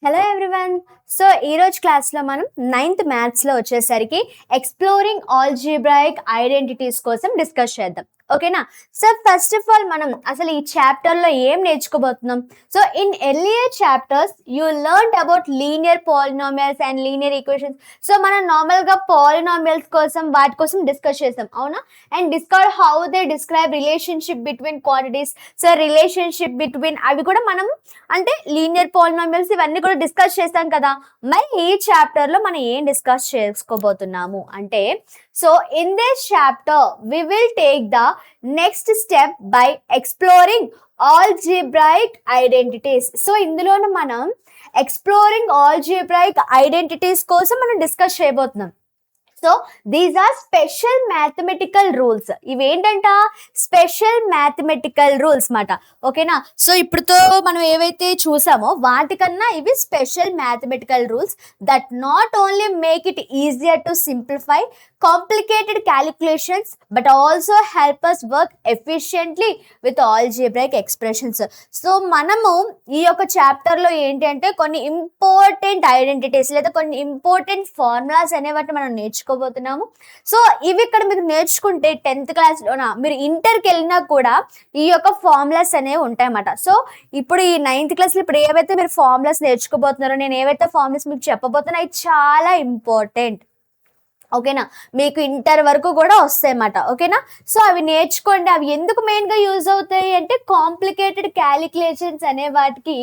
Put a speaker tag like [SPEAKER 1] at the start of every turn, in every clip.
[SPEAKER 1] Hello everyone. So ఈరోజు క్లాస్లో మనం 9th మ్యాథ్స్లో వచ్చేసరికి ఎక్స్ప్లోరింగ్ ఆల్జీబ్రాయిక్ ఐడెంటిటీస్ కోసం డిస్కస్ చేద్దాం. ఓకేనా? సో ఫస్ట్ ఆఫ్ ఆల్ మనం అసలు ఈ చాప్టర్లో ఏం నేర్చుకోబోతున్నాం? So in earlier chapters you learn about linear polynomials and linear equations. So మనం నార్మల్గా పాలినామియల్స్ కోసం వాటి కోసం డిస్కస్ చేసాం, అవునా? And discuss how they describe relationship between quantities. So relationship between అవి కూడా మనం అంటే లీనియర్ పాలినామియల్స్ ఇవన్నీ కూడా డిస్కస్ చేస్తాం కదా. మరి ఈ చాప్టర్ లో మనం ఏం డిస్కస్ చేసుకోబోతున్నాము అంటే, so in this chapter we will take the next step by exploring algebraic identities. So ఇందులోనే మనం ఎక్స్ప్లోరింగ్ ఆల్జీబ్రాయిక్ ఐడెంటిటీస్ కోసం మనం డిస్కస్ చేయబోతున్నాం. So these are special mathematical rules. ఇవేంటంట? స్పెషల్ మ్యాథమెటికల్ రూల్స్ మాట. ఓకేనా? సో ఇప్పుడుతో మనం ఏవైతే చూసామో వాటికన్నా ఇవి special mathematical rules that not only make it easier to simplify complicated calculations but also help us work efficiently with algebraic expressions. So మనము ఈ యొక్క చాప్టర్లో ఏంటి అంటే కొన్ని ఇంపార్టెంట్ ఐడెంటిటీస్ లేదా కొన్ని ఇంపార్టెంట్ ఫార్ములాస్ అనేవాటి మనం నేర్చుకోబోతున్నాము. సో ఇవి ఇక్కడ మీరు నేర్చుకుంటే 10th క్లాస్లోన మీరు ఇంటర్కి వెళ్ళినా కూడా ఈ యొక్క ఫార్ములాస్ అనేవి ఉంటాయన్నమాట. సో ఇప్పుడు ఈ 9th క్లాస్లో ఇప్పుడు ఏవైతే మీరు ఫార్ములాస్ నేర్చుకోబోతున్నారో, నేను ఏవైతే ఫార్ములాస్ మీకు చెప్పబోతున్నా అవి చాలా ఇంపార్టెంట్. ఓకేనా? మీకు ఇంటర్ వరకు కూడా వస్తాయి అన్నమాట. ఓకేనా? సో అవి నేర్చుకోండి. అవి ఎందుకు మెయిన్గా యూజ్ అవుతాయి అంటే కాంప్లికేటెడ్ క్యాలిక్యులేషన్స్ అనే వాటికి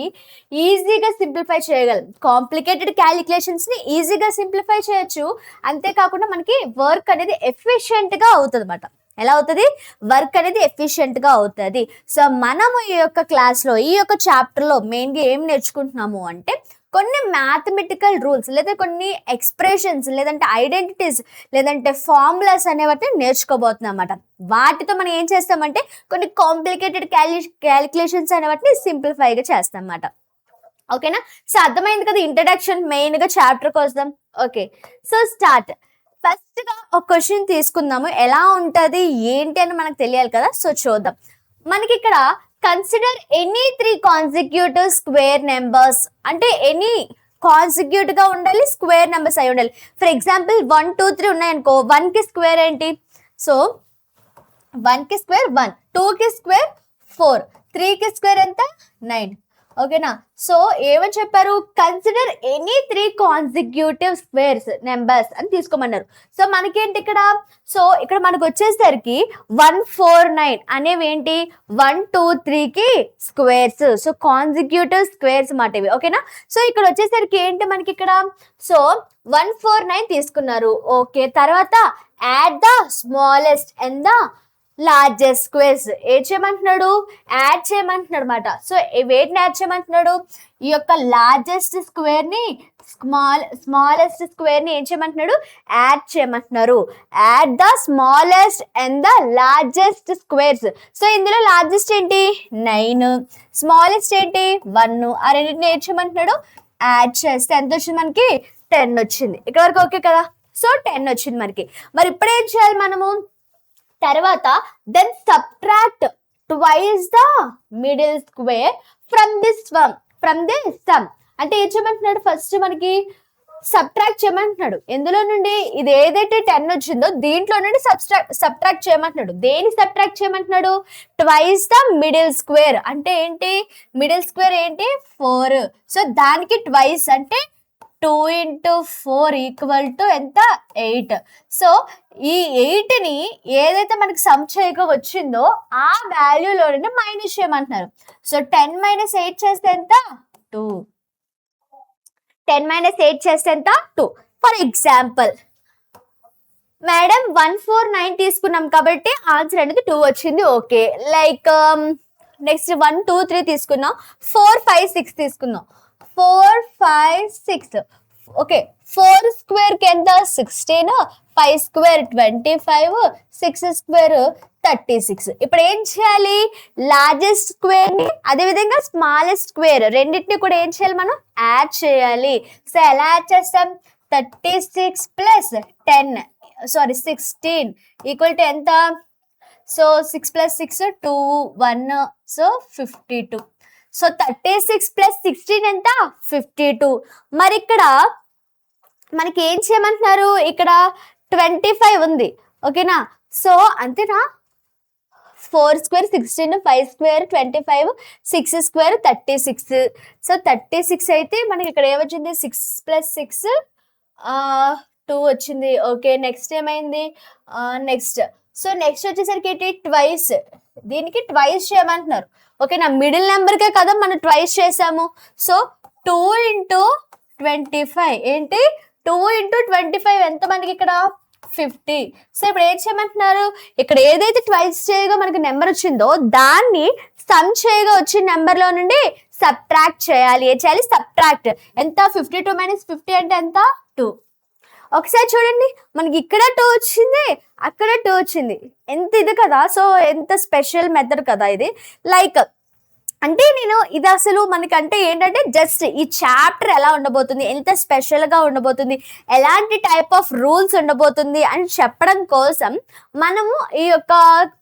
[SPEAKER 1] ఈజీగా సింప్లిఫై చేయగలం. కాంప్లికేటెడ్ క్యాలిక్యులేషన్స్ని ఈజీగా సింప్లిఫై చేయొచ్చు. అంతేకాకుండా మనకి వర్క్ అనేది ఎఫిషియెంట్గా అవుతుంది అన్నమాట. ఎలా అవుతుంది? వర్క్ అనేది ఎఫిషియెంట్గా అవుతుంది. సో మనము ఈ యొక్క క్లాస్లో ఈ యొక్క చాప్టర్లో మెయిన్గా ఏం నేర్చుకుంటున్నాము అంటే కొన్ని మ్యాథమెటికల్ రూల్స్ లేదా కొన్ని ఎక్స్ప్రెషన్స్ లేదంటే ఐడెంటిటీస్ లేదంటే ఫార్ములాస్ అనేవి నేర్చుకోబోతున్నాం అన్నమాట. వాటితో మనం ఏం చేస్తామంటే కొన్ని కాంప్లికేటెడ్ క్యాలిక్యులేషన్స్ అనే వాటిని సింప్లిఫైగా చేస్తాం అన్నమాట. ఓకేనా? సో అర్థమైంది కదా ఇంట్రడక్షన్ మెయిన్గా చాప్టర్ కోసం. Okay, so start. ఫస్ట్గా ఒక క్వశ్చన్ తీసుకుందాము. ఎలా ఉంటుంది ఏంటి అని మనకు తెలియాలి కదా. సో చూద్దాం. మనకి ఇక్కడ consider any 3 consecutive square numbers అంటే ఎనీ కాన్సిక్యూటివ్ గా ఉండాలి, స్క్వేర్ నెంబర్స్ అయి ఉండాలి. ఫర్ ఎగ్జాంపుల్ 1 2 3 ఉన్నాయనుకో, 1 కి స్క్వేర్ ఏంటి? సో 1 కి స్క్వేర్ 1, 2 కి స్క్వేర్ 4, 3 కి స్క్వేర్ ఎంత? 9. ఓకేనా? సో ఏమని చెప్పారు? Consider any 3 consecutive squares numbers అని తీసుకోమన్నారు. సో మనకేంటి ఇక్కడ? సో ఇక్కడ మనకు వచ్చేసరికి 1 4 9 అనేవి ఏంటి? 1 2 3కి స్క్వేర్స్. సో కాన్సిక్యూటివ్ స్క్వేర్స్ మాట ఇవి. ఓకేనా? సో ఇక్కడ వచ్చేసరికి ఏంటి మనకి ఇక్కడ? సో 1 4 9 తీసుకున్నారు. ఓకే, తర్వాత add the smallest and the largest squares ఏం చేయమంటున్నాడు? యాడ్ చేయమంటున్నాడు అనమాట. సో వేటిని యాడ్ చేయమంటున్నాడు? ఈ యొక్క లార్జెస్ట్ స్క్వేర్ ని స్మాలెస్ట్ స్క్వేర్ ని ఏం చేయమంటున్నాడు? యాడ్ చేయమంటున్నారు. Add the smallest and the largest squares. So ఇందులో లార్జెస్ట్ ఏంటి? 9, స్మాలెస్ట్ ఏంటి? 1. ఆ రెండింటిని ఏం చేయమంటున్నాడు? యాడ్ చేస్తే ఎంత వచ్చింది మనకి? 10 వచ్చింది. ఇక్కడ వరకు ఓకే కదా. సో 10 వచ్చింది మనకి. మరి ఇప్పుడు ఏం చేయాలి మనము? తర్వాత then subtract twice the middle square from this sum. అంటే ఏం చేయమంటున్నాడు? ఫస్ట్ మనకి సబ్ట్రాక్ట్ చేయమంటున్నాడు. ఎందులో నుండి? ఇది ఏదైతే 10 వచ్చిందో దీంట్లో నుండి సబ్ట్రాక్ట్ చేయమంటున్నాడు. దేని సబ్ట్రాక్ట్ చేయమంటున్నాడు? Twice the middle square. అంటే ఏంటి? మిడిల్ స్క్వేర్ ఏంటి? 4. సో దానికి ట్వైస్ అంటే 2 into 4 ఈక్వల్ టు ఎంత? 8. సో ఈ 8ని ఏదైతే మనకి సమ్ చేయగా వచ్చిందో ఆ వాల్యూలో నుండి మైనస్ చేయమంటున్నారు. సో 10 - 8 చేస్తే ఎంత? 2. 10 - 8 చేస్తే ఎంత? 2. ఫర్ ఎగ్జాంపుల్ మేడం 1 4 9 తీసుకున్నాం కాబట్టి ఆన్సర్ అనేది 2 వచ్చింది. ఓకే, లైక్ నెక్స్ట్ 1 2 3 తీసుకున్నాం, 4 5 6 తీసుకున్నాం. 4 5 6. ఓకే, 4 స్క్వేర్ కి ఎంత? 16, 5 స్క్వేర్ 25, 6 స్క్వేర్ 36. ఇప్పుడు ఏం చేయాలి? లార్జెస్ట్ స్క్వేర్ ని అదేవిధంగా స్మాలెస్ట్ స్క్వేర్ రెండింటిని కూడా ఏం చేయాలి? మనం యాడ్ చేయాలి. సో ఎలా యాడ్ చేస్తాం? 36 ప్లస్ 10 సారీ 16 ఈక్వల్ టు ఎంత? So 6 + 6 2 1, so 52. సో 36 ప్లస్ 16 ఎంత 52. మరి ఇక్కడ మనకి ఏం చేయమంటున్నారు, ఇక్కడ 25 ఉంది ఓకేనా. సో అంతేనా, 4 స్క్వేర్ 16, 5 స్క్వేర్ 25, 6 స్క్వేర్ 36. సో 36 అయితే మనకి ఇక్కడ ఏమొచ్చింది 6 ప్లస్ 6 2 వచ్చింది. ఓకే నెక్స్ట్ ఏమైంది, నెక్స్ట్ సో నెక్స్ట్ వచ్చేసరికి ఏంటి ట్వైస్, దీనికి ట్వైస్ చేయమంటున్నారు ఓకేనా. మిడిల్ నెంబర్కే కదా మనం ట్వైస్ చేసాము. సో 2 ఇంటూ 25 ఏంటి 2 ఇంటూ 25 ఎంత మనకి ఇక్కడ 50. సో ఇప్పుడు ఏం చేయమంటున్నారు, ఇక్కడ ఏదైతే ట్వైస్ చేయగా మనకి నెంబర్ వచ్చిందో దాన్ని సమ్ చేయగా వచ్చిన నెంబర్ లో నుండి సబ్ట్రాక్ట్ చేయాలి. ఏం చేయాలి, సబ్ట్రాక్ట్. ఎంత 52 మైనస్ 50 అంటే ఎంత 2. ఒకసారి చూడండి మనకి ఇక్కడ 2 వచ్చింది, అక్కడ 2 వచ్చింది, ఎంత ఇది కదా. సో ఎంత స్పెషల్ మెథడ్ కదా ఇది. లైక్ అంటే నేను ఇది అసలు మనకంటే ఏంటంటే జస్ట్ ఈ చాప్టర్ ఎలా ఉండబోతుంది, ఎంత స్పెషల్గా ఉండబోతుంది, ఎలాంటి టైప్ ఆఫ్ రూల్స్ ఉండబోతుంది అని చెప్పడం కోసం మనము ఈ యొక్క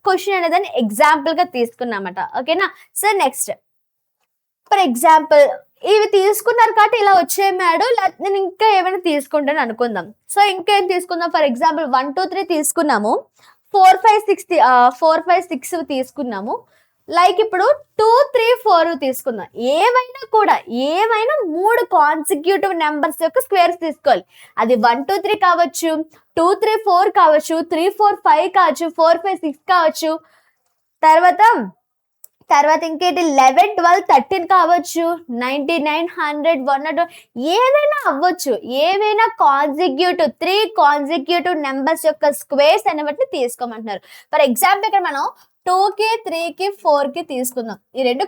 [SPEAKER 1] క్వశ్చన్ అనేదాన్ని ఎగ్జాంపుల్గా తీసుకున్నామట ఓకేనా. సో నెక్స్ట్ ఫర్ ఎగ్జాంపుల్ ఇవి తీసుకున్నారు కాబట్టి ఇలా వచ్చేమాడు, నేను ఇంకా ఏమైనా తీసుకుంటాను అనుకుందాం. సో ఇంకేం తీసుకుందాం, ఫర్ ఎగ్జాంపుల్ 1 2 3 తీసుకున్నాము, 4 5 6 తీసుకున్నాము. లైక్ ఇప్పుడు 2 3 4 తీసుకుందాం. ఏమైనా 3 కాన్సిక్యూటివ్ నెంబర్స్ యొక్క స్క్వేర్స్ తీసుకోవాలి. అది 1 2 3 కావచ్చు, 2 3 4 కావచ్చు, 3 4 5 కావచ్చు, 4 5 6 కావచ్చు, తర్వాత ఇంకేంటి 11 12 13 కావచ్చు, 99 100 100 ఏదైనా అవ్వచ్చు. ఏవైనా కాన్సిక్యూటివ్ 3 కాన్సిక్యూటివ్ నెంబర్స్ యొక్క స్క్వేర్స్ అనే బట్టి తీసుకోమంటున్నారు. ఫర్ ఎగ్జాంపుల్ ఇక్కడ మనం 2కి 3కి 4కి తీసుకుందాం. ఈ రెండు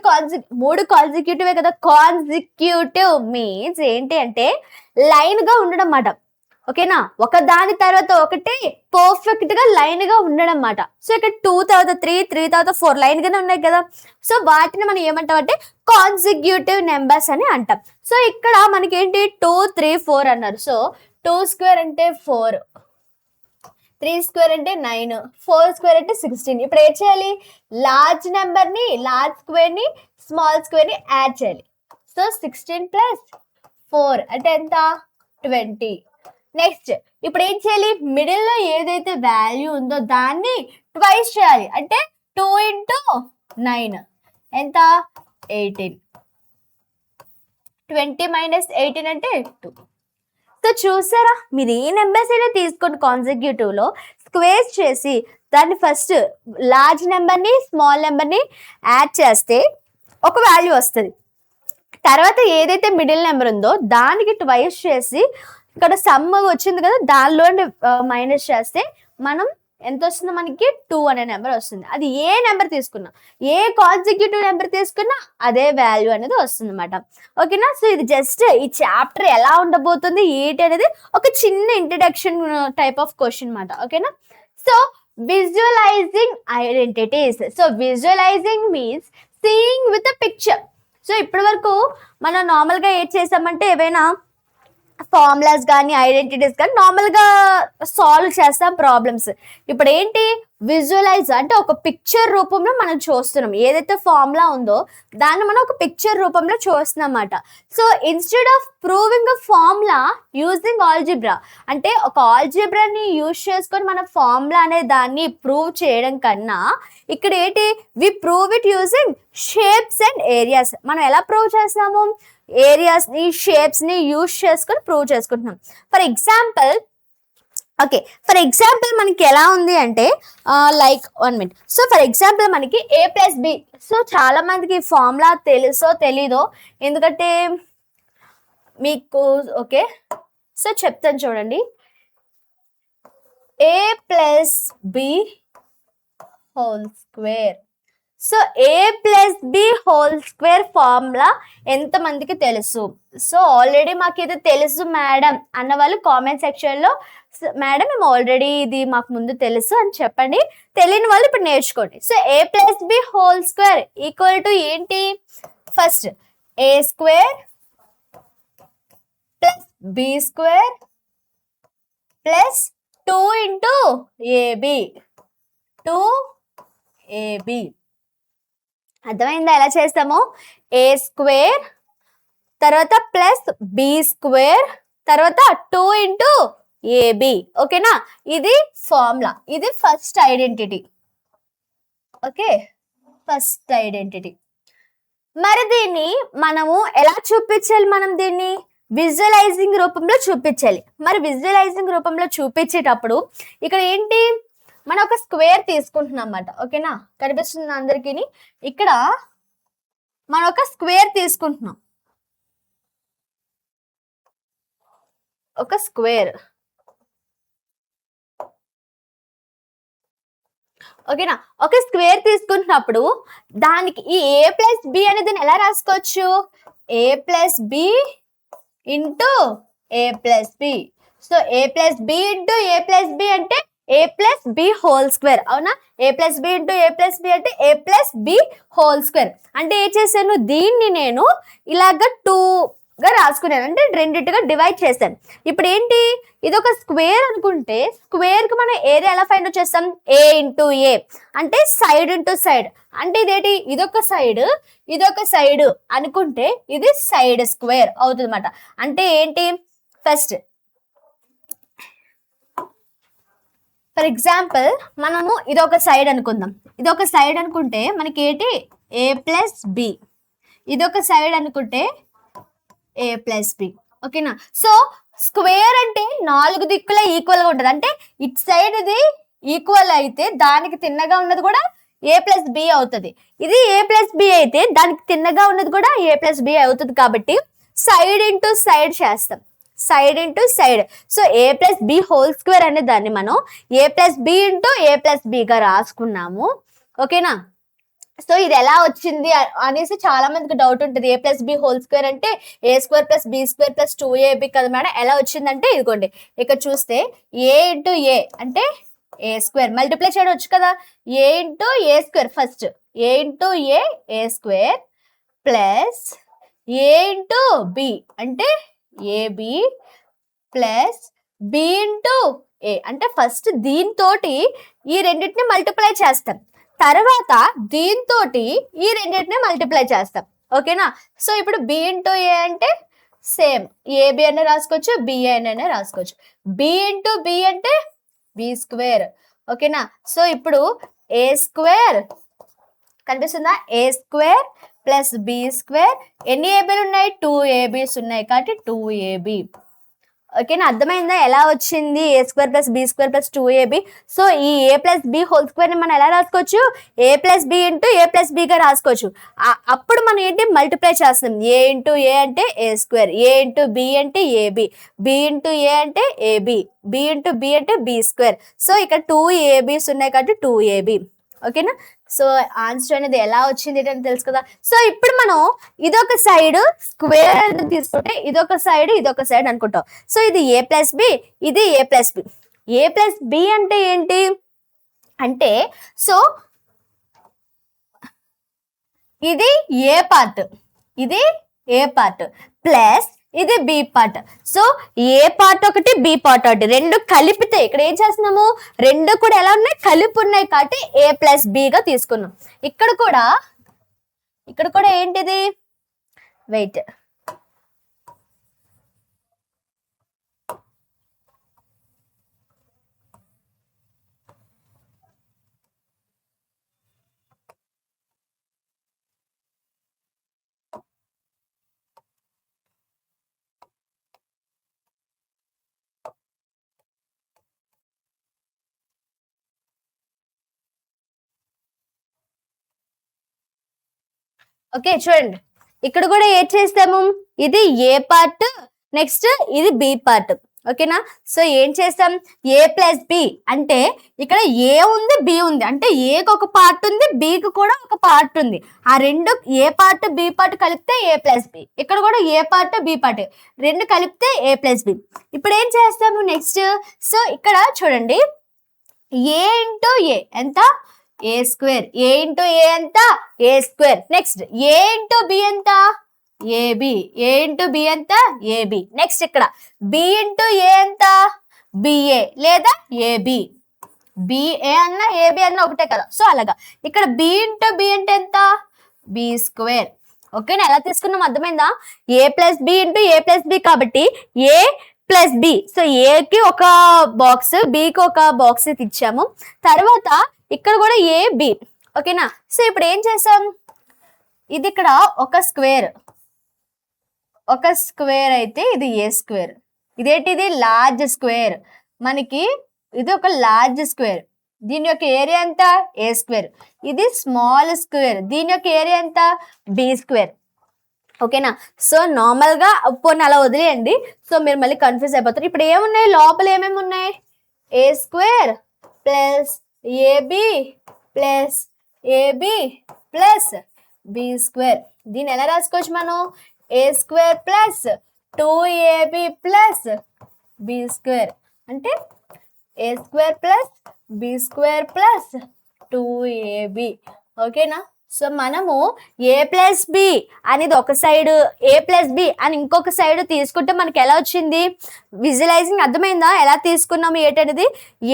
[SPEAKER 1] 3 కాన్సిక్యూటివే కదా. కాన్సిక్యూటివ్ మీన్స్ ఏంటి అంటే లైన్ గా ఉండడం మాట ఓకేనా. ఒక దాని తర్వాత ఒకటి పర్ఫెక్ట్ గా లైన్ గా ఉండడం అన్నమాట. సో ఇక్కడ 2 తర్వాత 3 3 తర్వాత 4 లైన్ గానే ఉన్నాయి కదా. సో వాటిని మనం ఏమంటాం అంటే కాన్సిక్యూటివ్ నెంబర్స్ అని అంటాం. సో ఇక్కడ మనకి ఏంటి 2 3 4 అన్నారు. సో 2 స్క్వేర్ అంటే 4, 3 స్క్వేర్ అంటే 9, 4 స్క్వేర్ అంటే 16. ఇప్పుడు ఏం చేయాలి, లార్జ్ నెంబర్ ని లార్జ్ స్క్వేర్ ని స్మాల్ స్క్వేర్ ని యాడ్ చేయాలి. సో 16 ప్లస్ 4 అంటే ఎంత 20. నెక్స్ట్ ఇప్పుడు ఏం చేయాలి, మిడిల్ లో ఏదైతే వాల్యూ ఉందో దాన్ని ట్వైస్ చేయాలి. అంటే 2 ఇంటూ 9 ఎంత 18. 20 మైనస్ 18 అంటే 2. సో చూసారా, మీరు ఏ నెంబర్స్ అయినా తీసుకోండి కాన్సిక్యూటివ్ లో స్క్వేర్స్ చేసి దాన్ని ఫస్ట్ లార్జ్ నెంబర్ని స్మాల్ నెంబర్ని యాడ్ చేస్తే ఒక వాల్యూ వస్తుంది. తర్వాత ఏదైతే మిడిల్ నెంబర్ ఉందో దానికి ట్వైస్ చేసి ఇక్కడ సమ్ వచ్చింది కదా దానిలో మైనస్ చేస్తే మనం ఎంత వస్తుందో మనకి 2 అనే నెంబర్ వస్తుంది. అది ఏ నెంబర్ తీసుకున్నా, ఏ కాన్సిక్యూటివ్ నెంబర్ తీసుకున్నా అదే వాల్యూ అనేది వస్తుంది అనమాట ఓకేనా. సో ఇది జస్ట్ ఈ చాప్టర్ ఎలా ఉండబోతుంది ఏంటి అనేది ఒక చిన్న ఇంట్రడక్షన్ టైప్ ఆఫ్ క్వశ్చన్ అనమాట ఓకేనా. So visualising identities. So visualising means seeing with a picture. So ఇప్పటి వరకు మనం నార్మల్గా ఏం చేసామంటే ఏవైనా ఫార్ములాస్ కానీ ఐడెంటిటీస్ కానీ నార్మల్గా సాల్వ్ చేస్తాం ప్రాబ్లమ్స్. ఇప్పుడు ఏంటి విజువలైజ్ అంటే ఒక పిక్చర్ రూపంలో మనం చూస్తున్నాం. ఏదైతే ఫార్ములా ఉందో దాన్ని మనం ఒక పిక్చర్ రూపంలో చూస్తున్నాం అన్నమాట. So instead of proving a formula using algebra, అంటే ఒక ఆల్జిబ్రాని యూజ్ చేసుకొని మన ఫార్ములా అనే దాన్ని ప్రూవ్ చేయడం కన్నా ఇక్కడ ఏంటి we prove it using shapes and areas. మనం ఎలా ప్రూవ్ చేస్తాము, ఏరియాస్ ని షేప్స్ ని యూజ్ చేసుకొని ప్రూవ్ చేసుకుంటున్నాం. ఫర్ ఎగ్జాంపుల్ మనకి ఎలా ఉంది అంటే like 1 minute. So for example మనకి a ప్లస్ బి. సో చాలా మందికి ఫార్ములా తెలుసో తెలీదో, ఎందుకంటే మీకు ఓకే సో చెప్తాను చూడండి. a plus B whole square. So a plus B whole square formula ఎంతమందికి తెలుసు? సో ఆల్రెడీ మాకు ఇది తెలుసు మేడం అన్న వాళ్ళు కామెంట్ సెక్షన్లో మేడం మేము ఆల్రెడీ ఇది మాకు ముందు తెలుసు అని చెప్పండి. తెలియని వాళ్ళు ఇప్పుడు నేర్చుకోండి. So a plus B whole square equal to ఏంటి, first a square plus B square plus 2 into AB 2ab. అర్థమైందా ఎలా చేస్తామో? ఏ స్క్వేర్ తర్వాత ప్లస్ బి స్క్వేర్ తర్వాత 2 ఇంటూ ఏబి. ఓకేనా? ఇది ఫార్ములా, ఇది first identity. Okay, first identity. మరి దీన్ని మనము ఎలా చూపించాలి? మనం దీన్ని విజువలైజింగ్ రూపంలో చూపించాలి. మరి విజువలైజింగ్ రూపంలో చూపించేటప్పుడు ఇక్కడ ఏంటి, మనం ఒక స్క్వేర్ తీసుకుంటున్నాం అన్నమాట. ఓకేనా? కనిపిస్తుంది అందరికీ? ఇక్కడ మనం ఒక స్క్వేర్ తీసుకుంటున్నాం, ఒక స్క్వేర్. ఓకేనా? ఒక స్క్వేర్ తీసుకుంటున్నప్పుడు దానికి ఈ ఏ ప్లస్ బి అనేది ఎలా రాసుకోవచ్చు? A plus B into A plus B. So A plus B into A plus B అంటే A plus B whole square. అవునా? ఏ plus B into A plus B అంటే A plus B whole square. అంటే ఏం చేశాను, దీన్ని నేను ఇలాగ 2 గా రాసుకున్నాను, అంటే రెండింటిగా డివైడ్ చేశాను. ఇప్పుడు ఏంటి, ఇది ఒక స్క్వేర్ అనుకుంటే స్క్వేర్ కి మనం ఏరియా ఎలా ఫైండ్ అవుట్ చేస్తాం? ఏ ఇంటూ ఏ అంటే సైడ్ ఇంటూ సైడ్. అంటే ఇదేంటి, ఇదొక సైడ్ ఇదొక సైడ్ అనుకుంటే ఇది సైడ్ స్క్వేర్ అవుతుంది అన్నమాట. అంటే ఏంటి, ఫస్ట్ ఫర్ ఎగ్జాంపుల్ మనము ఇదొక సైడ్ అనుకుందాం. ఇదొక సైడ్ అనుకుంటే మనకి ఏంటి, ఏ ప్లస్ బి. ఇదొక సైడ్ అనుకుంటే ఏ ప్లస్ బి. ఓకేనా? సో స్క్వేర్ అంటే 4 దిక్కుల ఈక్వల్ గా ఉంటుంది. అంటే ఇట్ సైడ్ ఇది ఈక్వల్ అయితే దానికి తిన్నగా ఉన్నది కూడా ఏ ప్లస్ బి అవుతుంది. ఇది ఏ ప్లస్ బి అయితే దానికి తిన్నగా ఉన్నది కూడా ఏ ప్లస్ బి అవుతుంది. కాబట్టి సైడ్ ఇంటూ సైడ్ చేస్తాం, side into side. So A plus B whole square అనే దాన్ని మనం ఏ plus B into A plus బిగా రాసుకున్నాము. ఓకేనా? సో ఇది ఎలా వచ్చింది అనేసి చాలా మందికి డౌట్ ఉంటుంది. A plus B whole square అంటే A square plus B square plus 2ab కదా మేడం, ఎలా వచ్చిందంటే ఇదిగోండి ఇక్కడ చూస్తే ఏ ఇంటూ ఏ అంటే ఏ స్క్వేర్, మల్టిప్లై చేయడం వచ్చు కదా. ఏ into A square, first A into A square plus A into B అంటే AB plus B into A అంటే ఫస్ట్ దీంతోటి ఈ రెండింటిని మల్టిప్లై చేస్తాం, తర్వాత దీంతో ఈ రెండింటిని మల్టిప్లై చేస్తాం. ఓకేనా? సో ఇప్పుడు బి ఇంటూ ఏ అంటే సేమ్ ఏబి అనే రాసుకోవచ్చు, బిఏ అనే రాసుకోవచ్చు. బి ఇంటూ బి అంటే బి స్క్వేర్. ఓకేనా? సో ఇప్పుడు ఏ స్క్వేర్ కనిపిస్తుందా, ఏ స్క్వేర్ ప్లస్ బి స్క్వేర్. ఎన్ని ఏబీలు ఉన్నాయి, 2 ఏబీస్ ఉన్నాయి కాబట్టి 2ab. ఓకేనా? అర్థమైందా ఎలా వచ్చింది, A square plus B square plus 2ab. So ఈ A plus B whole square ని మనం ఎలా రాసుకోవచ్చు, A plus B into A plus బిగా రాసుకోవచ్చు. అప్పుడు మనం ఏంటి మల్టిప్లై చేస్తున్నాం. ఏ ఇంటూ ఏ అంటే A square, A into B అంటే ఏబి, బి ఇంటూ ఏ అంటే ఏబి, బి ఇంటూ బి అంటే బి స్క్వేర్. సో ఇక్కడ 2 ఏబీస్ ఉన్నాయి కాబట్టి 2ab. ఓకేనా? సో ఆన్సర్ అనేది ఎలా వచ్చింది అని తెలుసు కదా. సో ఇప్పుడు మనం ఇదొక సైడ్ స్క్వేర్ అనేది తీసుకుంటే ఇదొక సైడ్ అనుకుంటాం. సో ఇది ఏ ప్లస్ బి, ఇది ఏ plus B. A plus B అంటే ఏంటి అంటే, సో ఇది ఏ పార్ట్, ఇది ఏ పార్ట్ ప్లస్ ఇది బి పార్ట్. సో ఏ పార్ట్ ఒకటి బి పార్ట్ ఒకటి రెండు కలిపితే ఇక్కడ ఏం చేస్తున్నాము, రెండు కూడా ఎలా ఉన్నాయి, కలిపి ఉన్నాయి కాబట్టి ఏ ప్లస్ బిగా తీసుకున్నాం. ఇక్కడ కూడా ఏంటిది, వెయిట్, ఓకే చూడండి ఇక్కడ కూడా ఏం చేస్తాము, ఇది ఏ పార్ట్ నెక్స్ట్ ఇది బి పార్ట్. ఓకేనా? సో ఏం చేస్తాం, ఏ ప్లస్ బి అంటే ఇక్కడ ఏ ఉంది బి ఉంది, అంటే ఏకి ఒక పార్ట్ ఉంది బికి కూడా ఒక పార్ట్ ఉంది. ఆ రెండు ఏ పార్ట్ బి పార్ట్ కలిపితే ఏ ప్లస్ బి, ఇక్కడ కూడా ఏ పార్ట్ బి పార్ట్ రెండు కలిపితే ఏ ప్లస్ బి. ఇప్పుడు ఏం చేస్తాము నెక్స్ట్, సో ఇక్కడ చూడండి ఏ ఇంటూ ఏ ఎంత, ఏ స్క్వేర్, ఏ ఇంటూ ఏ ఎంత A square. Next A into B ఎంత, ఏబి, ఏ ఇంటూ బి ఎంత ఏబి. నెక్స్ట్ ఇక్కడ బి ఇంటూ ఏ ఎంత బిఏ లేదా ఏబి, బిఏ అన్న ఏబి అన్న ఒకటే కదా. సో అలాగా ఇక్కడ బి ఇంటూ బి అంటే ఎంత బి స్క్వేర్. ఓకేనా, ఎలా తీసుకున్నాం అర్థమైందా? ఏ plus B into A plus B కాబట్టి ఏ ప్లస్ బి. సో ఏకి ఒక బాక్స్, బికి ఒక బాక్స్ అయితే ఇచ్చాము. తర్వాత ఇక్కడ కూడా ఏ బి. ఓకేనా, సో ఇప్పుడు ఏం చేసాం, ఇది ఇక్కడ ఒక స్క్వేర్ అయితే ఇది ఏ స్క్వేర్. ఇదేంటిది లార్జ్ స్క్వేర్, మనకి ఇది ఒక లార్జ్ స్క్వేర్. దీని యొక్క ఏరియా ఎంత? A square. ఇది స్మాల్ స్క్వేర్, దీని యొక్క ఏరియా ఎంత? B square. ఓకేనా, సో నార్మల్ గా పోనీ అలా వదిలేయండి. సో మీరు మళ్ళీ కన్ఫ్యూజ్ అయిపోతారు. ఇప్పుడు ఏమున్నాయి లోపల, ఏమేమి ఉన్నాయి? A square plus AB plus AB plus B square. దీన్ని ఎలా రాసుకోవచ్చు మనం? A square plus 2ab plus B square అంటే A square plus B square plus 2ab. ఓకేనా, సో మనము ఏ ప్లస్ బి అనేది ఒక సైడ్, ఏ ప్లస్ బి అని ఇంకొక సైడ్ తీసుకుంటే మనకి ఎలా వచ్చింది? విజువలైజింగ్ అర్థమైందా? ఎలా తీసుకున్నాము ఏంటనేది?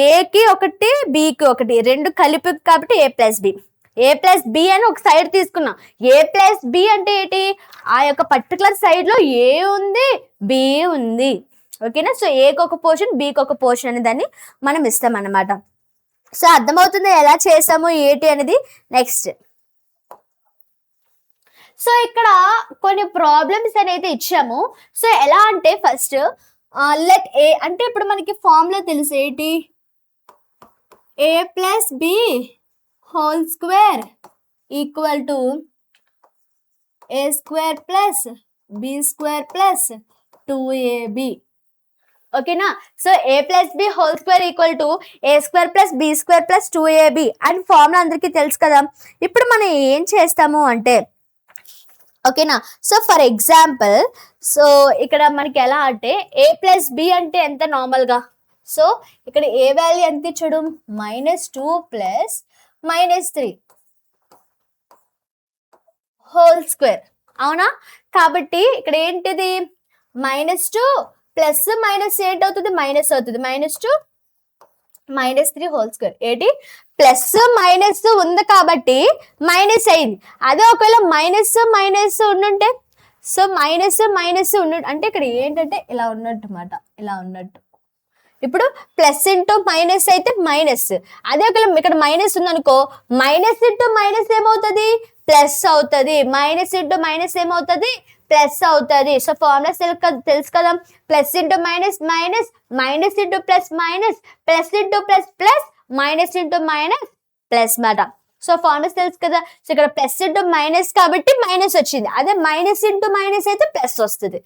[SPEAKER 1] ఏకి ఒకటి బికి ఒకటి రెండు కలిపి కాబట్టి ఏ plus B. A plus B అని ఒక సైడ్ తీసుకున్నాం. ఏ ప్లస్ బి అంటే ఏంటి? ఆ యొక్క పర్టికులర్ సైడ్ లో ఏ ఉంది, బి ఉంది. ఓకేనా, సో ఏకి ఒక పోర్షన్, బికి ఒక పోర్షన్ అనే దాన్ని మనం ఇస్తాం అన్నమాట. సో అర్థమవుతుంది ఎలా చేసాము ఏంటి అనేది. నెక్స్ట్, సో ఇక్కడ కొన్ని ప్రాబ్లమ్స్ అనేది ఇచ్చాము. సో ఎలా అంటే ఫస్ట్ లెట్ ఏ అంటే ఇప్పుడు మనకి ఫార్ములా తెలుసు ఏంటి? A plus B whole square equal to A square plus B square plus 2ab. ఓకేనా, so A plus B whole square equal to A square plus B square plus 2ab అని formula అందరికీ తెలుసు కదా. ఇప్పుడు మనం ఏం చేస్తాము అంటే, ఓకేనా, సో ఫర్ ఎగ్జాంపుల్, సో ఇక్కడ మనకి ఎలా అంటే ఏ ప్లస్ బి అంటే ఎంత నార్మల్గా? సో ఇక్కడ ఏ వాల్యూ ఎంత ఇచ్చాడు? -2 ప్లస్ -3 హోల్ స్క్వేర్. అవునా, కాబట్టి ఇక్కడ ఏంటిది? -2 ప్లస్ మైనస్ ఏంటవుతుంది? మైనస్ అవుతుంది. -2 -3 హోల్ స్క్వేర్. ఏంటి? ప్లస్ మైనస్ ఉంది కాబట్టి మైనస్ అయింది. అదే ఒకవేళ మైనస్ మైనస్ ఉండుంటే, సో మైనస్ ఉండు అంటే ఇక్కడ ఏంటంటే ఇలా ఉన్నట్టు అన్నమాట, ఇలా ఉన్నట్టు. ఇప్పుడు ప్లస్ ఇంటూ మైనస్ అయితే మైనస్, అదే ఒకవేళ ఇక్కడ మైనస్ ఉందనుకో, మైనస్ ఇంటూ మైనస్ ఏమవుతుంది? ప్లస్ అవుతుంది. మైనస్ ఇంటూ మైనస్ ఏమవుతుంది? ప్లస్ అవుతుంది. సో ఫార్ములా తెలుసు కదా, plus into minus minus, minus into plus minus, plus into plus plus, minus into minus plus మాట. సో ఫార్ములా తెలుసు కదా. సో ఇక్కడ ప్లస్ ఇంటూ మైనస్ కాబట్టి మైనస్ వచ్చింది, అదే మైనస్ ఇంటూ మైనస్ అయితే ప్లస్ వస్తుంది.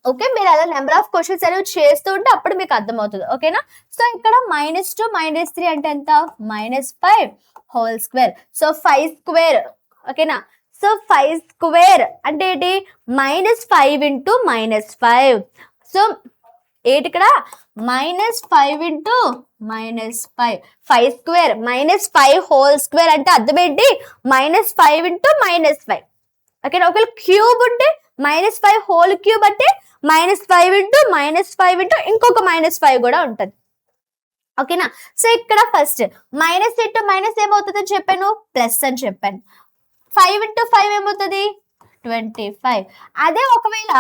[SPEAKER 1] ఓకే, మీరు అలా నెంబర్ ఆఫ్ క్వశ్చన్స్ అనేవి చేస్తూ ఉంటే అప్పుడు మీకు అర్థమవుతుంది. ఓకేనా, సో ఇక్కడ -2 -3 అంటే ఎంత? -5 హోల్ స్క్వేర్. So 5 square. ఓకేనా, సో 5 స్క్వేర్ అంటే ఏంటి? -5 ఇంటూ -5. సో ఏంటి ఇక్కడ? -5 ఇంటూ -5, 5 స్క్వేర్ -5 హోల్ స్క్వేర్ అంటే అర్థం ఏంటి? -5 ఇంటూ -5. ఓకేనా, ఒకవేళ క్యూబ్ ఉంటే -5 హోల్ క్యూబ్ అంటే -5 ఇంటూ -5 ఇంటూ ఇంకొక -5 కూడా ఉంటుంది. ఓకేనా, సో ఇక్కడ ఫస్ట్ మైనస్ ఇంటూ మైనస్ ఏమవుతుందని చెప్పాను? ప్లస్ అని చెప్పాను. 5 ఇంటూ 5 ఏమవుతుంది? 25. అదే ఒకవేళ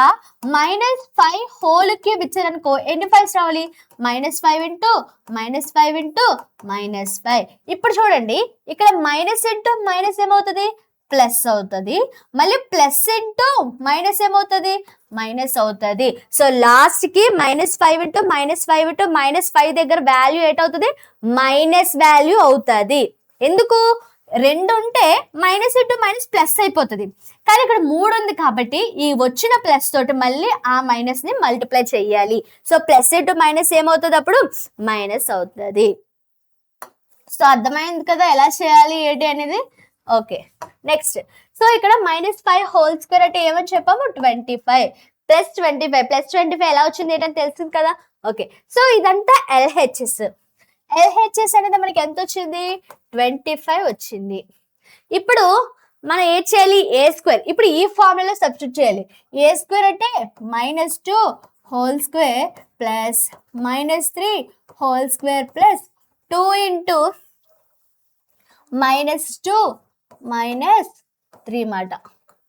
[SPEAKER 1] -5 హోల్ క్యూబ్ ఇచ్చారనుకో, ఎన్ని 5s రావాలి? -5 ఇంటూ -5 ఇంటూ -5. ఇప్పుడు చూడండి, ఇక్కడ మైనస్ ఇంటూ మైనస్ ఏమవుతుంది? ప్లస్ అవుతుంది. మళ్ళీ ప్లస్ ఇంటూ మైనస్ ఏమవుతుంది? మైనస్ అవుతుంది. సో లాస్ట్ కి -5 ఇంటూ -5 ఇంటూ -5 దగ్గర వాల్యూ ఏటవుతుంది? మైనస్ వాల్యూ అవుతుంది. ఎందుకు? 2 ఉంటే మైనస్ ఇంటూ మైనస్ ప్లస్ అయిపోతుంది, కానీ ఇక్కడ 3 ఉంది కాబట్టి ఈ వచ్చిన ప్లస్ తోటి మళ్ళీ ఆ మైనస్ ని మల్టిప్లై చేయాలి. సో ప్లస్ ఇంటూ మైనస్ ఏమవుతుంది? అప్పుడు మైనస్ అవుతుంది. సో అర్థమైంది కదా ఎలా చేయాలి ఏంటి అనేది. ఓకే, నెక్స్ట్, సో ఇక్కడ -5 హోల్ స్క్వేర్ అంటే ఏమని చెప్పాము? 25 ప్లస్ 25 ప్లస్ 25 ఎలా వచ్చింది ఏంటని తెలిసింది కదా. ఓకే, సో ఇదంతా ఎల్హెచ్ఎస్. ఎల్హెచ్ఎస్ అనేది మనకి ఎంత వచ్చింది? 25 వచ్చింది. ఇప్పుడు మనం ఏం చేయాలి? ఏ స్క్వేర్. ఇప్పుడు ఈ ఫార్ములాలో సబ్స్టిట్యూట్ చేయాలి. ఏ స్క్వేర్ అంటే -2 whole square plus -3 whole square plus 2 into -2 minus 3 మాట.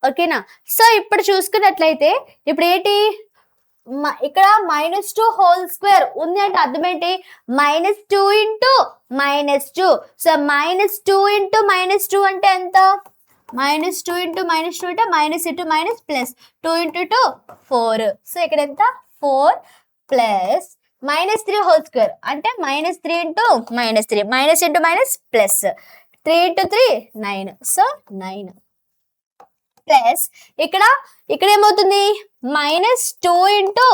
[SPEAKER 1] ఓకేనా? సో ఇప్పుడు చూసుకున్నట్లయితే ఇప్పుడు ఏంటి ఇక్కడ -2 హోల్ స్క్వేర్ ఉంది అంటే అర్థం ఏంటి? -2 ఇంటూ -2. సో -2 ఇంటూ -2 అంటే ఎంత? -2 ఇంటూ -2 అంటే minus into minus plus 2 into 2 4. So ఇక్కడ ఎంత? 4 ప్లస్ -3 హోల్ స్క్వేర్ అంటే -3 into -3 minus into minus plus 3 into 3 9. So 9 plus ఇక్కడ ఏమవుతుంది? -2 into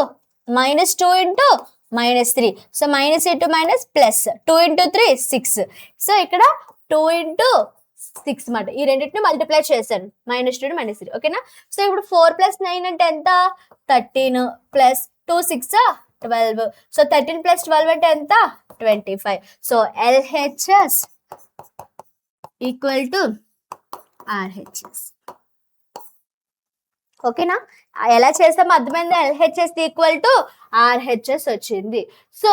[SPEAKER 1] -3. So minus into minus plus 2 into 3 6. So ఇక్కడ 2 ఇంటూ 6 మాట. ఈ రెండింటిని మల్టిప్లై చేశాను -2 -3. ఓకేనా? సో ఇప్పుడు 4 ప్లస్ 9 అంటే ఎంత? 13 ప్లస్ 2 6 12. సో 13 ప్లస్ 12 అంటే ఎంత? 25. So LHS equal to RHS. ఓకేనా? ఎలా చేస్తామో అర్థమైందా? LHS ఈక్వల్ టు RHS వచ్చింది. సో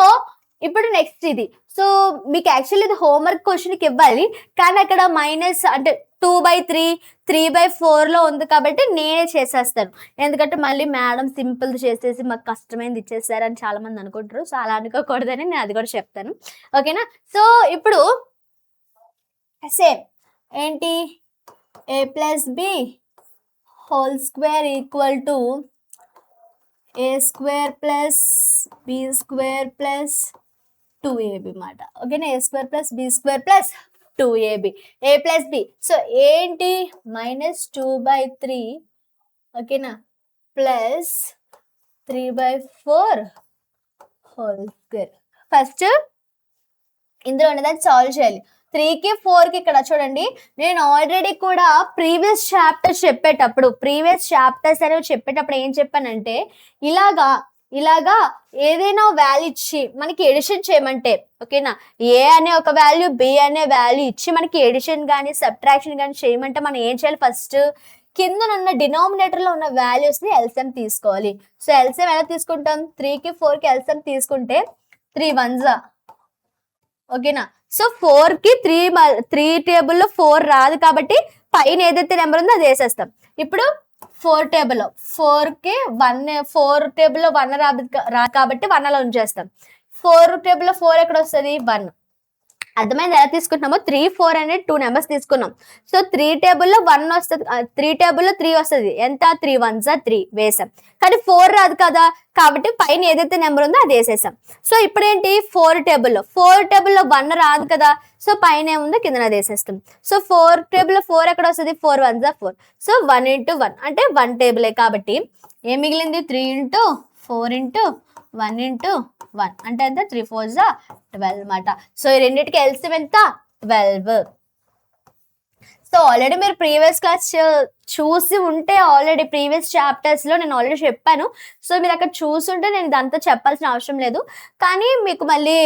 [SPEAKER 1] ఇప్పుడు నెక్స్ట్ ఇది. సో మీకు యాక్చువల్లీ ఇది హోంవర్క్ క్వశ్చన్కి ఇవ్వాలి, కానీ అక్కడ మైనస్ అంటే 2/3 3/4లో ఉంది కాబట్టి నేనే చేసేస్తాను. ఎందుకంటే మళ్ళీ మేడం సింపుల్ చేసేసి మాకు కష్టమైనది ఇచ్చేసారని చాలా మంది అనుకుంటారు. సో అలా అనుకోకూడదని నేను అది కూడా చెప్తాను. ఓకేనా? సో ఇప్పుడు సేమ్ ఏంటి? a plus b whole square equal to a square plus b square plus 2ab మాట. ఓకేనా? a square plus b square plus 2ab. a plus b. So ఏంటి? -2/3. ఓకేనా? Plus 3/4 whole square. ఫస్ట్ ఇందులో ఉన్నదాన్ని solve చేయాలి. 3కి 4కి ఇక్కడ చూడండి, నేను ఆల్రెడీ కూడా ప్రీవియస్ చాప్టర్స్ అనేవి చెప్పేటప్పుడు ఏం చెప్పానంటే ఇలాగా ఏదైనా వాల్యూ ఇచ్చి మనకి ఎడిషన్ చేయమంటే, ఓకేనా, ఏ అనే ఒక వాల్యూ బి అనే వాల్యూ ఇచ్చి మనకి ఎడిషన్ కానీ సబ్ట్రాక్షన్ కానీ చేయమంటే మనం ఏం చేయాలి? ఫస్ట్ కిందనున్న డినామినేటర్లో ఉన్న వాల్యూస్ని ఎల్సిఎం తీసుకోవాలి. సో ఎల్సిఎం ఎలా తీసుకుంటాం? 3కి 4కి ఎల్సిఎం తీసుకుంటే 3 1s. ఓకేనా? సో 4కి 3 టేబుల్లో 4 రాదు కాబట్టి పైన ఏదైతే నెంబర్ ఉందో అది వేసేస్తాం. ఇప్పుడు 4 టేబుల్లో 4కి 4 టేబుల్లో 1 రాదు కాబట్టి 1 అలా ఉంచేస్తాం. 4 టేబుల్లో 4 ఎక్కడ వస్తుంది? 1. అర్థమైంది ఎలా తీసుకుంటున్నామో? 3 4 అనేది 2 నెంబర్స్ తీసుకున్నాం. సో 3 టేబుల్లో 1 వస్తుంది, 3 టేబుల్లో 3 వస్తుంది. ఎంత? 3 1s 3 వేసాం. కానీ 4 రాదు కదా కాబట్టి పైన ఏదైతే నెంబర్ ఉందో అది వేసేసాం. సో ఇప్పుడు ఏంటి? 4 టేబుల్లో 1 రాదు కదా, సో పైన ఏముందో కింద అది వేసేస్తాం. సో 4 టేబుల్లో 4 ఎక్కడ వస్తుంది? 4 1s 4. సో 1 ఇంటూ 1 అంటే 1 టేబులే కాబట్టి ఏం మిగిలింది? 3 ఇంటూ 4 ఇంటూ 1 ఇంటూ 1 అంటే ఎంత? 3 4s 12 మాట. సో ఈ రెండింటికి ఎల్సిఎం ఎంత? 12. సో ఆల్రెడీ మీరు ప్రీవియస్ క్లాస్ చూసి ఉంటే, ఆల్రెడీ ప్రీవియస్ చాప్టర్స్లో నేను ఆల్రెడీ చెప్పాను. సో మీరు అక్కడ చూసుంటే నేను ఇదంతా చెప్పాల్సిన అవసరం లేదు. కానీ మీకు మళ్ళీ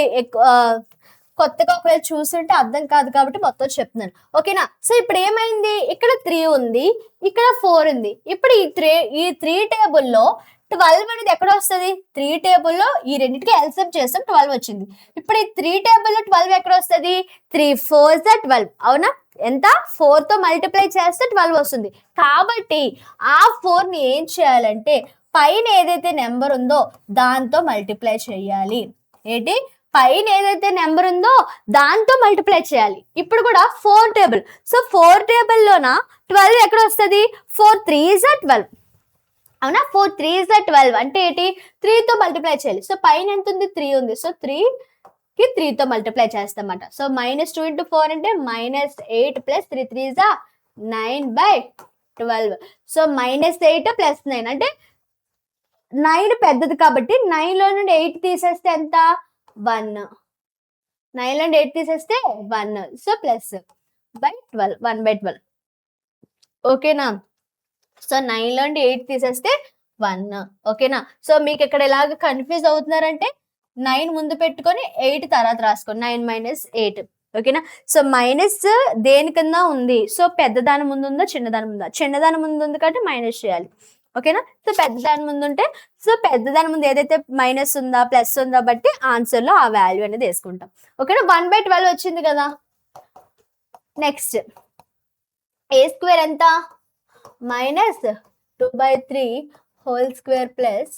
[SPEAKER 1] కొత్తగా ఒకవేళ చూస్తుంటే అర్థం కాదు కాబట్టి మొత్తం చెప్తున్నాను. ఓకేనా? సో ఇప్పుడు ఏమైంది? ఇక్కడ 3 ఉంది, ఇక్కడ 4 ఉంది. ఇప్పుడు ఈ 3 టేబుల్లో 12 అనేది ఎక్కడ వస్తుంది? 3 టేబుల్లో ఈ రెండింటికి ఎల్సిఎం చేస్తాం, 12 వచ్చింది. ఇప్పుడు ఈ 3 టేబుల్లో 12 ఎక్కడ వస్తుంది? 3 4s 12. అవునా? ఎంత? 4తో మల్టిప్లై చేస్తే 12 వస్తుంది. కాబట్టి ఆ 4ని ఏం చేయాలంటే పైన ఏదైతే నెంబర్ ఉందో దాంతో మల్టిప్లై చేయాలి. ఏంటి? పైన ఏదైతే నెంబర్ ఉందో దాంతో మల్టిప్లై చేయాలి. ఇప్పుడు కూడా 4 టేబుల్. సో 4 టేబుల్లోన 12 ఎక్కడ వస్తుంది? 4 3s 12. అవునా? 4 3s 12 అంటే ఏంటి? 3తో మల్టిప్లై చేయాలి. సో పైన ఎంత ఉంది? 3 ఉంది. సో 3కి 3తో మల్టిప్లై చేస్తామన్నమాట. సో -2 ఇంటూ 4 అంటే -8 ప్లస్ 3 3s 9/12. సో -8 ప్లస్ 9 అంటే 9 పెద్దది కాబట్టి 9లో నుండి 8 తీసేస్తే ఎంత? 1. 9లో నుండి 8 తీసేస్తే 1. So plus /12 1/12. ఓకేనా? సో 9లో నుండి 8 తీసేస్తే 1. ఓకేనా? సో మీకు ఇక్కడ ఎలాగ కన్ఫ్యూజ్ అవుతున్నారంటే 9 ముందు పెట్టుకొని 8 తర్వాత రాసుకోండి. 9 - 8. ఓకేనా? సో మైనస్ దేనికన్నా ఉంది. సో పెద్దదాని ముందు ఉందా చిన్నదాని ముందా? చిన్నదాని ముందు ఉంది కాబట్టి మైనస్ చేయాలి. ఓకేనా? సో పెద్దదాని ముందు ఉంటే, సో పెద్దదాని ముందు ఏదైతే మైనస్ ఉందా ప్లస్ ఉందా బట్టి ఆన్సర్లో ఆ వాల్యూ అనేది వేసుకుంటాం. ఓకేనా? 1/12 వచ్చింది కదా. నెక్స్ట్ a స్క్వేర్ ఎంత? minus 2/3 whole square plus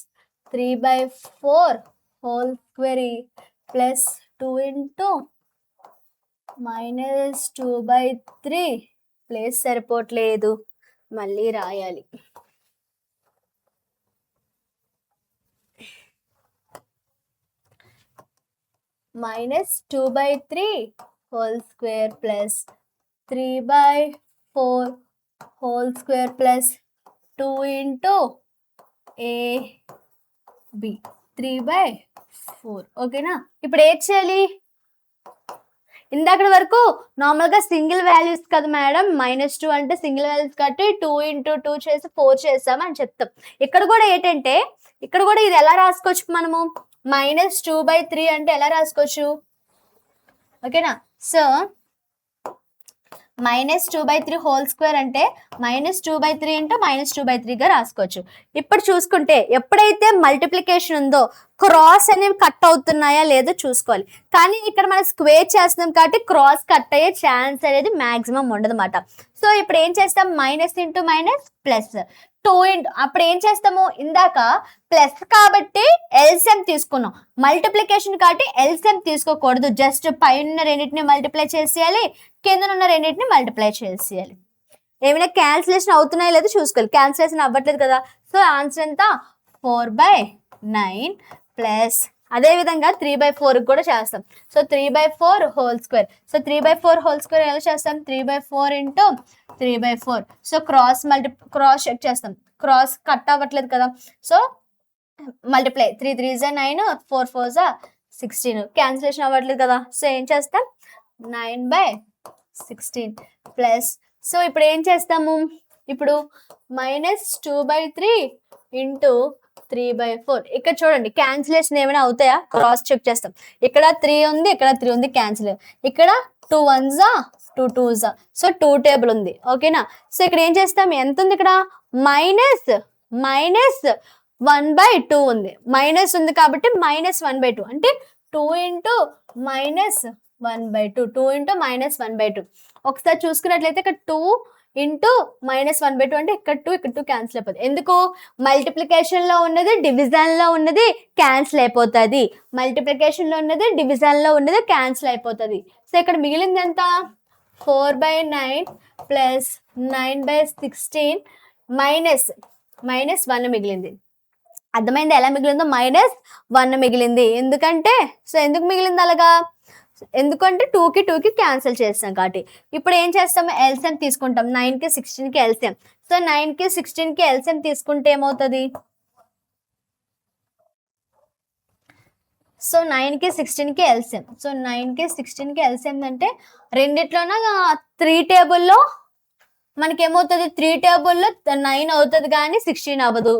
[SPEAKER 1] 3/4 whole square plus 2 into minus 2/3 place సరిపోవట్లేదు, మళ్ళీ రాయాలి. minus 2/3 whole square plus 3/4 whole square plus 2 into a b 3/4. ఓకేనా? ఇప్పుడు ఏం చేయాలి? ఇందాక వరకు నార్మల్గా సింగిల్ వాల్యూస్ కదా మేడం, -2 అంటే సింగిల్ వాల్యూస్ కాబట్టి 2 into 2 చేసి 4 చేసాం అని చెప్తాం. ఇక్కడ కూడా ఏంటంటే ఇక్కడ కూడా ఇది ఎలా రాసుకోవచ్చు మనము, -2/3 అంటే ఎలా రాసుకోవచ్చు? ఓకేనా? సో -2/3 హోల్ స్క్వేర్ అంటే -2/3 into -2/3 గా రాసుకోవచ్చు. ఇప్పుడు చూసుకుంటే ఎప్పుడైతే మల్టిప్లికేషన్ ఉందో క్రాస్ అనేవి కట్ అవుతున్నాయా లేదో చూసుకోవాలి. కానీ ఇక్కడ మనం స్క్వేర్ చేస్తున్నాం కాబట్టి క్రాస్ కట్ అయ్యే ఛాన్స్ అనేది మాక్సిమం ఉండదు అన్నమాట. సో ఇప్పుడు ఏం చేస్తాం, minus into minus plus 2 into, అప్పుడు ఏం చేస్తాము, ఇందాక ప్లస్ కాబట్టి ఎల్సిఎం తీసుకున్నాం, మల్టిప్లికేషన్ కాబట్టి ఎల్సిఎం తీసుకోకూడదు, జస్ట్ పైన రెండింటిని మల్టిప్లై చేసేయాలి, కింద ఉన్న రెండింటిని మల్టిప్లై చేసేయాలి. ఏమైనా క్యాన్సిలేషన్ అవుతున్నాయో లేదో చూసుకోవాలి, క్యాన్సిలేషన్ అవ్వట్లేదు కదా. సో ఆన్సర్ ఎంత, 4/9 ప్లస్ అదేవిధంగా 3/4 కూడా చేస్తాం. So 3/4 whole square. So 3/4 whole square ఎలా చేస్తాం, 3/4 ఇంటూ 3/4. సో క్రాస్ చెక్ చేస్తాం, క్రాస్ కట్ అవ్వట్లేదు కదా. సో మల్టిప్లై 3 3 9, 4 4 16, క్యాన్సిలేషన్ అవ్వట్లేదు కదా. సో ఏం చేస్తాం, 9/16 ప్లస్. సో ఇప్పుడు ఏం చేస్తాము, ఇప్పుడు -2/3 ఇంటూ 3/4. ఇక్కడ చూడండి క్యాన్సిలేషన్ ఏమైనా అవుతాయా, క్రాస్ చెక్ చేస్తాం. ఇక్కడ 3 ఉంది, ఇక్కడ 3 ఉంది, క్యాన్సిల్. ఇక్కడ 2 1s 2 2s, సో 2 టేబుల్ ఉంది. ఓకేనా? సో ఇక్కడ ఏం చేస్తాం, ఎంత ఉంది ఇక్కడ, -1/2 ఉంది, మైనస్ ఉంది కాబట్టి -1/2 అంటే 2 into -1/2, 2 into -1/2. ఒకసారి చూసుకున్నట్లయితే ఇక్కడ 2 into -1/2 అంటే ఇక్కడ 2 క్యాన్సిల్ అయిపోతుంది. ఎందుకు, మల్టిప్లికేషన్ లో ఉన్నది డివిజన్ లో ఉన్నది క్యాన్సిల్ అయిపోతుంది, మల్టిప్లికేషన్ లో ఉన్నది డివిజన్ లో ఉన్నది క్యాన్సిల్ అయిపోతుంది. సో ఇక్కడ మిగిలింది ఎంత, 4/9 ప్లస్ 9/16 మైనస్ 1 మిగిలింది. అర్థమైంది ఎలా మిగిలిందో, -1 మిగిలింది. ఎందుకంటే సో ఎందుకు మిగిలింది అలాగా, ఎందుకంటే 2కి 2కి క్యాన్సిల్ చేస్తాం కాబట్టి. ఇప్పుడు ఏం చేస్తాము, ఎల్సిఎం తీసుకుంటాం, 9కి 16కి ఎల్సిఎం. సో 9కి 16కి ఎల్సిఎం తీసుకుంటే ఏమవుతుంది, సో 9కి 16కి ఎల్సిఎం. సో 9కి 16కి ఎల్సిఎం అంటే రెండిట్లోన 3 టేబుల్లో మనకి ఏమవుతుంది, 3 టేబుల్లో 9 అవుతుంది కానీ 16 అవ్వదు,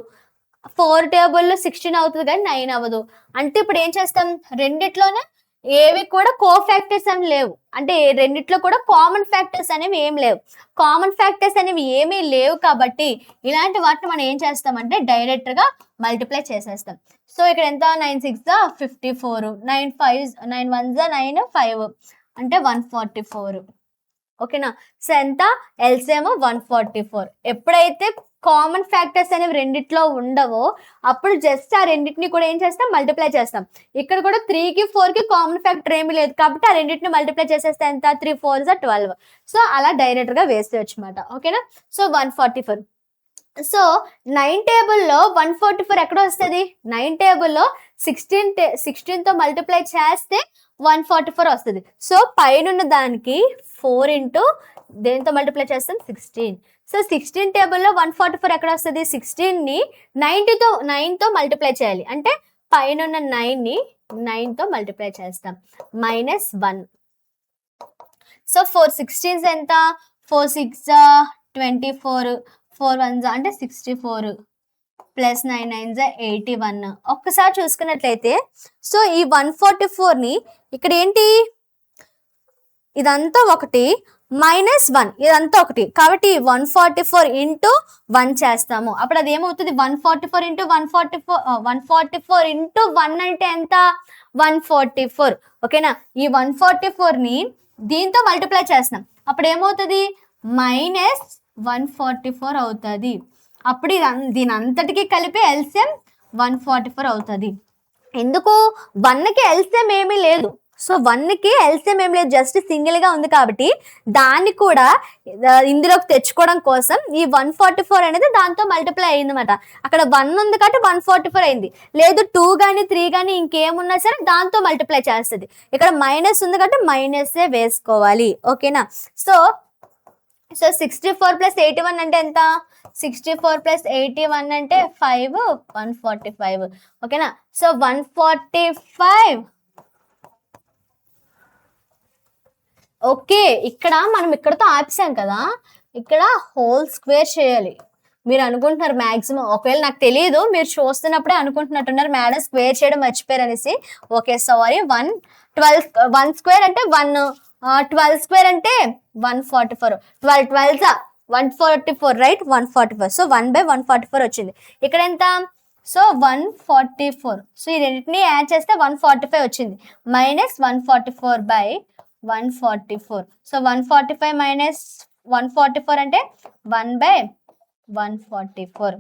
[SPEAKER 1] 4 టేబుల్లో 16 అవుతుంది కానీ 9 అవ్వదు. అంటే ఇప్పుడు ఏం చేస్తాం, రెండిట్లోనే ఏవి కూడా కోఫాక్టర్స్ అని లేవు, అంటే రెండిట్లో కూడా కామన్ ఫ్యాక్టర్స్ అనేవి ఏం లేవు. కామన్ ఫ్యాక్టర్స్ అనేవి ఏమీ లేవు కాబట్టి ఇలాంటి వాటిని మనం ఏం చేస్తామంటే డైరెక్ట్ గా మల్టిప్లై చేసేస్తాం. సో ఇక్కడ ఎంత, 9 6 54, 9 1 9 5 అంటే 144. ఓకేనా? సో ఎంత, ఎల్సిఎం 144. ఎప్పుడైతే కామన్ ఫ్యాక్టర్స్ అనేవి రెండిట్లో ఉండవో అప్పుడు జస్ట్ ఆ రెండింటిని కూడా ఏం చేస్తాం, మల్టిప్లై చేస్తాం. ఇక్కడ కూడా 3కి 4కి కామన్ ఫ్యాక్టర్ ఏమీ లేదు కాబట్టి ఆ రెండింటిని మల్టిప్లై చేసేస్తే ఎంత, 3 4 12. సో అలా డైరెక్ట్ గా వేసేయచ్చు అనమాట. ఓకేనా? సో 144. సో 9 టేబుల్లో 144 ఎక్కడ వస్తుంది, 9 టేబుల్లో 16తో మల్టిప్లై చేస్తే 144 వస్తుంది. సో పైన దానికి 4 ఇంటూ దేంతో మల్టిప్లై చేస్తాం, 16. సో 16 టేబుల్లో 144 ఎక్కడ వస్తుంది, 16ని 9తో మల్టిప్లై చేయాలి, అంటే పైన 9ని 9తో మల్టిప్లై చేస్తాం, -1. సో 4 16s ఎంత, 4 6 24, 4 1 అంటే 64 ప్లస్ 9 9 81. ఒక్కసారి చూసుకున్నట్లయితే సో ఈ 144ని ఇక్కడ ఏంటి, ఇదంతా ఒకటి -1 ఇదంతా ఒకటి కాబట్టి 144 ఇంటూ 1 చేస్తాము. అప్పుడు అది ఏమవుతుంది, 144 ఇంటూ 144 ఇంటూ 1 అంటే ఎంత, 144. ఓకేనా? ఈ 144ని దీంతో మల్టిప్లై చేస్తున్నాం, అప్పుడు ఏమవుతుంది, 144 అవుతుంది. అప్పుడు దీని అంతటికి కలిపి ఎల్సిఎం 144 అవుతుంది. ఎందుకు 1కి ఎల్సిఎం ఏమీ లేదు, సో 1కి ఎల్సిఎం ఏం లేదు, జస్ట్ సింగిల్ గా ఉంది కాబట్టి దాన్ని కూడా ఇందులోకి తెచ్చుకోవడం కోసం ఈ 144 అనేది దాంతో మల్టిప్లై అయిందన్నమాట. అక్కడ 1 ఉంది కాబట్టి 144 అయింది. లేదు 2 కానీ 3 కానీ ఇంకేమున్నా సరే దాంతో మల్టిప్లై చేస్తుంది. ఇక్కడ మైనస్ ఉంది కాబట్టి మైనసే వేసుకోవాలి. ఓకేనా? సో 64 ప్లస్ 81 అంటే ఎంత? 64 ప్లస్ 81 అంటే 5, 145. ఓకేనా? సో 145. ఓకే, ఇక్కడ మనం ఇక్కడతో ఆపేసాం కదా, ఇక్కడ హోల్ స్క్వేర్ చేయాలి. మీరు అనుకుంటున్నారు మ్యాక్సిమం, ఒకవేళ నాకు తెలియదు, మీరు చూస్తున్నప్పుడే అనుకుంటున్నట్టున్నారు మేడం స్క్వేర్ చేయడం మర్చిపోయారు అనేసి. Okay sorry. 1 స్క్వేర్ అంటే 1, 12 స్క్వేర్ అంటే 144. 12 144 రైట్, 144. సో 1/144 వచ్చింది. ఇక్కడ ఎంత? సో 144. సో ఈ రెండింటిని యాడ్ చేస్తే 145 వచ్చింది. మైనస్ 144/144. సో 145 మైనస్ 144 అంటే 1/144.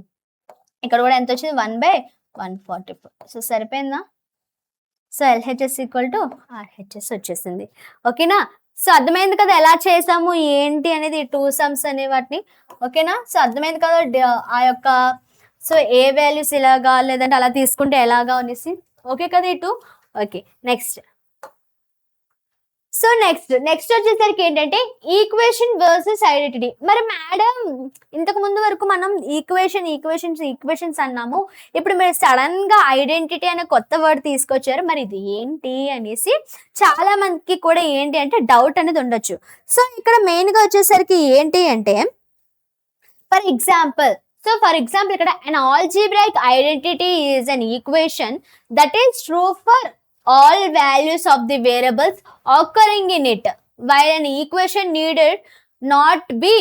[SPEAKER 1] ఇక్కడ కూడా ఎంత వచ్చింది? 1/144. సో సరిపోయిందా? So LHS equal to RHS వచ్చేసింది. ఓకేనా? సో అర్థమైంది కదా ఎలా చేసాము ఏంటి అనేది, 2 సమ్స్ అనే వాటిని. ఓకేనా? సో అర్థమైంది కదా ఆ యొక్క, సో ఏ వాల్యూస్ ఇలాగా లేదంటే అలా తీసుకుంటే ఎలాగా అనేసి. ఓకే కదా ఇటు? Okay, next. సో నెక్స్ట్ వచ్చేసరికి ఏంటంటే ఈక్వేషన్ వర్సెస్ ఐడెంటిటీ. మరి మేడం ఇంతకు ముందు వరకు మనం ఈక్వేషన్స్ అన్నాము, ఇప్పుడు మీరు సడన్ గా ఐడెంటిటీ అనే కొత్త వర్డ్ తీసుకొచ్చారు, మరి ఇది ఏంటి అనేసి చాలా మందికి కూడా ఏంటి అంటే డౌట్ అనేది ఉండొచ్చు. సో ఇక్కడ మెయిన్ గా వచ్చేసరికి ఏంటి అంటే ఫర్ ఎగ్జాంపుల్ ఇక్కడ an algebraic identity is an equation that is true for all values of the variables occurring in it, while an equation needed not be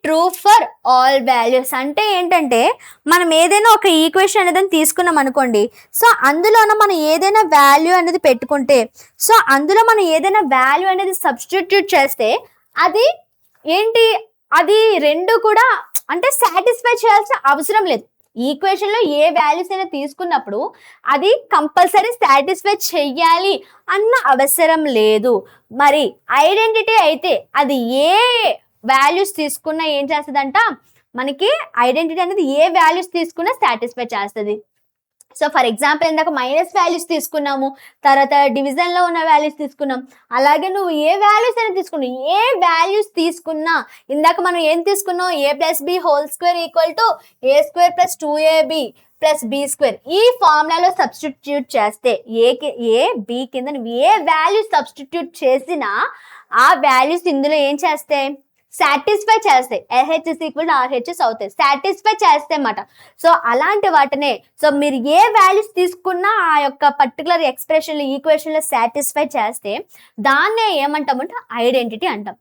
[SPEAKER 1] true for all values. అంటే ఏంటంటే మనం ఏదైనా ఒక ఈక్వేషన్ అనేది తీసుకున్నాం అనుకోండి, so అందులోన మనం ఏదైనా వాల్యూ అనేది పెట్టుకుంటే, సో అందులో మనం ఏదైనా వాల్యూ అనేది సబ్స్టిట్యూట్ చేస్తే అది ఏంటి, అది రెండు కూడా అంటే సాటిస్ఫై చేయాల్సిన అవసరం లేదు. ఈక్వేషన్ లో ఏ వాల్యూస్ అయినా తీసుకున్నప్పుడు అది కంపల్సరీ సాటిస్ఫై చెయ్యాలి అన్న అవసరం లేదు. మరి ఐడెంటిటీ అయితే అది ఏ వాల్యూస్ తీసుకున్నా ఏం చేస్తుందంట, మనకి ఐడెంటిటీ అనేది ఏ వాల్యూస్ తీసుకున్నా సాటిస్ఫై చేస్తుంది. సో ఫర్ ఎగ్జాంపుల్ ఇందాక మైనస్ వాల్యూస్ తీసుకున్నాము, తర్వాత డివిజన్ లో ఉన్న వాల్యూస్ తీసుకున్నాం. అలాగే నువ్వు ఏ వాల్యూస్ అయినా తీసుకున్నావు, ఏ వాల్యూస్ తీసుకున్నా, ఇందాక మనం ఏం తీసుకున్నాం, a+b² equal to a² + 2ab + b². ఈ ఫార్ములాలో సబ్స్టిట్యూట్ చేస్తే ఏ బి కింద నువ్వు ఏ వాల్యూస్ సబ్స్టిట్యూట్ చేసినా ఆ వాల్యూస్ ఇందులో ఏం చేస్తాయి, సాటిస్ఫై చేస్తాయి. LHS ఈక్వల్ టు RHS అవుతాయి, సాటిస్ఫై చేస్తాయి అన్నమాట. సో అలాంటి వాటినే, సో మీరు ఏ వాల్యూస్ తీసుకున్నా ఆ యొక్క పర్టికులర్ ఎక్స్ప్రెషన్ ఈక్వేషన్ లో సాటిస్ఫై చేస్తే దాన్నే ఏమంటామంటే ఐడెంటిటీ అంటాం.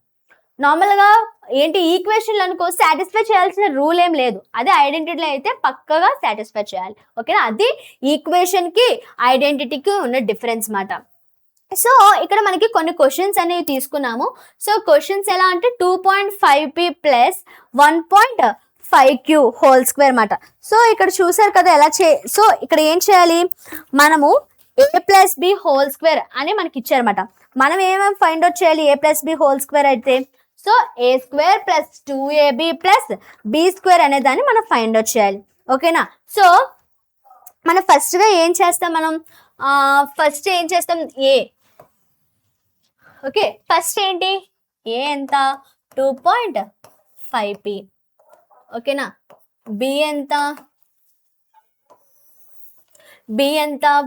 [SPEAKER 1] నార్మల్ గా ఏంటి ఈక్వేషన్లు అనుకో సాటిస్ఫై చేయాల్సిన రూల్ ఏం లేదు, అదే ఐడెంటిటీలో అయితే పక్కగా సాటిస్ఫై చేయాలి. ఓకేనా? అది ఈక్వేషన్ కి ఐడెంటిటీకి ఉన్న డిఫరెన్స్ మాట. సో ఇక్కడ మనకి కొన్ని క్వశ్చన్స్ అనేవి తీసుకున్నాము. సో క్వశ్చన్స్ ఎలా అంటే 2.5p + 1.5q హోల్ స్క్వేర్ మాట. సో ఇక్కడ చూసారు కదా ఎలా సో ఇక్కడ ఏం చేయాలి, మనము a+b² అని మనకి ఇచ్చారన్నమాట. మనం ఏమేమి ఫైండ్ అవుట్ చేయాలి, a+b² అయితే సో a² + 2ab + b² అనే దాన్ని మనం ఫైండ్ అవుట్ చేయాలి. ఓకేనా? సో మనం ఫస్ట్ గా ఏం చేస్తాం, మనం ఫస్ట్ ఏం చేస్తాం, ఏ. ఓకే, ఫస్ట్ ఏంటి, ఏ ఎంత 2.5p. ఓకేనా? బి ఎంత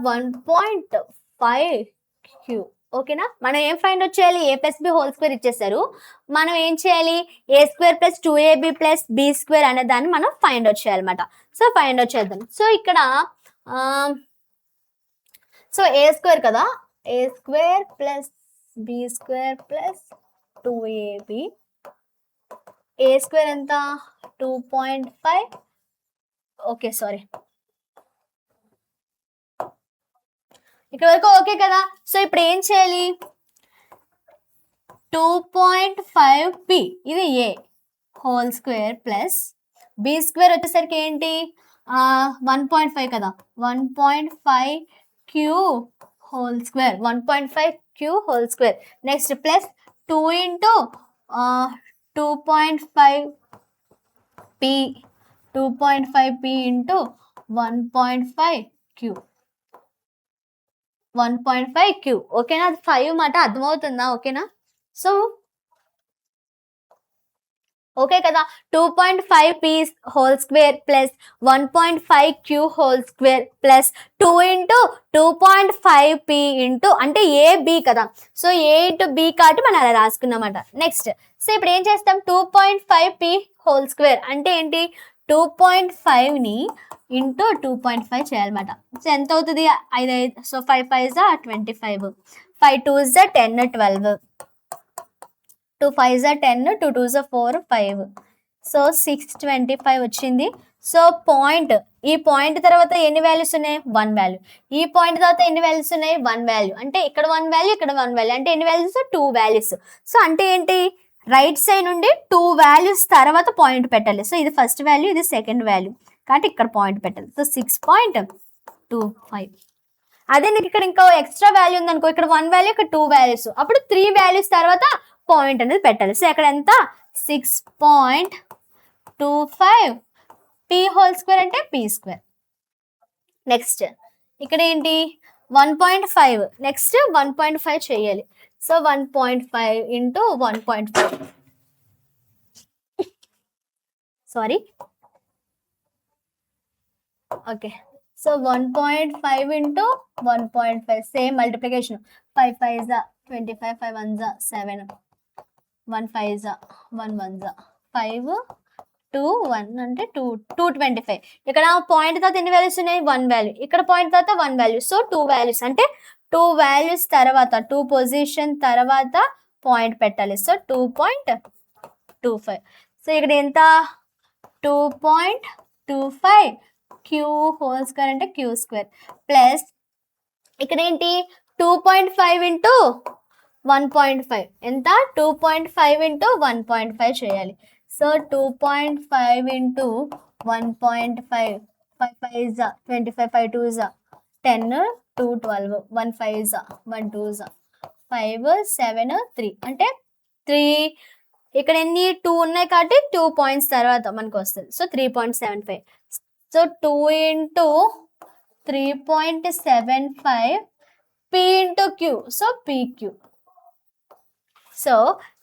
[SPEAKER 1] 1.5q. ఓకేనా? మనం ఏం ఫైండ్ అవుట్ చేయాలి, a+b² ఇచ్చేసారు, మనం ఏం చేయాలి a² + 2ab + b² అనే దాన్ని మనం ఫైండ్ అవుట్ చేయాలన్నమాట. సో ఫైండ్ అవుట్ చేద్దాం. సో ఇక్కడ సో a² కదా, a² + b² + 2ab, a² ఎంత 2.5. ఓకే సారీ, ఇక్కడ వరకు ఓకే కదా. సో ఇప్పుడు ఏం చేయాలి, 2.5p ఇది a whole square plus b square వచ్చేసరికి ఏంటి 1.5 కదా 1.5 q whole square 1.5 q whole square next plus 2 into 2.5p 2.5p into 1.5q 1.5q ఓకేనా అది 5 మాట అర్థమవుతుందా ఓకేనా సో ఓకే కదా 2.5p whole square plus 1.5q whole square plus 2 into 2.5p into అంటే ఏ బి కదా సో ఏ ఇంటూ బి కాబట్టి మనం అలా రాసుకున్నామట నెక్స్ట్ సో ఇప్పుడు ఏం చేస్తాం 2.5p హోల్ స్క్వేర్ అంటే ఏంటి 2.5ని ఇంటూ 2.5 చేయాలన్నమాట సో ఎంత అవుతుంది 5 సో 5 5 25 5 2 10 12 2 5 10 2 2 4 5 సో 625 వచ్చింది సో పాయింట్ ఈ పాయింట్ తర్వాత ఎన్ని వాల్యూస్ ఉన్నాయి 1 వాల్యూ ఈ పాయింట్ తర్వాత ఎన్ని వాల్యూస్ ఉన్నాయి 1 వాల్యూ అంటే ఇక్కడ 1 వాల్యూ ఇక్కడ 1 వాల్యూ అంటే ఎన్ని వాల్యూస్ 2 వాల్యూస్ సో అంటే ఏంటి రైట్ సైడ్ నుండి 2 వాల్యూస్ తర్వాత పాయింట్ పెట్టాలి సో ఇది ఫస్ట్ వాల్యూ ఇది సెకండ్ వాల్యూ కాబట్టి ఇక్కడ పాయింట్ పెట్టాలి సో 6.25 అదే నీకు ఇక్కడ ఇంకో ఎక్స్ట్రా వాల్యూ ఉందనుకో ఇక్కడ 1 వాల్యూ ఇక్కడ 2 వాల్యూస్ అప్పుడు 3 వాల్యూస్ తర్వాత పాయింట్ అనేది పెట్టాలి సో ఇక్కడ ఎంత 6.25 p హోల్ స్క్వేర్ అంటే p స్క్వేర్ నెక్స్ట్ ఇక్కడ ఏంటి 1.5 నెక్స్ట్ 1.5 చేయాలి so 1.5 into 1.5 sorry okay so 1.5 into 1.5 same multiplication 5 5 25 5 1 7 1 5 1 1 5 2 1 అంటే 225 ఇక్కడ పాయింట్ తర్వాత ఎన్ని వాల్యూస్ ఉన్నాయి 1 వాల్యూ ఇక్కడ పాయింట్ తర్వాత 1 వాల్యూ సో 2 వాల్యూస్ అంటే 2 వాల్యూస్ తర్వాత 2 పొజిషన్ తర్వాత పాయింట్ పెట్టాలి సో 2.25 సో ఇక్కడ ఎంత 2.25 q హోల్ స్క్వేర్ అంటే q స్క్వేర్ ప్లస్ ఇక్కడ ఏంటి 2.5 ఇంటూ 1.5 ఎంత 2.5 ఇంటూ 1.5 చేయాలి సో 2.5 ఇంటూ 1.5 5 5 25 5 2 10 2 12 1 5 1 2 5 7 3 అంటే 3 ఇక్కడ ఎన్ని 2 ఉన్నాయి కాబట్టి 2 పాయింట్స్ తర్వాత మనకు వస్తుంది so 3.75 so 2 into 3.75 p into q so pq so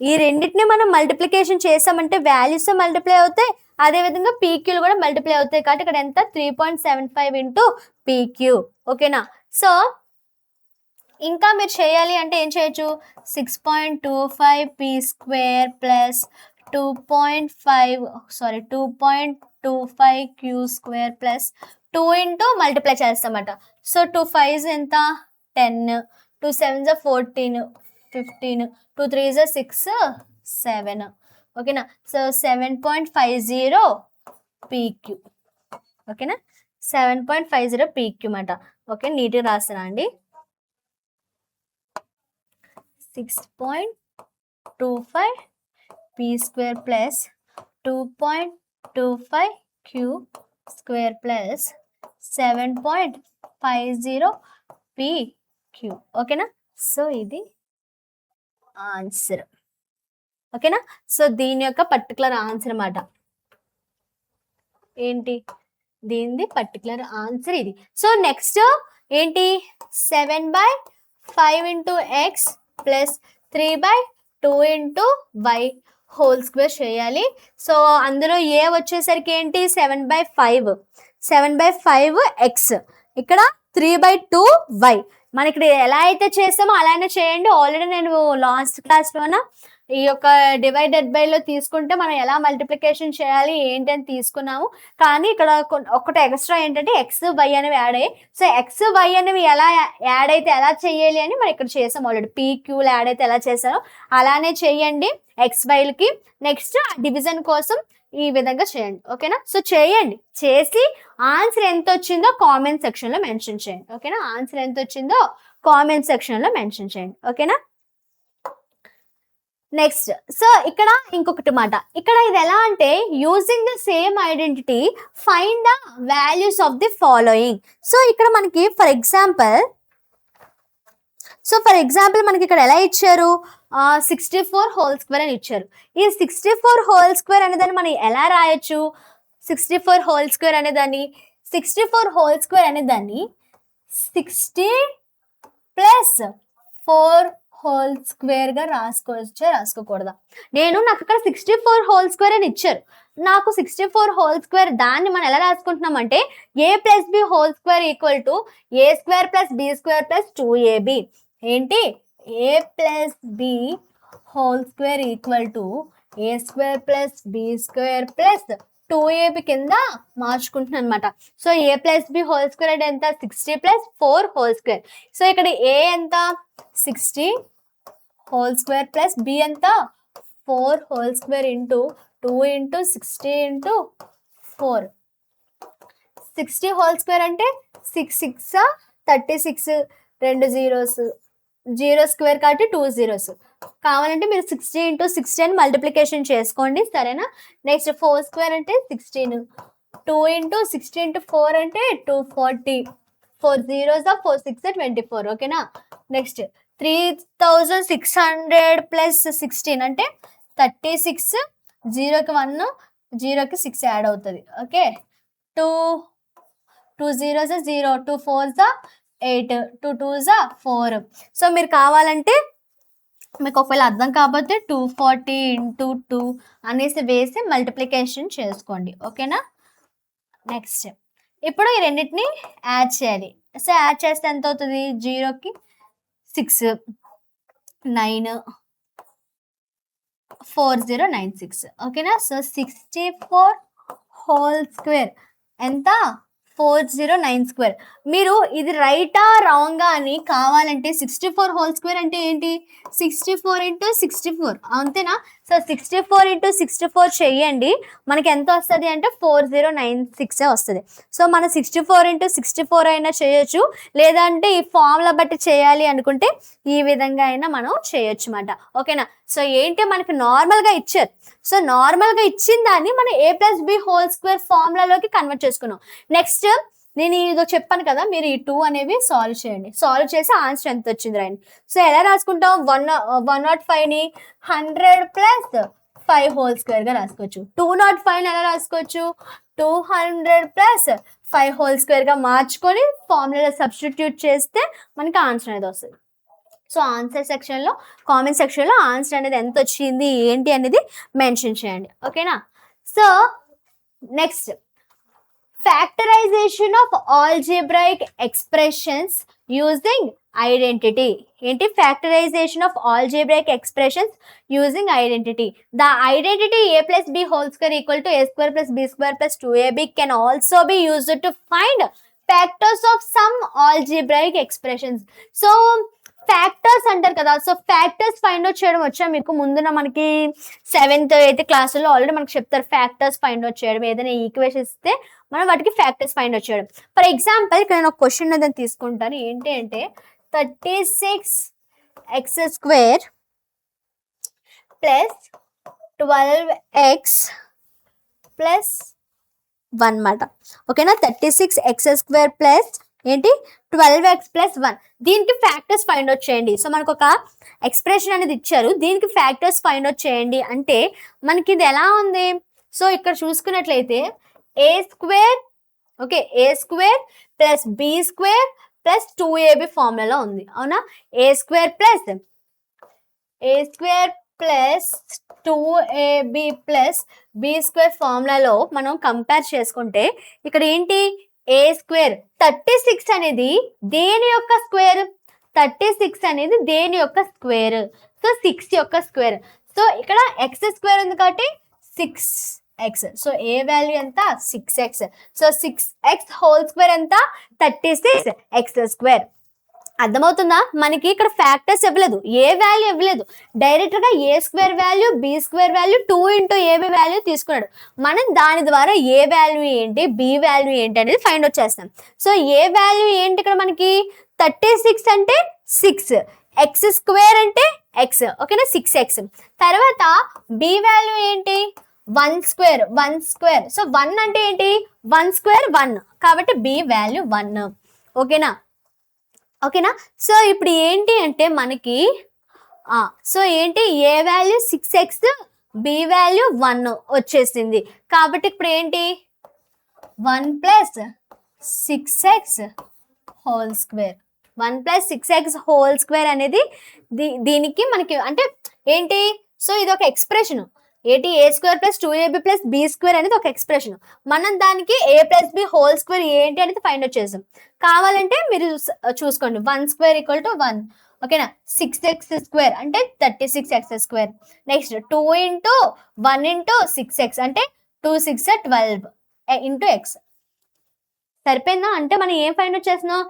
[SPEAKER 1] ఈ రెండింటిని మనం మల్టిప్లికేషన్ చేసామంటే వాల్యూస్ మల్టిప్లై అవుతాయి అదేవిధంగా పీక్యూలు కూడా మల్టిప్లై అవుతాయి కాబట్టి ఇక్కడ ఎంత 3.75 ఇంటూ పీక్యూ ఓకేనా సో ఇంకా మీరు చేయాలి అంటే ఏం చేయొచ్చు 6.25 p square plus 2.25 q square plus 2 into multiply చేస్తామట సో 2 5 ఎంత 10 2 7 14 15 2 3 6 7 ఓకేనా సో 7.50 పీక్యూ ఓకేనా 7.50 పీక్యూ మాట ఓకే నీట్గా రాస్తున్నా అండి 6.25 p square plus 2.25 q square plus 7.50 pq ఓకేనా సో ఇది ఆన్సర్ ఓకేనా సో దీని యొక్క పర్టికులర్ ఆన్సర్ అన్నమాట ఏంటి దీనిది పర్టికులర్ ఆన్సర్ ఇది సో నెక్స్ట్ ఏంటి 7/5 into x plus 3/2 into y whole square చేయాలి సో అందులో ఏ వచ్చేసరికి ఏంటి 7/5 ఎక్స్ ఇక్కడ 3/2 వై మన ఇక్కడ ఎలా అయితే చేసామో అలానే చేయండి ఆల్రెడీ నేను లాస్ట్ క్లాస్లోన ఈ యొక్క డివైడెడ్ బైలో తీసుకుంటే మనం ఎలా మల్టిప్లికేషన్ చేయాలి ఏంటి అని తీసుకున్నాము కానీ ఇక్కడ ఒకటి ఎక్స్ట్రా ఏంటంటే ఎక్స్ వై అనేవి యాడ్ అయ్యాయి సో ఎక్స్ వై అనేవి ఎలా యాడ్ అయితే ఎలా చేయాలి అని మనం ఇక్కడ చేసాం ఆల్రెడీ పీక్యూలు యాడ్ అయితే ఎలా చేశారో అలానే చేయండి ఎక్స్ వైలకి నెక్స్ట్ డివిజన్ కోసం ఈ విధంగా చేయండి ఓకేనా సో చేయండి చేసి ఆన్సర్ ఎంత వచ్చిందో కామెంట్ సెక్షన్లో మెన్షన్ చేయండి ఓకేనా ఆన్సర్ ఎంత వచ్చిందో కామెంట్ సెక్షన్లో మెన్షన్ చేయండి ఓకేనా నెక్స్ట్ సో ఇక్కడ ఇంకొకటి మాట, ఇక్కడ ఇది ఎలా అంటే using the same identity find the values of the following. So ఇక్కడ మనకి ఫర్ ఎగ్జాంపుల్ మనకి ఇక్కడ ఎలా ఇచ్చారు, 64 హోల్ స్క్వేర్ అని ఇచ్చారు. ఈ 64 హోల్ స్క్వేర్ అనేదాన్ని మనం ఎలా రాయొచ్చు, 64 హోల్ స్క్వేర్ అనేదాన్ని 60 ప్లస్ 4 హోల్ స్క్వేర్ గా రాసుకోవచ్చా రాసుకోకూడదా? నాకు ఇక్కడ 64 హోల్ స్క్వేర్ అని ఇచ్చారు, నాకు 64 హోల్ స్క్వేర్, దాన్ని మనం ఎలా రాసుకుంటున్నాం అంటే a plus B whole square equal to a square plus B square plus 2ab. ఏంటి, a plus B whole square equal to a square plus B square plus 2ab కింద మార్చుకుంటున్నాను అనమాట. So a plus B whole square అంటే ఎంత, 60 plus 4 whole square. So ఇక్కడ a ఎంత 60 whole square plus b ఎంత 4 whole square into 2 into 60 into 4. 60 whole square అంటే 6 6 36, 2 zeros, 0 square కాబట్టి 2 zeros. కావాలంటే మీరు 60 ఇంటూ 60 అని మల్టిప్లికేషన్ చేసుకోండి, సరేనా? నెక్స్ట్ 4 స్క్వేర్ అంటే 16, 2 ఇంటూ 60 ఇంటూ 4 అంటే 240, 4 zeros 4 6 24, ఓకేనా? నెక్స్ట్ 3600 ప్లస్ 16 అంటే 36, 0కి 1, 0కి 6 యాడ్ అవుతుంది, okay? 2 zeros 0, 2 4s 8, 2 2s 4. So మీరు కావాలంటే మీకు ఒకవేళ అర్థం కాకపోతే 240 ఇంటూ 2 అనేసి వేసి మల్టిప్లికేషన్ చేసుకోండి, ఓకేనా? నెక్స్ట్ ఇప్పుడు ఈ రెండింటిని యాడ్ చేయాలి. సో యాడ్ చేస్తే ఎంత అవుతుంది, 0కి 6, 9, 4096, ఓకేనా? సో 64 హోల్ స్క్వేర్ ఎంత, 409 స్క్వేర్. మీరు ఇది రైటా రాంగా అని కావాలంటే 64 హోల్ స్క్వేర్ అంటే ఏంటి, 64 ఇంటూ 64, అంతేనా? సో 64 ఇంటూ 64 చెయ్యండి, మనకి ఎంత వస్తుంది అంటే 4096 వస్తుంది. సో మనం 64 ఇంటూ 64 అయినా చేయొచ్చు, లేదంటే ఈ ఫార్ములా బట్టి చేయాలి అనుకుంటే ఈ విధంగా అయినా మనం చేయొచ్చు అన్నమాట, ఓకేనా? సో ఏంటి, మనకి నార్మల్గా ఇచ్చారు, సో నార్మల్గా ఇచ్చిన దాన్ని మనం a plus B whole square ఫార్ములాలోకి కన్వర్ట్ చేసుకున్నాం. నెక్స్ట్ నేను ఇదో చెప్పాను కదా, మీరు ఈ 2 అనేవి సాల్వ్ చేయండి, సాల్వ్ చేసి ఆన్సర్ ఎంత వచ్చింది రాయండి. సో ఎలా రాసుకుంటాం, 105ని 100 ప్లస్ 5 హోల్ స్క్వేర్ గా రాసుకోవచ్చు. 205 ఎలా రాసుకోవచ్చు, 200 ప్లస్ 5 హోల్ స్క్వేర్ గా మార్చుకొని ఫార్ములా సబ్స్టిట్యూట్ చేస్తే మనకి ఆన్సర్ అనేది వస్తుంది. సో ఆన్సర్ సెక్షన్లో, కామెంట్ సెక్షన్లో ఆన్సర్ అనేది ఎంత వచ్చింది ఏంటి అనేది మెన్షన్ చేయండి, ఓకేనా? So next factorization of algebraic expressions using identity. ఏంటి, factorization of algebraic expressions using identity. The identity a plus B whole square equal to a square plus B square plus 2ab can also be used to find factors of some algebraic expressions. So factors అంటారు కదా, so factors find out చేయడం వచ్చా మీకు, ముందున మనకి 7th 8th క్లాసుల్లో already మనకు చెప్తారు ఫ్యాక్టర్స్ ఫైండ్ అవుట్ చేయడం. ఏదైనా ఈక్వేషన్ ఇస్తే మనం వాటికి ఫ్యాక్టర్స్ ఫైండ్ అవుట్ చేయడం. ఫర్ ఎగ్జాంపుల్ ఇక్కడ నేను ఒక క్వశ్చన్ అనేది తీసుకుంటాను, ఏంటి అంటే 36x square plus 12x plus 1 మాట, ఓకేనా? 36x స్క్వేర్ ప్లస్ ఏంటి 12x ప్లస్ 1, దీనికి ఫ్యాక్టర్స్ ఫైండ్ అవుట్ చేయండి. సో మనకు ఒక ఎక్స్ప్రెషన్ అనేది ఇచ్చారు, దీనికి ఫ్యాక్టర్స్ ఫైండ్ అవుట్ చేయండి అంటే మనకి ఇది ఎలా ఉంది. సో ఇక్కడ చూసుకున్నట్లయితే a square, okay, a square plus b square plus 2ab ఫార్ములాలో ఉంది, అవునా? a square plus 2ab plus b square ఫార్ములాలో మనం కంపేర్ చేసుకుంటే ఇక్కడ ఏంటి, a స్క్వేర్ 36 అనేది దేని యొక్క స్క్వేర్, 36 అనేది దేని యొక్క స్క్వేర్, సో 6 యొక్క స్క్వేర్. సో ఇక్కడ x స్క్వేర్ ఉంది కాబట్టి 6x, సో a వాల్యూ ఎంత 6x. So 6x whole square ఎంత 36x స్క్వేర్. అర్థమవుతుందా? మనకి ఇక్కడ ఫ్యాక్టర్స్ ఇవ్వలేదు, ఏ వాల్యూ ఇవ్వలేదు, డైరెక్ట్ గా A square value B square value 2 into AB value తీసుకున్నాడు. మనం దాని ద్వారా ఏ వాల్యూ ఏంటి బి వాల్యూ ఏంటి అనేది ఫైండ్ అవుట్ చేస్తాం. సో ఏ వాల్యూ ఏంటి, ఇక్కడ మనకి 36 అంటే 6, ఎక్స్ స్క్వేర్ అంటే ఎక్స్, ఓకేనా 6x. తర్వాత బి వాల్యూ ఏంటి 1 స్క్వేర్, 1 స్క్వేర్. సో 1 అంటే ఏంటి 1 స్క్వేర్ 1, కాబట్టి బి వాల్యూ 1, ఓకేనా. ఓకేనా, సో ఇప్పుడు ఏంటి అంటే మనకి సో ఏంటి ఏ వాల్యూ 6x, బి వాల్యూ 1 వచ్చేసింది. కాబట్టి ఇప్పుడు ఏంటి 1 + 6x whole square, 1 + 6x whole square అనేది దీనికి మనకి అంటే ఏంటి, సో ఇది ఒక ఎక్స్ప్రెషన్ ఏంటి a² + 2ab + b² అనేది ఒక ఎక్స్ప్రెషన్. మనం దానికి a + b హోల్ స్క్వేర్ ఏంటి అనేది ఫైండ్ అవుట్ చేసాం. కావాలంటే మీరు చూసుకోండి 1 స్క్వేర్ = 1, ఓకేనా. 6x² అంటే 36x². నెక్స్ట్ 2 × 1 × 6x అంటే 2 × 6 = 12 × x. సరిపోయిందా? అంటే మనం ఏం ఫైండ్ అవుట్ చేస్తున్నాం,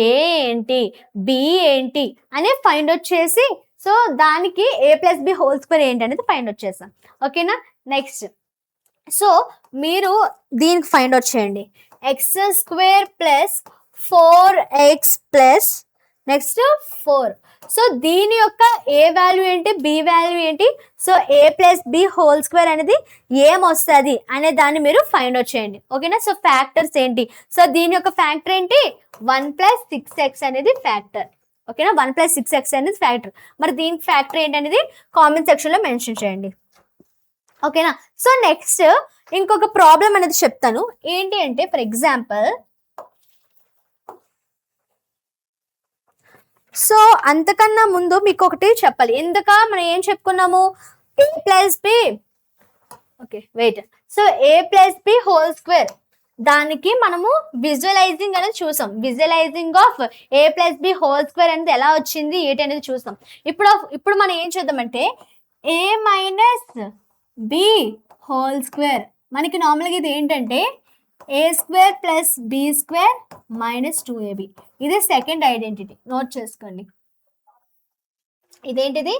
[SPEAKER 1] ఏ ఏంటి బి ఏంటి అని ఫైండ్ అవుట్ చేసి సో దానికి a + b హోల్ స్క్వేర్ ఏంటి అనేది ఫైండ్ అవుట్ చేస్తాం, ఓకేనా. నెక్స్ట్ సో మీరు దీనికి ఫైండ్ అవుట్ చేయండి x² + 4x + నెక్స్ట్ 4. సో దీని యొక్క ఏ వాల్యూ ఏంటి బి వాల్యూ ఏంటి, so a + b whole square అనేది ఏమొస్తుంది అనే దాన్ని మీరు ఫైండ్ అవుట్ చేయండి, ఓకేనా. సో ఫ్యాక్టర్స్ ఏంటి, సో దీని యొక్క ఫ్యాక్టర్ ఏంటి 1 + 6x అనేది ఫ్యాక్టర్, ఓకేనా. 1 + 6x అనేది ఫ్యాక్టర్. మరి దీనికి ఫ్యాక్టర్ ఏంటి అనేది కామెంట్ సెక్షన్లో మెన్షన్ చేయండి, ఓకేనా. సో నెక్స్ట్ ఇంకొక ప్రాబ్లం అనేది చెప్తాను. ఏంటి అంటే ఫర్ ఎగ్జాంపుల్, సో అంతకన్నా ముందు మీకు ఒకటి చెప్పాలి. ఎందుక మనం ఏం చెప్పుకున్నాము a + b, okay wait. So a + b whole square దానికి మనము విజువలైజింగ్ అనేది చూసాం. Visualizing of a + b whole square అనేది ఎలా వచ్చింది ఏంటి అనేది చూసాం. ఇప్పుడు మనం ఏం చేద్దామంటే a - b హోల్ స్క్వేర్, మనకి నార్మల్గా ఇది ఏంటంటే a² + b² - 2ab. ఇది సెకండ్ ఐడెంటిటీ, నోట్ చేసుకోండి. ఇదేంటిది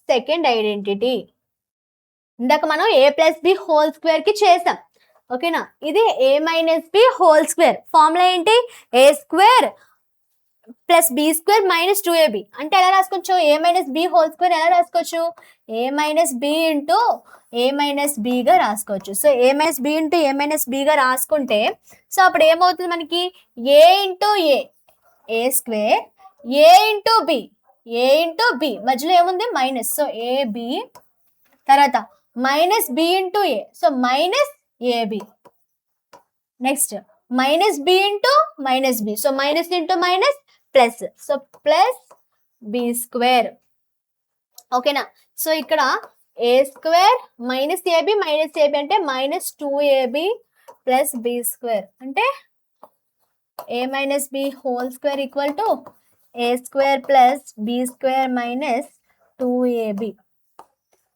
[SPEAKER 1] సెకండ్ ఐడెంటిటీ. ఇందాక మనం a + b హోల్ స్క్వేర్ కి చేసాం, ఓకేనా. ఇది a - b whole square formula ఏంటి a² + b² - 2ab. అంటే ఎలా రాసుకోవచ్చు a - b హోల్ స్క్వేర్ ఎలా రాసుకోవచ్చు a - b × a - b గా రాసుకోవచ్చు. So a - b × a - b గా రాసుకుంటే సో అప్పుడు ఏమవుతుంది మనకి a × a a² a × b a × b మధ్యలో ఏముంది మైనస్, సో ab. తర్వాత -b × a, so -ab. Next -b × -b, so minus into minus plus, so +b², ఓకేనా. సో ఇక్కడ a² - ab అంటే -2ab + b² అంటే a - b whole square = a² + b² - 2ab,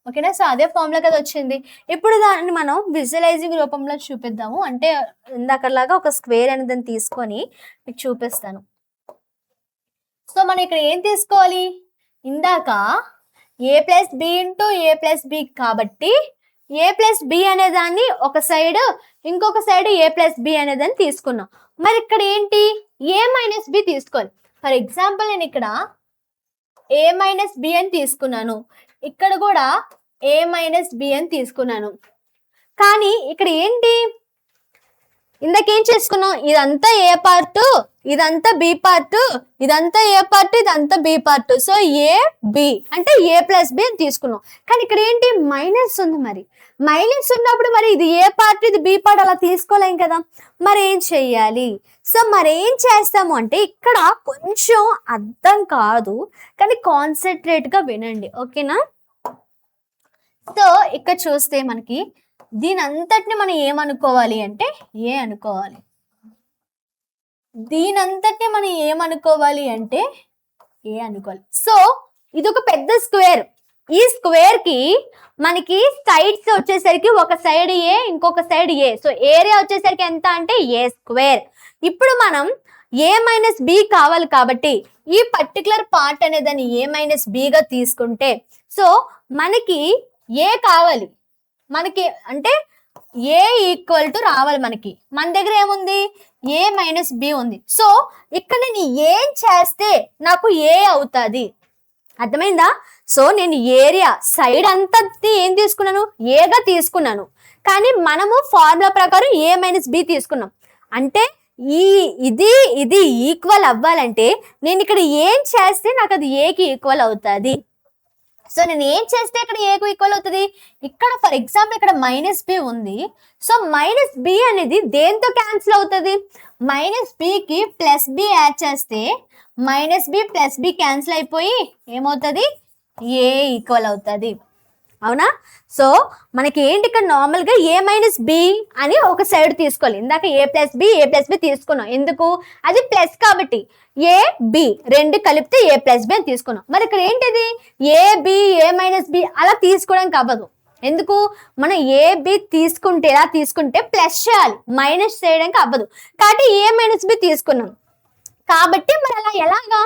[SPEAKER 1] ఓకేనా. So అదే formula కదా వచ్చింది. ఇప్పుడు దాన్ని మనం విజువలైజింగ్ రూపంలో చూపిద్దాము. అంటే ఇందాకలాగా ఒక స్క్వేర్ అనేది తీసుకొని మీకు చూపిస్తాను. సో మనం ఇక్కడ ఏం తీసుకోవాలి, ఇందాక a + b × a + b కాబట్టి a + b అనే దాన్ని ఒక సైడ్, ఇంకొక సైడ్ a + b అనే దాన్ని తీసుకున్నాం. మరి ఇక్కడ ఏంటి a - b తీసుకోవాలి. ఫర్ ఎగ్జాంపుల్ నేను ఇక్కడ a - b అని తీసుకున్నాను, ఇక్కడ కూడా a - b అని తీసుకున్నాను. కానీ ఇక్కడ ఏంటి ఇందాకేం చేసుకున్నాం, ఇదంతా ఏ పార్ట్ ఇదంతా బి పార్ట్, ఇదంతా ఏ పార్ట్ ఇదంతా B part. So A B అంటే a + b అని తీసుకున్నాం. కానీ ఇక్కడ ఏంటి మైనస్ ఉంది. మరి మైనస్ ఉన్నప్పుడు మరి ఇది ఏ పార్ట్ ఇది బి పార్ట్ అలా తీసుకోలేం కదా. మరి ఏం చెయ్యాలి, సో మరి ఏం చేస్తాము అంటే ఇక్కడ కొంచెం అర్థం కాదు కానీ కాన్సన్ట్రేట్గా వినండి, ఓకేనా. సో ఇక్కడ చూస్తే మనకి దీని అంతటిని మనం ఏమనుకోవాలి అంటే ఏ అనుకోవాలి. దీని అంతటిని మనం ఏమనుకోవాలి అంటే ఏ అనుకోవాలి. సో ఇది ఒక పెద్ద స్క్వేర్. ఈ స్క్వేర్ కి మనకి సైడ్స్ వచ్చేసరికి ఒక సైడ్ ఏ ఇంకొక సైడ్ ఏ. సో ఏరియా వచ్చేసరికి ఎంత అంటే a². ఇప్పుడు మనం a - b కావాలి కాబట్టి ఈ పర్టికులర్ పార్ట్ అనే దాన్ని a - b గా తీసుకుంటే సో మనకి ఏ కావాలి, మనకి అంటే ఏ ఈక్వల్ టు రావాలి. మనకి మన దగ్గర ఏముంది a - b ఉంది. సో ఇక్కడ నేను ఏం చేస్తే నాకు ఏ అవుతుంది, అర్థమైందా. సో నేను ఏరియా సైడ్ అంతా ఏం తీసుకున్నాను, ఏగా తీసుకున్నాను. కానీ మనము ఫార్ములా ప్రకారం ఏ మైనస్ బి తీసుకున్నాం. అంటే ఇది ఇది ఈక్వల్ అవ్వాలంటే నేను ఇక్కడ ఏం చేస్తే నాకు అది ఏకి ఈక్వల్ అవుతుంది. సో నేను ఏం చేస్తే ఇక్కడ ఏకు ఈక్వల్ అవుతుంది, ఇక్కడ ఫర్ ఎగ్జాంపుల్ ఇక్కడ మైనస్ బి ఉంది. సో మైనస్ బి అనేది దేంతో క్యాన్సిల్ అవుతుంది, మైనస్ బికి ప్లస్ బి యాడ్ చేస్తే minus B plus B cancel అయిపోయి ఏమవుతుంది, ఏ ఈక్వల్ అవుతుంది. అవునా? సో మనకి ఏంటి ఇక్కడ నార్మల్గా ఏ మైనస్ బి అని ఒక సైడ్ తీసుకోవాలి. ఇందాక ఏ ప్లస్ బి తీసుకున్నాం, ఎందుకు, అది ప్లస్ కాబట్టి. ఏ బి రెండు కలిపితే ఏ ప్లస్ బి అని తీసుకున్నాం. మరి ఇక్కడ ఏంటిది A B A minus B అలా తీసుకోవడానికి అవ్వదు. ఎందుకు, మనం ఏ బి తీసుకుంటే ఎలా తీసుకుంటే ప్లస్ చేయాలి, మైనస్ చేయడానికి అవ్వదు. కాబట్టి ఏ మైనస్ బి తీసుకున్నాం కాబట్టి మరి అలా ఎలాగా,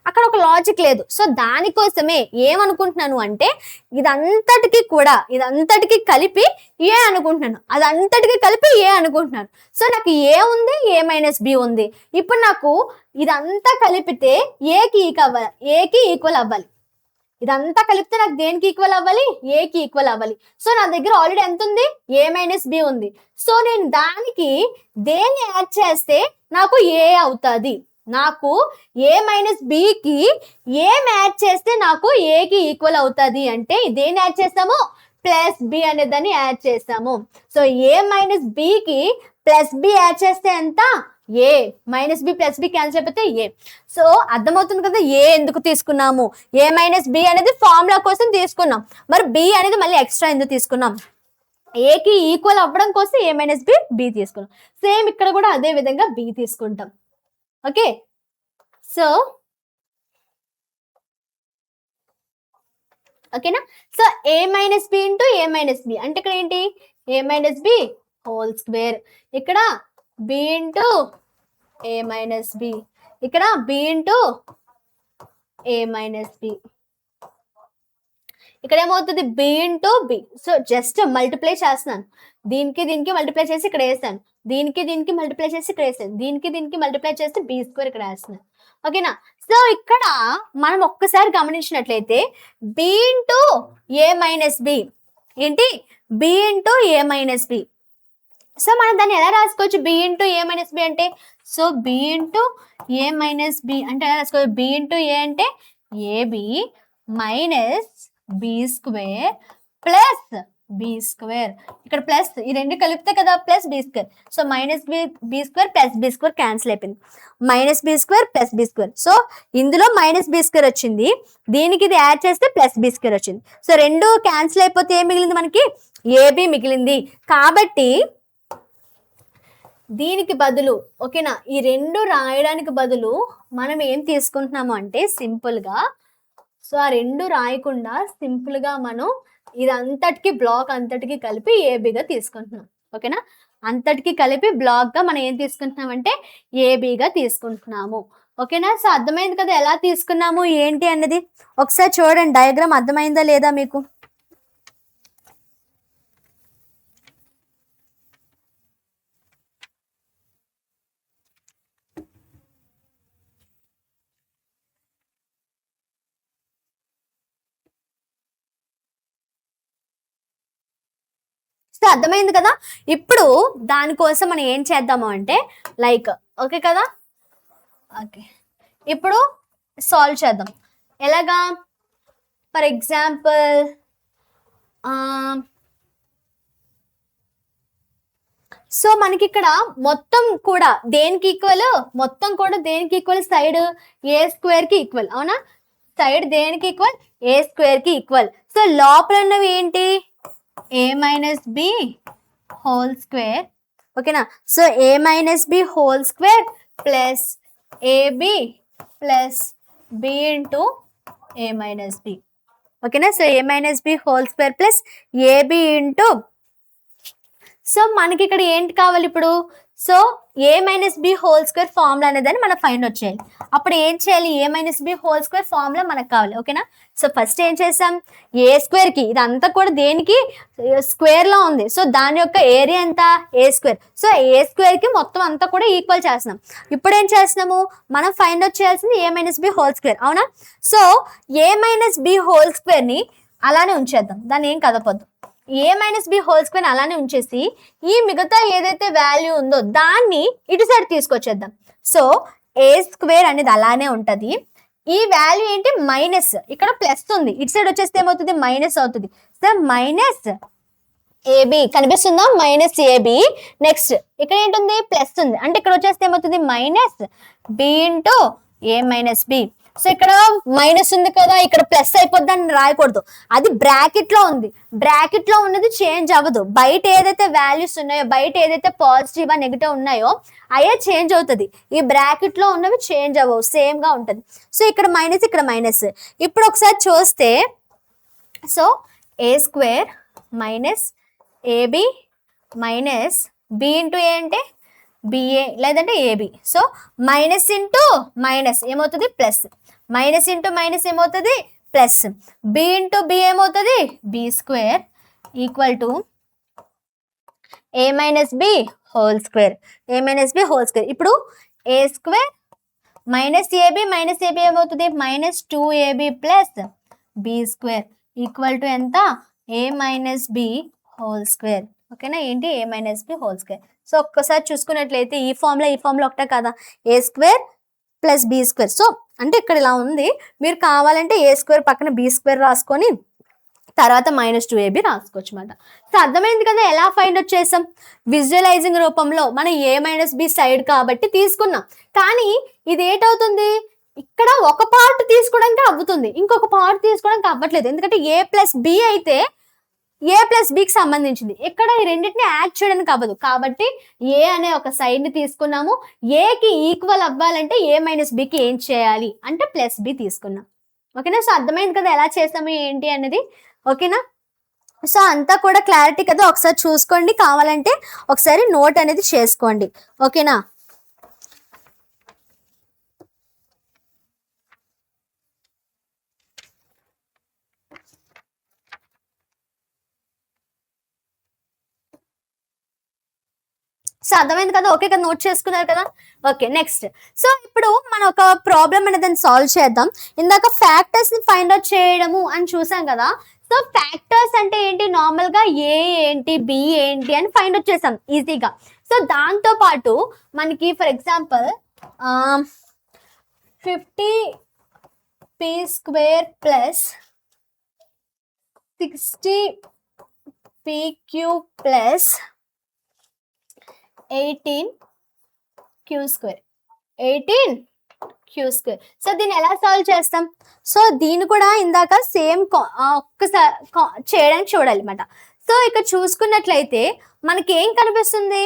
[SPEAKER 1] అక్కడ ఒక లాజిక్ లేదు. సో దానికోసమే ఏమనుకుంటున్నాను అంటే ఇదంతటికి కలిపి ఏ అనుకుంటున్నాను, అదంతటికి కలిపి ఏ అనుకుంటున్నాను. సో నాకు ఏ ఉంది, ఏ మైనస్ బి ఉంది. ఇప్పుడు నాకు ఇదంతా కలిపితే ఏకి ఈక్వల్ అవ్వాలి. ఇదంతా కలిపితే నాకు దేనికి ఈక్వల్ అవ్వాలి, ఏకి ఈక్వల్ అవ్వాలి. సో నా దగ్గర ఆల్రెడీ ఎంత ఉంది, ఏ మైనస్ బి ఉంది. సో నేను దానికి దేన్ని యాడ్ చేస్తే నాకు ఏ అవుతుంది, నాకు ఏ మైనస్ బికి ఏ యాడ్ చేస్తే నాకు ఏకి ఈక్వల్ అవుతుంది అంటే దేన్ని యాడ్ చేస్తాము, ప్లస్ బి అనే దాన్ని యాడ్ చేస్తాము. సో ఏ మైనస్ బికి ప్లస్ బి యాడ్ చేస్తే ఎంత, A minus B plus B cancel అయిపోతే ఏ. సో అర్థమవుతుంది కదా ఏ ఎందుకు తీసుకున్నాము, ఏ మైనస్ బి అనేది ఫార్ములా కోసం తీసుకున్నాం. మరి బి అనేది మళ్ళీ ఎక్స్ట్రా ఎందుకు తీసుకున్నాం, ఏకి ఈక్వల్ అవ్వడం కోసం ఏ మైనస్ బి తీసుకున్నాం. సేమ్ ఇక్కడ కూడా అదే విధంగా బి తీసుకుంటాం. ఓకే, సో ఓకేనా. So A minus B into A minus B అంటే ఇక్కడ ఏంటి, A minus B whole square, ఇక్కడ B into A minus B, ఇక్కడ B into A minus B, ఇక్కడ ఏమవుతుంది B into B. So just multiply చేస్తున్నాను, దీనికి మల్టిప్లై చేసి ఇక్కడ వేస్తాను, దీనికి మల్టిప్లై చేసి ఇక్కడ వేస్తాను, దీనికి మల్టిప్లై చేసి బి స్క్వేర్ ఇక్కడ వేస్తున్నాను. ఓకేనా. సో ఇక్కడ మనం ఒక్కసారి గమనించినట్లయితే B into A minus B ఏంటి, B into A minus B. So మనం దాన్ని ఎలా రాసుకోవచ్చు, B into A minus B అంటే, so B into A minus B అంటే ఎలా రాసుకోవచ్చు, బి ఇంటూ ఏ అంటే AB minus B square plus B square, ఇక్కడ ప్లస్ ఈ రెండు కలిపితే కదా plus B square. So minus B square plus B square cancel అయిపోయింది, minus B square plus B square. So ఇందులో మైనస్ బి స్క్వేర్ వచ్చింది, దీనికి ఇది యాడ్ చేస్తే ప్లస్ బి స్క్వేర్ వచ్చింది. సో రెండు క్యాన్సిల్ అయిపోతే ఏం మిగిలింది మనకి, ఏబి మిగిలింది. కాబట్టి దీనికి బదులు ఓకేనా, ఈ రెండు రాయడానికి బదులు మనం ఏం తీసుకుంటున్నాము అంటే సింపుల్గా, సో ఆ రెండు రాయకుండా సింపుల్గా మనం ఇదంతటికి బ్లాక్ అంతటికి కలిపి ఏబిగా తీసుకుంటున్నాం. ఓకేనా, అంతటికి కలిపి బ్లాక్గా మనం ఏం తీసుకుంటున్నాం అంటే ఏబిగా తీసుకుంటున్నాము. ఓకేనా. సో అర్థమైంది కదా ఎలా తీసుకున్నాము ఏంటి అన్నది. ఒకసారి చూడండి డయాగ్రామ్ అర్థమైందా లేదా మీకు. సో అర్థమైంది కదా. ఇప్పుడు దానికోసం మనం ఏం చేద్దాము అంటే లైక్ ఓకే కదా, ఓకే ఇప్పుడు సాల్వ్ చేద్దాం. ఎలాగా, ఫర్ ఎగ్జాంపుల్ సో మనకి ఇక్కడ మొత్తం కూడా దేనికి ఈక్వల్, మొత్తం కూడా దేనికి ఈక్వల్, సైడ్ ఏ స్క్వేర్ కి ఈక్వల్. అవునా, సైడ్ దేనికి ఈక్వల్, ఏ స్క్వేర్ కి ఈక్వల్. సో లోపల ఉన్నవి ఏంటి, A minus B whole square. ఓకేనా. So A minus B whole square plus AB plus B into A minus B. ఓకేనా. So A minus B whole square plus AB into, so మనకి ఇక్కడ ఏంటి కావాలి ఇప్పుడు, so A minus B whole square formula అనేదాన్ని మనం find out చేయాలి. అప్పుడు ఏం చేయాలి, A minus B whole square formula మనకు కావాలి. ఓకేనా. సో ఫస్ట్ ఏం చేసాం, ఏ స్క్వేర్ కి ఇదంతా కూడా దేనికి స్క్వేర్ లో ఉంది. సో దాని యొక్క ఏరియా ఎంత, A square. So A square కి మొత్తం అంతా కూడా ఈక్వల్ చేస్తున్నాం. ఇప్పుడు ఏం చేస్తున్నాము, మనం ఫైండ్ అవుట్ చేయాల్సింది ఏ మైనస్ బి హోల్ స్క్వేర్. అవునా. So A minus B whole square ని అలానే ఉంచేద్దాం, దాన్ని ఏం కదపొద్దు. ఏ మైనస్ బి హోల్ స్క్వేర్ అలానే ఉంచేసి ఈ మిగతా ఏదైతే వాల్యూ ఉందో దాన్ని ఇటు సైడ్ తీసుకొచ్చేద్దాం. సో ఏ స్క్వేర్ అనేది అలానే ఉంటది. ఈ వాల్యూ ఏంటి, మైనస్, ఇక్కడ ప్లస్ ఉంది, ఇటు సైడ్ వచ్చేస్తే ఏమవుతుంది, మైనస్ అవుతుంది. సో మైనస్ ఏబి కనిపిస్తుందా, మైనస్ ఏబి. నెక్స్ట్ ఇక్కడ ఏంటుంది, ప్లస్ ఉంది, అంటే ఇక్కడ వచ్చేస్తే ఏమవుతుంది, minus B into A minus B. So ఇక్కడ మైనస్ ఉంది కదా, ఇక్కడ ప్లస్ అయిపోద్ది అని రాయకూడదు, అది బ్రాకెట్ లో ఉంది. బ్రాకెట్ లో ఉన్నది చేంజ్ అవ్వదు. బయట ఏదైతే వాల్యూస్ ఉన్నాయో, బయట ఏదైతే పాజిటివ్ నెగిటివ్ ఉన్నాయో అయ్యే చేంజ్ అవుతుంది. ఈ బ్రాకెట్ లో ఉన్నవి చేంజ్ అవ్వవు, సేమ్ గా ఉంటుంది. సో ఇక్కడ మైనస్, ఇక్కడ మైనస్. ఇప్పుడు ఒకసారి చూస్తే, so A square minus AB minus B into A అంటే బిఏ లేదంటే AB. So minus into minus ఏమవుతుంది, ప్లస్. మైనస్ ఇంటూ మైనస్ ఏమవుతుంది, ప్లస్. బి ఇంటూ బి ఏమవుతుంది, B square equal to A minus B whole square. A minus B whole square. ఇప్పుడు A square minus AB ఏమవుతుంది, minus 2ab plus B square equal to ఎంత, A minus B whole square. ఓకేనా. ఏంటి, A minus B whole square. So ఒక్కసారి చూసుకున్నట్లయితే ఈ formula ఒకటే కదా, A square plus B square. So అంటే ఇక్కడ ఇలా ఉంది, మీరు కావాలంటే ఏ స్క్వేర్ పక్కన బి స్క్వేర్ రాసుకొని తర్వాత మైనస్ 2ab రాసుకోవచ్చు అనమాట. సో అర్థమైంది కదా ఎలా ఫైండ్ అవుట్ చేసాం, విజువలైజింగ్ రూపంలో మనం ఏ మైనస్ బి సైడ్ కాబట్టి తీసుకున్నాం. కానీ ఇది ఏంటవుతుంది, ఇక్కడ ఒక పార్ట్ తీసుకోవడానికి అవ్వుతుంది, ఇంకొక పార్ట్ తీసుకోవడానికి అవ్వట్లేదు. ఎందుకంటే ఏ ప్లస్ బి అయితే ఏ ప్లస్ బికి సంబంధించింది, ఇక్కడ ఈ రెండింటిని యాడ్ చేయడానికి అవ్వదు. కాబట్టి ఏ అనే ఒక సైడ్ ని తీసుకున్నాము. ఏకి ఈక్వల్ అవ్వాలంటే ఏ మైనస్ బికి ఏం చేయాలి అంటే ప్లస్ బి తీసుకున్నాం. ఓకేనా. సో అర్థమైంది కదా ఎలా చేస్తాము ఏంటి అనేది. ఓకేనా. సో అంతా కూడా క్లారిటీ కదా, ఒకసారి చూసుకోండి, కావాలంటే ఒకసారి నోట్ అనేది చేసుకోండి. ఓకేనా. సో అర్థమైంది కదా, ఓకే కదా, నోట్ చేసుకున్నారు కదా. Okay next. సో ఇప్పుడు మనం ఒక ప్రాబ్లం అనేది సాల్వ్ చేద్దాం. ఇందాక ఫ్యాక్టర్స్ ని ఫైండ్ అవుట్ చేయడము అని చూసాం కదా. సో ఫ్యాక్టర్స్ అంటే ఏంటి, నార్మల్ గా ఏ ఏంటి బి ఏంటి అని ఫైండ్ అవుట్ చేసాం ఈజీగా. సో దాంతో పాటు మనకి for example 50p square plus 60pq plus 18q square. So దీన్ని ఎలా సాల్వ్ చేస్తాం, సో దీన్ని కూడా ఇందాక సేమ్ ఒక్కసారి చేయడానికి చూడాలి అన్నమాట. సో ఇక్కడ చూసుకున్నట్లయితే మనకి ఏం కనిపిస్తుంది,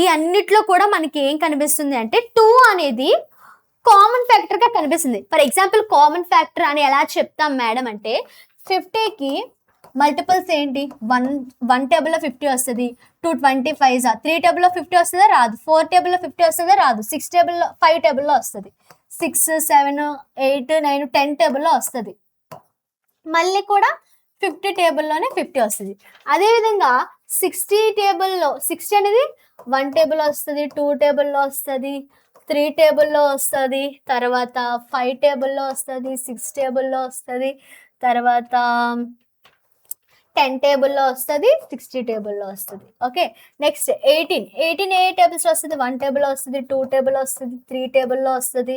[SPEAKER 1] ఈ అన్నిట్లో కూడా మనకి ఏం కనిపిస్తుంది అంటే 2 అనేది కామన్ ఫ్యాక్టర్ గా కనిపిస్తుంది. ఫర్ ఎగ్జాంపుల్ కామన్ ఫ్యాక్టర్ అని ఎలా చెప్తాం మేడం అంటే, 50కి మల్టిపుల్స్ ఏంటి, 1 టేబుల్లో 50 వస్తుంది, 225 3 టేబుల్లో 50 వస్తుందా రాదు, 4 టేబుల్లో 50 వస్తుందా రాదు, 6 టేబుల్లో 5 టేబుల్లో వస్తుంది, 6 7 8 9 10 టేబుల్లో వస్తుంది. మళ్ళీ కూడా 50 టేబుల్లోనే 50 వస్తుంది. అదేవిధంగా 60 టేబుల్లో 60 అనేది 1 టేబుల్లో వస్తుంది, 2 టేబుల్లో వస్తుంది, 3 టేబుల్లో వస్తుంది, తర్వాత 5 టేబుల్లో వస్తుంది, 6 టేబుల్లో వస్తుంది, తర్వాత 10 టేబుల్లో వస్తుంది, 60 టేబుల్లో వస్తుంది. ఓకే నెక్స్ట్ 18 ఏ టేబుల్స్ వస్తుంది, 1 టేబుల్లో వస్తుంది, 2 టేబుల్లో వస్తుంది, 3 టేబుల్లో వస్తుంది,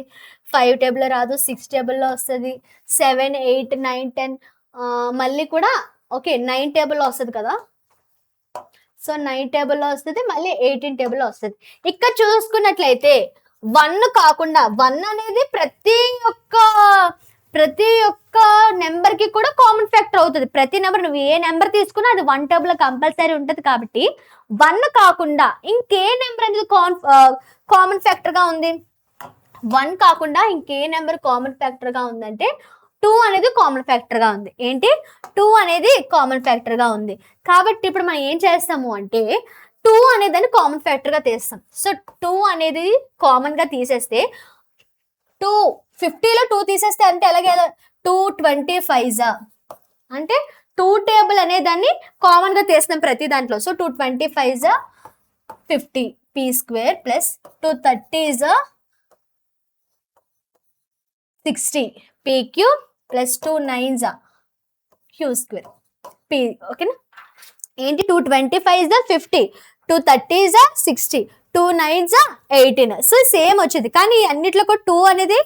[SPEAKER 1] 5 టేబుల్లో రాదు, 6 టేబుల్లో వస్తుంది, 7 8 9 10 మళ్ళీ కూడా ఓకే 9 టేబుల్లో వస్తుంది కదా. సో 9 టేబుల్లో వస్తుంది, మళ్ళీ 18 టేబుల్లో వస్తుంది. ఇక్కడ చూసుకున్నట్లయితే 1 కాకుండా 1 అనేది ప్రతి ఒక్క నెంబర్ కి కూడా కామన్ ఫ్యాక్టర్ అవుతుంది. ప్రతి నెంబర్ నువ్వు ఏ నెంబర్ తీసుకున్నా అది 1 టేబుల్ లో కంపల్సరీ ఉంటుంది. కాబట్టి 1 కాకుండా ఇంకే నెంబర్ అనేది కామన్ ఫ్యాక్టర్ గా ఉంది, 1 కాకుండా ఇంకే నెంబర్ కామన్ ఫ్యాక్టర్ గా ఉందంటే 2 అనేది కామన్ ఫ్యాక్టర్ గా ఉంది. ఏంటి 2 అనేది కామన్ ఫ్యాక్టర్ గా ఉంది. కాబట్టి ఇప్పుడు మనం ఏం చేస్తాము అంటే 2 అనేదాన్ని కామన్ ఫ్యాక్టర్ గా తీస్తాం. సో 2 అనేది కామన్ గా తీసేస్తే 2 50లో 2 తీసేస్తే అంటే ఎలాగే 225 అంటే 2 టేబుల్ అనే దాన్ని కామన్ గా తీస్తాం ప్రతి దాంట్లో. So 225 50 p square plus 230 60 p cube plus 2 9 q square p. ఓకేనా, ఏంటి 225 50, 230 60, 2 9 18. సో సేమ్ వచ్చింది, కానీ అన్నిట్లో కూడా 2 అనేది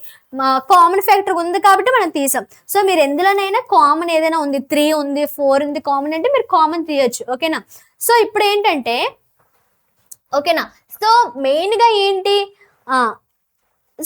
[SPEAKER 1] కామన్ ఫ్యాక్టర్ ఉంది కాబట్టి మనం తీసాం. సో మీరు ఎందులోనైనా కామన్ ఏదైనా ఉంది, 3 ఉంది, 4 ఉంది కామన్ అంటే మీరు కామన్ తీయొచ్చు. ఓకేనా, సో ఇప్పుడు ఏంటంటే ఓకేనా, సో మెయిన్గా ఏంటి,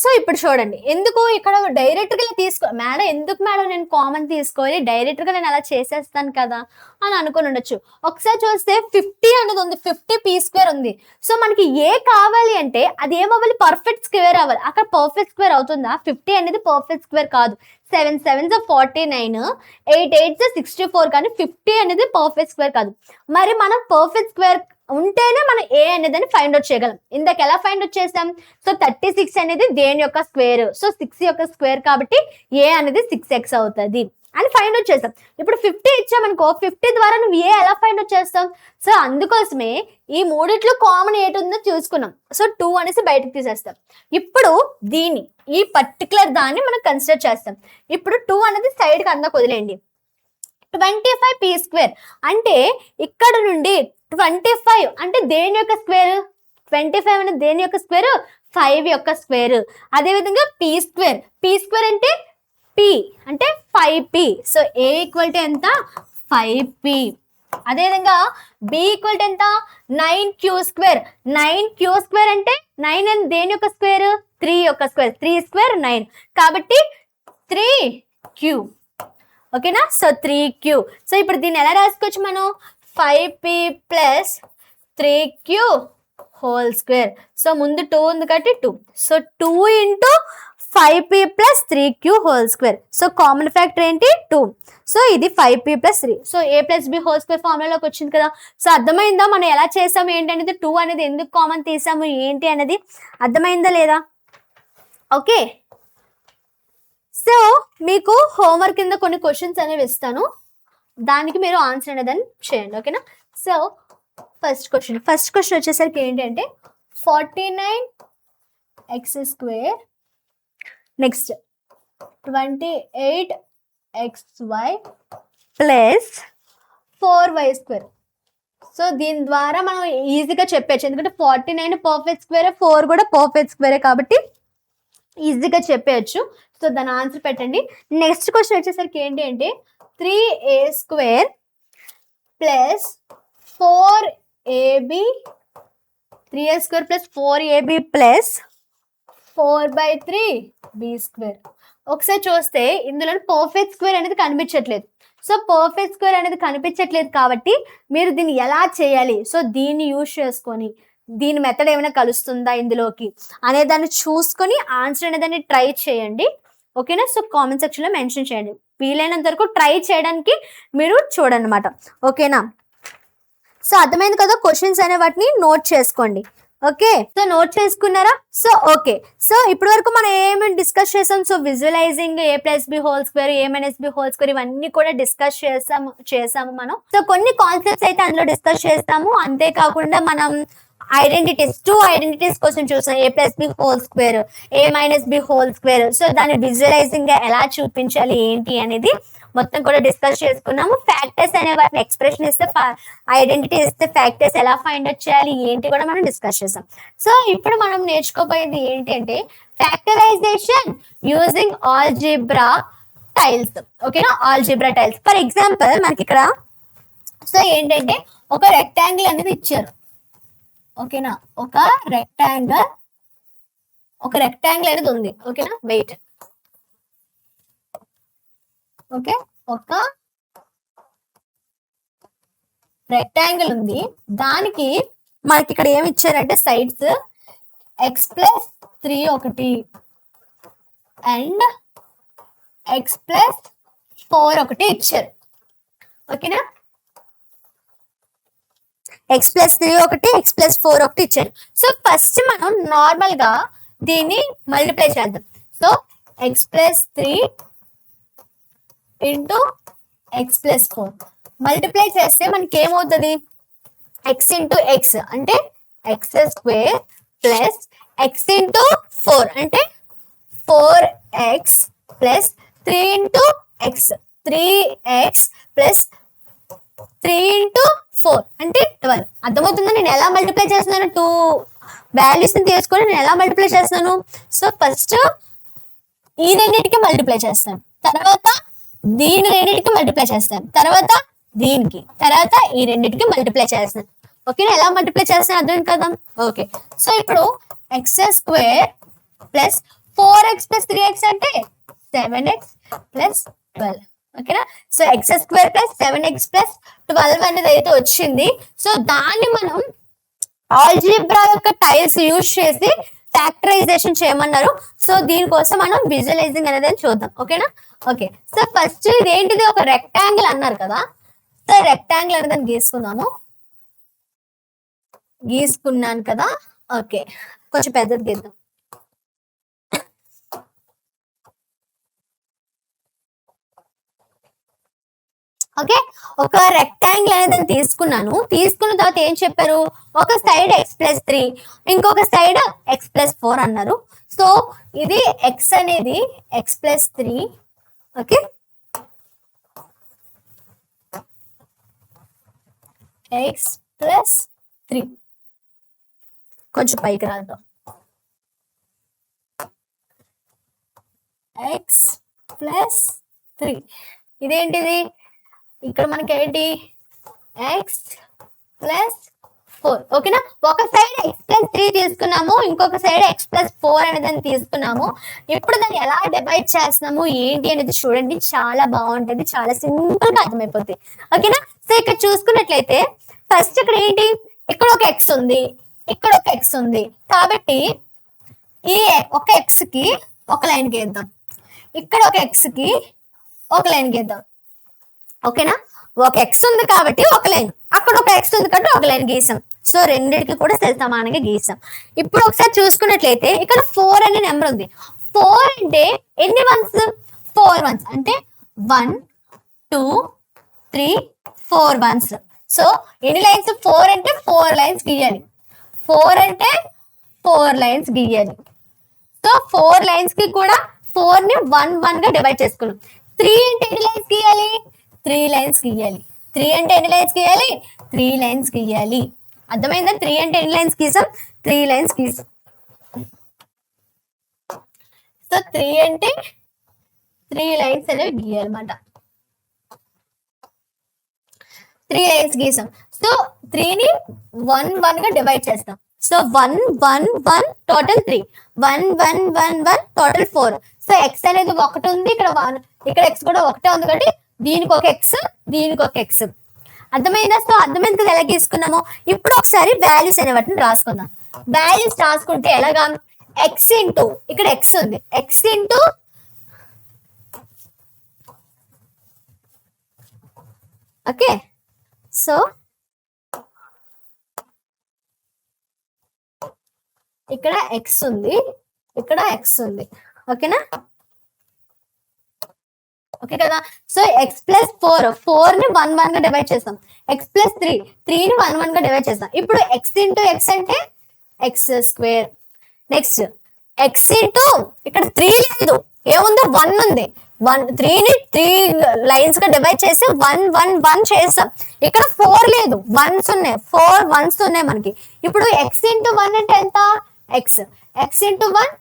[SPEAKER 1] సో ఇప్పుడు చూడండి, ఎందుకు ఇక్కడ డైరెక్ట్గా తీసుకో మేడం, ఎందుకు మేడం నేను కామన్ తీసుకోవాలి, డైరెక్ట్గా నేను అలా చేసేస్తాను కదా అని అనుకుని ఉండొచ్చు. ఒకసారి చూస్తే 50 అనేది ఉంది, 50 p స్క్వేర్ ఉంది. సో మనకి ఏ కావాలి అంటే అది ఏమవ్వాలి, పర్ఫెక్ట్ స్క్వేర్ అవ్వాలి. అక్కడ పర్ఫెక్ట్ స్క్వేర్ అవుతుందా? 50 అనేది పర్ఫెక్ట్ స్క్వేర్ కాదు. 7 7 49, 8 8 64, కానీ 50 అనేది పర్ఫెక్ట్ స్క్వేర్ కాదు. మరి మనం పర్ఫెక్ట్ స్క్వేర్ ఉంటేనే మనం ఏ అనేదాన్ని ఫైండ్ అవుట్ చేయగలం. ఇందాక ఎలా ఫైండ్ అవుట్ చేస్తాం? సో 36 అనేది దేని యొక్క స్క్వేర్, సో 6 యొక్క స్క్వేర్ కాబట్టి ఏ అనేది 6x అవుతుంది అని ఫైండ్ అవుట్ చేస్తాం. ఇప్పుడు 50 ఇచ్చామనుకో, 50 ద్వారా నువ్వు ఏ ఎలా ఫైండ్ అవుట్ చేస్తాం? సో అందుకోసమే ఈ మూడిట్లో కామన్ ఏటి ఉందో చూసుకున్నాం. సో 2 అనేసి బయటకు తీసేస్తాం. ఇప్పుడు దీన్ని, ఈ పర్టికులర్ దాన్ని మనం కన్సిడర్ చేస్తాం. ఇప్పుడు 2 అనేది సైడ్కి అందకు వదిలేయండి. 25 p స్క్వేర్ అంటే ఇక్కడ నుండి 25 అంటే దేని యొక్క స్క్వేర్, 25 అనేది దేని యొక్క స్క్వేర్, 5 యొక్క స్క్వేర్. అదేవిధంగా p స్క్వేర్, p స్క్వేర్ అంటే p అంటే 5p. So a equal to ఎంత, 5p. అదేవిధంగా b ఈక్వల్ టు ఎంత, 9q స్క్వేర్. 9q స్క్వేర్ అంటే 9 అని దేని యొక్క స్క్వేర్, 3 యొక్క స్క్వేర్. 3 స్క్వేర్ 9 కాబట్టి 3q. ఓకేనా, సో 3q. సో ఇప్పుడు దీన్ని ఎలా రాసుకోవచ్చు మనం, 5p plus 3q whole square. So ముందు 2 ఉంది కాబట్టి 2. So 2 into 5p plus 3q whole square. So common factor ఏంటి, 2. సో ఇది 5p plus 3. So a plus b whole square ఫార్ములాలోకి వచ్చింది కదా. సో అర్థమైందా మనం ఎలా చేసాము ఏంటి అనేది, 2 అనేది ఎందుకు కామన్ తీసాము ఏంటి అనేది అర్థమైందా లేదా? ఓకే, సో మీకు హోంవర్క్ కింద కొన్ని క్వశ్చన్స్ అనేవి ఇస్తాను, దానికి మీరు ఆన్సర్ అనేదాన్ని చేయండి. ఓకేనా, సో ఫస్ట్ క్వశ్చన్ వచ్చేసరికి ఏంటంటే 49x square, next 28xy plus 4y square. So దీని ద్వారా మనం ఈజీగా చెప్పచ్చు, ఎందుకంటే 49 పర్ఫెక్ట్ స్క్వేర్, 4 కూడా పర్ఫెక్ట్ స్క్వేరే కాబట్టి ఈజీగా చెప్పేయచ్చు. సో దాని ఆన్సర్ పెట్టండి. నెక్స్ట్ క్వశ్చన్ వచ్చేసరికి ఏంటి అంటే 3a square plus 4ab, 3a square plus 4ab plus 4/3b square. ఒకసారి చూస్తే ఇందులో పర్ఫెక్ట్ స్క్వేర్ అనేది కనిపించట్లేదు. సో పర్ఫెక్ట్ స్క్వేర్ అనేది కనిపించట్లేదు కాబట్టి మీరు దీన్ని ఎలా చేయాలి, సో దీన్ని యూజ్ చేసుకొని దీని మెథడ్ ఏమైనా కలుస్తుందా ఇందులోకి అనే దాన్ని చూసుకొని ఆన్సర్ అనేదాన్ని ట్రై చేయండి. ఓకేనా, సో కామెంట్ సెక్షన్లో మెన్షన్ చేయండి. వీలైనంత వరకు ట్రై చేయడానికి మీరు చూడండి అన్నమాట. ఓకేనా, సో అర్థమైంది కదా, క్వశ్చన్స్ అనే వాటిని నోట్ చేసుకోండి. ఓకే, సో నోట్ చేసుకున్నారా? సో ఓకే, సో ఇప్పటి వరకు మనం ఏమేమి డిస్కస్ చేసాం, so visualising a plus b whole square, a minus b whole square, ఇవన్నీ కూడా డిస్కస్ చేసాము మనం. సో కొన్ని కాన్సెప్ట్స్ అయితే అందులో డిస్కస్ చేస్తాము. అంతేకాకుండా మనం ఐడెంటిటీస్, 2 ఐడెంటిటీస్ కోసం చూసాం, a plus b whole square, a minus b whole square. So దాన్ని విజువలైజింగ్ గా ఎలా చూపించాలి ఏంటి అనేది మొత్తం కూడా డిస్కస్ చేసుకున్నాము. ఫ్యాక్టర్స్ అనే వాటిని ఎక్స్ప్రెషన్ ఇస్తే, ఐడెంటిటీ ఇస్తే ఫ్యాక్టర్స్ ఎలా ఫైండ్ అవుట్ చేయాలి ఏంటి కూడా మనం డిస్కస్ చేసాం. సో ఇప్పుడు మనం నేర్చుకోబోయేది ఏంటంటే ఫ్యాక్టరైజేషన్ యూజింగ్ ఆల్జీబ్రా టైల్స్. ఓకేనా, ఆల్జీబ్రా టైల్స్. ఫర్ ఎగ్జాంపుల్ మనకి ఇక్కడ సో ఏంటంటే ఒక రెక్టాంగిల్ అనేది ఇచ్చారు. ఓకేనా, ఒక రెక్టాంగిల్ అనేది ఉంది. ఓకేనా, వెయిట్. ఓకే, ఒక రెక్టాంగిల్ ఉంది, దానికి మనకి ఇక్కడ ఏమి ఇచ్చారంటే సైడ్స్ x+3 ఒకటి అండ్ x+4 ఒకటి ఇచ్చారు. ఓకేనా, ఎక్స్ ప్లస్ 3 ఒకటి, ఎక్స్ ప్లస్ 4 ఒకటి ఇచ్చారు. సో ఫస్ట్ మనం నార్మల్ గా దీన్ని మల్టిప్లై చేద్దాం. So X plus 3 into x plus 4 multiply చేస్తే మనకి ఏమవుతుంది, ఎక్స్ ఇంటూ ఎక్స్ అంటే X square plus X into 4 అంటే 4x plus 3 into X 3x plus 3 into 4 అంటే 12. అర్థమవుతుందా నేను ఎలా మల్టిప్లై చేస్తున్నాను? 2 వాల్యూస్ ని తీసుకొని నేను ఎలా మల్టిప్లై చేస్తున్నాను? సో ఫస్ట్ ఈ రెండింటికి మల్టిప్లై చేస్తాను, తర్వాత దీని రెండింటికి మల్టిప్లై చేస్తాను, తర్వాత దీనికి, తర్వాత ఈ రెండింటికి మల్టిప్లై చేస్తాను. ఓకే, ఎలా మల్టిప్లై చేస్తాను అర్థం కదా? ఓకే, సో ఇప్పుడు X square plus 4x plus 3x అంటే 7x ప్లస్ 12. ఓకేనా? So X square plus 7x plus 12 అనేది అయితే వచ్చింది. సో దాన్ని మనం ఆల్జీబ్రా యొక్క టైల్స్ యూజ్ చేసి ఫ్యాక్టరైజేషన్ చేయమన్నారు. సో దీనికోసం మనం విజువలైజింగ్ అనేది చూద్దాం. ఓకేనా? ఓకే, సో ఫస్ట్ ఇది ఏంటిది, ఒక రెక్టాంగిల్ అన్నారు కదా. సో రెక్టాంగిల్ అనేది గీసుకున్నాను కదా. ఓకే, కొంచెం పెద్దది గీద్దాం. ఓకే, ఒక రెక్టాంగిల్ అనేది తీసుకున్నాను. తీసుకున్న తర్వాత ఏం చెప్పారు, ఒక సైడ్ ఎక్స్ ప్లస్ 3, ఇంకొక సైడ్ ఎక్స్ ప్లస్ 4 అన్నారు. సో ఇది ఎక్స్ అనేది X plus 3. Okay, X plus 3 కొంచెం పైకి రాద్దాం. ఎక్స్ ప్లస్ 3 ఇదేంటిది, ఇక్కడ మనకి ఏంటి ఎక్స్ ప్లస్ 4. ఓకేనా? ఒక సైడ్ ఎక్స్ ప్లస్ 3 తీసుకున్నాము, ఇంకొక సైడ్ ఎక్స్ ప్లస్ 4 అనేది తీసుకున్నాము. ఇప్పుడు దాన్ని ఎలా డివైడ్ చేస్తున్నాము ఏంటి అనేది చూడండి, చాలా బాగుంటుంది, చాలా సింపుల్ గా అర్థమైపోతుంది. ఓకేనా? సో ఇక్కడ చూసుకున్నట్లయితే ఫస్ట్ ఇక్కడ ఏంటి, ఇక్కడ ఒక ఎక్స్ ఉంది, ఇక్కడ ఒక ఎక్స్ ఉంది, కాబట్టి ఈ ఒక ఎక్స్ కి ఒక లైన్ గీద్దాం, ఇక్కడ ఒక ఎక్స్ కి ఒక లైన్ గీద్దాం. ఓకేనా? ఒక ఎక్స్ ఉంది కాబట్టి ఒక లైన్, అక్కడ ఒక ఎక్స్ ఉంది కాబట్టి ఒక లైన్ గీసాం. సో రెండింటికి కూడా సమానంగా గీసాం. ఇప్పుడు ఒకసారి చూసుకున్నట్లయితే ఇక్కడ 4 అనే నెంబర్ ఉంది. 4 అంటే ఎన్ని వన్స్, 4 వన్స్ అంటే 1 2 3 4 వన్స్. సో ఎన్ని లైన్స్, 4 అంటే 4 లైన్స్ గీయాలి. 4 అంటే 4 లైన్స్ గీయాలి. సో 4 లైన్స్ కి కూడా 4 ని 1 1 గా డివైడ్ చేసుకున్నాం. 3 అంటే ఎన్ని లైన్స్ గీయాలి, 3 లైన్స్ గీయాలి. 3 అంటే ఎన్ని లైన్స్ గీయాలి, 3 లైన్స్ గీయాలి. అర్థమైందా? 3 అంటే ఎన్ని లైన్స్ గీసాం, 3 లైన్స్ గీసాం. సో 3 అంటే 3 లైన్స్ అనేవి గీయాలన్నమాట. 3 లైన్స్ గీసాం. సో 3 ని 1 1 గా డివైడ్ చేస్తాం. So 1 1 1 total 3, 1 1 1 1 total 4. So X అనేది 1 ఉంది, ఇక్కడ 1, ఇక్కడ ఎక్స్ కూడా 1 ఉంది కాబట్టి దీనికి ఒక ఎక్స్, దీనికి ఒక ఎక్స్. అర్థమైందా? సో అర్థమైంది కదా ఎలా గీసుకున్నాము. ఇప్పుడు ఒకసారి వాల్యూస్ అనే వాటిని రాసుకుందాం. వాల్యూస్ రాసుకుంటే ఎలాగా, ఎక్స్ ఇంటూ ఇక్కడ ఎక్స్ ఉంది, ఎక్స్ ఇంటూ ఓకే. సో ఇక్కడ ఎక్స్ ఉంది, ఇక్కడ ఎక్స్ ఉంది. ఓకేనా? ఓకే కదా? సో ఎక్స్ ప్లస్ 4 ని 1 1 గా డివైడ్ చేస్తాం. ఎక్స్ ప్లస్ 3 ని 1 1 గా డివైడ్ చేస్తాం. ఇప్పుడు ఎక్స్ ఇంటూ ఎక్స్ అంటే X square. Next X into ఇక్కడ 3 లేదు, ఏముంది 1 ఉంది. 3 ని 3 లైన్స్ గా డివైడ్ చేసి 1 1 1 చేస్తాం. ఇక్కడ 4 లేదు, 1s ఉన్నాయి, 4 1s ఉన్నాయి మనకి. ఇప్పుడు ఎక్స్ ఇంటూ 1 అంటే ఎంత, X, X into 1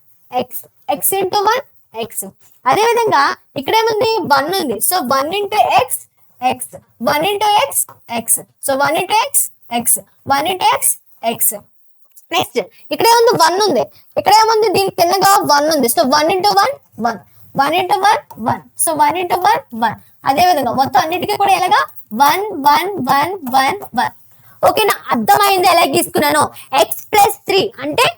[SPEAKER 1] X, X into 1 X. అదే విధంగా ఇక్కడ ఏముంది, 1 ఉంది. So 1 into X X, 1 into X X. So 1 into X X, 1 into X X. Next ఇక్కడ ఏముంది, 1 ఉంది, ఇక్కడ ఏముంది, దీనికి కిందగా 1 ఉంది. So 1 into 1 1, 1 into 1 1. So 1 into 1 1. అదే విధంగా మొత్తం అన్నిటికీ కూడా ఎలాగా 1 1 1 1 1. ఓకేనా? అర్థమైంది ఎలా గీసుకున్నాను. ఎక్స్ ప్లస్ 3 అంటే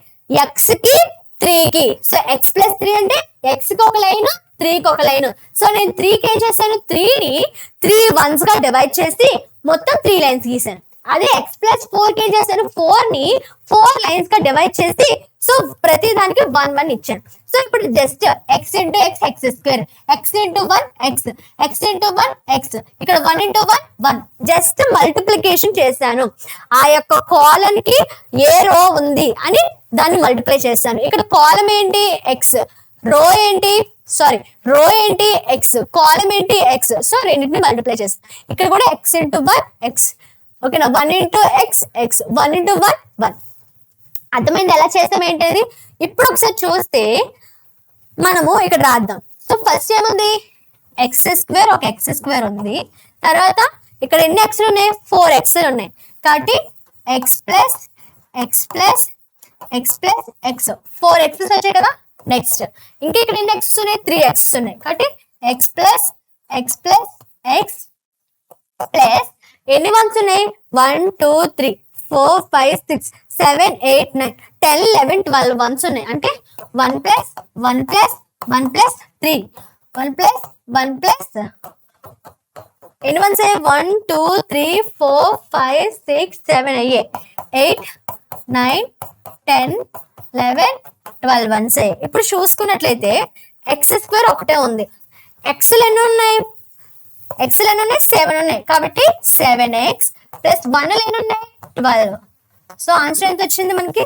[SPEAKER 1] ఎక్స్ కి 3 కి. సో ఎక్స్ ప్లస్ 3 అంటే ఎక్స్ కి ఒక లైన్, 3 కి ఒక లైన్. సో నేను 3 కి ఏం చేశాను, 3 ని 3 వన్స్ గా డివైడ్ చేసి మొత్తం 3 లైన్స్ గీసాను. అదే x ప్లస్ 4 ఏం చేశాను, 4 ని 4 లైన్స్ గా డివైడ్ చేసి సో ప్రతి దానికి 1 1 ఇచ్చాను. సో ఇప్పుడు just x into X X square, X into 1 X, X into 1 X, ఇక్కడ 1 ఇంటూ 1 1, జస్ట్ మల్టిప్లికేషన్ చేశాను. ఆ యొక్క కాలమ్ కి ఏ రో ఉంది అని దాన్ని మల్టిప్లై చేశాను. ఇక్కడ కాలమ్ ఏంటి ఎక్స్, రో ఏంటి సారీ రో ఏంటి ఎక్స్, కాలమ్ ఏంటి ఎక్స్, సో రెండింటిని మల్టిప్లై చేస్తాను. ఇక్కడ కూడా ఎక్స్ ఇంటూ 1 ఎక్స్, ఓకేనా, 1 ఇంటూ ఎక్స్ ఎక్స్, 1 ఇంటూ 1 1. అర్థమైంది ఎలా చేస్తాం ఏంటది. ఇప్పుడు ఒకసారి చూస్తే మనము ఇక్కడ రాద్దాం. సో ఫస్ట్ ఏముంది, ఎక్స్ స్క్వేర్, ఒక ఎక్స్ స్క్వేర్ ఉంది. తర్వాత ఇక్కడ ఎన్ని ఎక్స్లు ఉన్నాయి, 4 ఎక్స్లు ఉన్నాయి. కాబట్టి X plus X plus X plus X, 4 excess వచ్చాయి కదా. నెక్స్ట్ ఇంకా ఇక్కడ ఎన్ని ఎక్స్ ఉన్నాయి, 3 ఎక్స్ ఉన్నాయి. కాబట్టి X plus X plus X plus ఎన్ని వన్స్ ఉన్నాయి, 1 2 3 4 5 6 7 8 9 10 11 12 వన్స్ ఉన్నాయి. అంటే 1 plus 1 plus 1 plus 3, 1 plus 1 plus ఎన్ని వన్స్ అయ్యాయి, 1 2 3 4 5 6 7 అయ్యాయి, 8 9 10 11 12 వన్స్ అయ్యాయి. ఇప్పుడు చూసుకున్నట్లయితే ఎక్స్ స్క్వేర్ ఒకటే ఉంది, ఎక్స్లు ఎన్ని ఉన్నాయి, ఎక్స్లు ఎన్ని ఉన్నాయి, 7 ఉన్నాయి. కాబట్టి 7x ప్లస్ 1 ఎన్ని ఉన్నాయి, 12. సో ఆన్సర్ ఎంత వచ్చింది మనకి,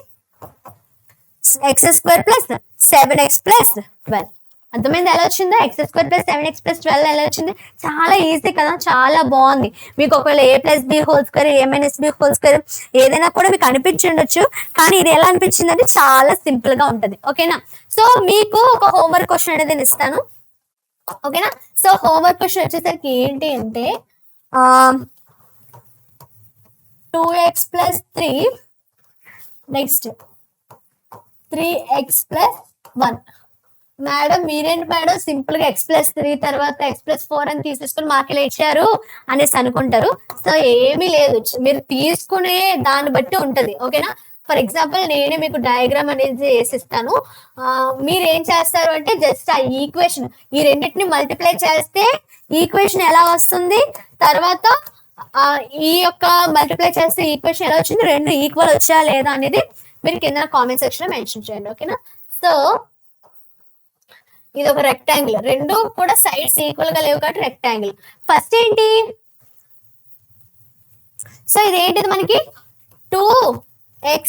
[SPEAKER 1] X square plus 7x plus 12. అర్థమైంది ఎలా వచ్చిందో, X square plus 7x plus 12 ఎలా వచ్చింది. చాలా ఈజీ కదా, చాలా బాగుంది. మీకు ఒకవేళ a plus B whole square, a minus B whole square ఏదైనా కూడా మీకు అనిపించుండొచ్చు, కానీ ఇది ఎలా అనిపించింది అంటే చాలా సింపుల్ గా ఉంటది. ఓకేనా. సో మీకు ఒక హోంవర్క్ క్వశ్చన్ అనేది నేను ఇస్తాను. ఓకేనా. సో హోంవర్క్ క్వశ్చన్ వచ్చేసరికి ఏంటి అంటే 2x plus 3 next 3x plus 1. Madam మీరేంటి మేడం సింపుల్ గా x ప్లస్ 3 తర్వాత x ప్లస్ 4 అని తీసేసుకుని మాకు ఇచ్చారు అనేసి అనుకుంటారు. సో ఏమీ లేదు, మీరు తీసుకునే దాన్ని బట్టి ఉంటది. ఓకేనా. ఫర్ ఎగ్జాంపుల్ నేనే మీకు డయాగ్రామ్ అనేది వేసిస్తాను. మీరు ఏం చేస్తారు అంటే జస్ట్ ఆ ఈక్వేషన్ ఈ రెండింటిని మల్టిప్లై చేస్తే ఈక్వేషన్ ఎలా వస్తుంది, తర్వాత ఈ యొక్క మల్టిప్లై చేస్తే ఈక్వేషన్ ఎలా వచ్చింది, రెండు ఈక్వల్ వచ్చా లేదా అనేది మీరు కింద కామెంట్ సెక్షన్ లో మెన్షన్ చేయండి. ఓకేనా. సో ఇది ఒక రెక్టాంగిల్, రెండు కూడా సైడ్స్ ఈక్వల్ గా లేవు కాబట్టి రెక్టాంగిల్. ఫస్ట్ ఏంటి, సో ఇదేంటిది మనకి 2x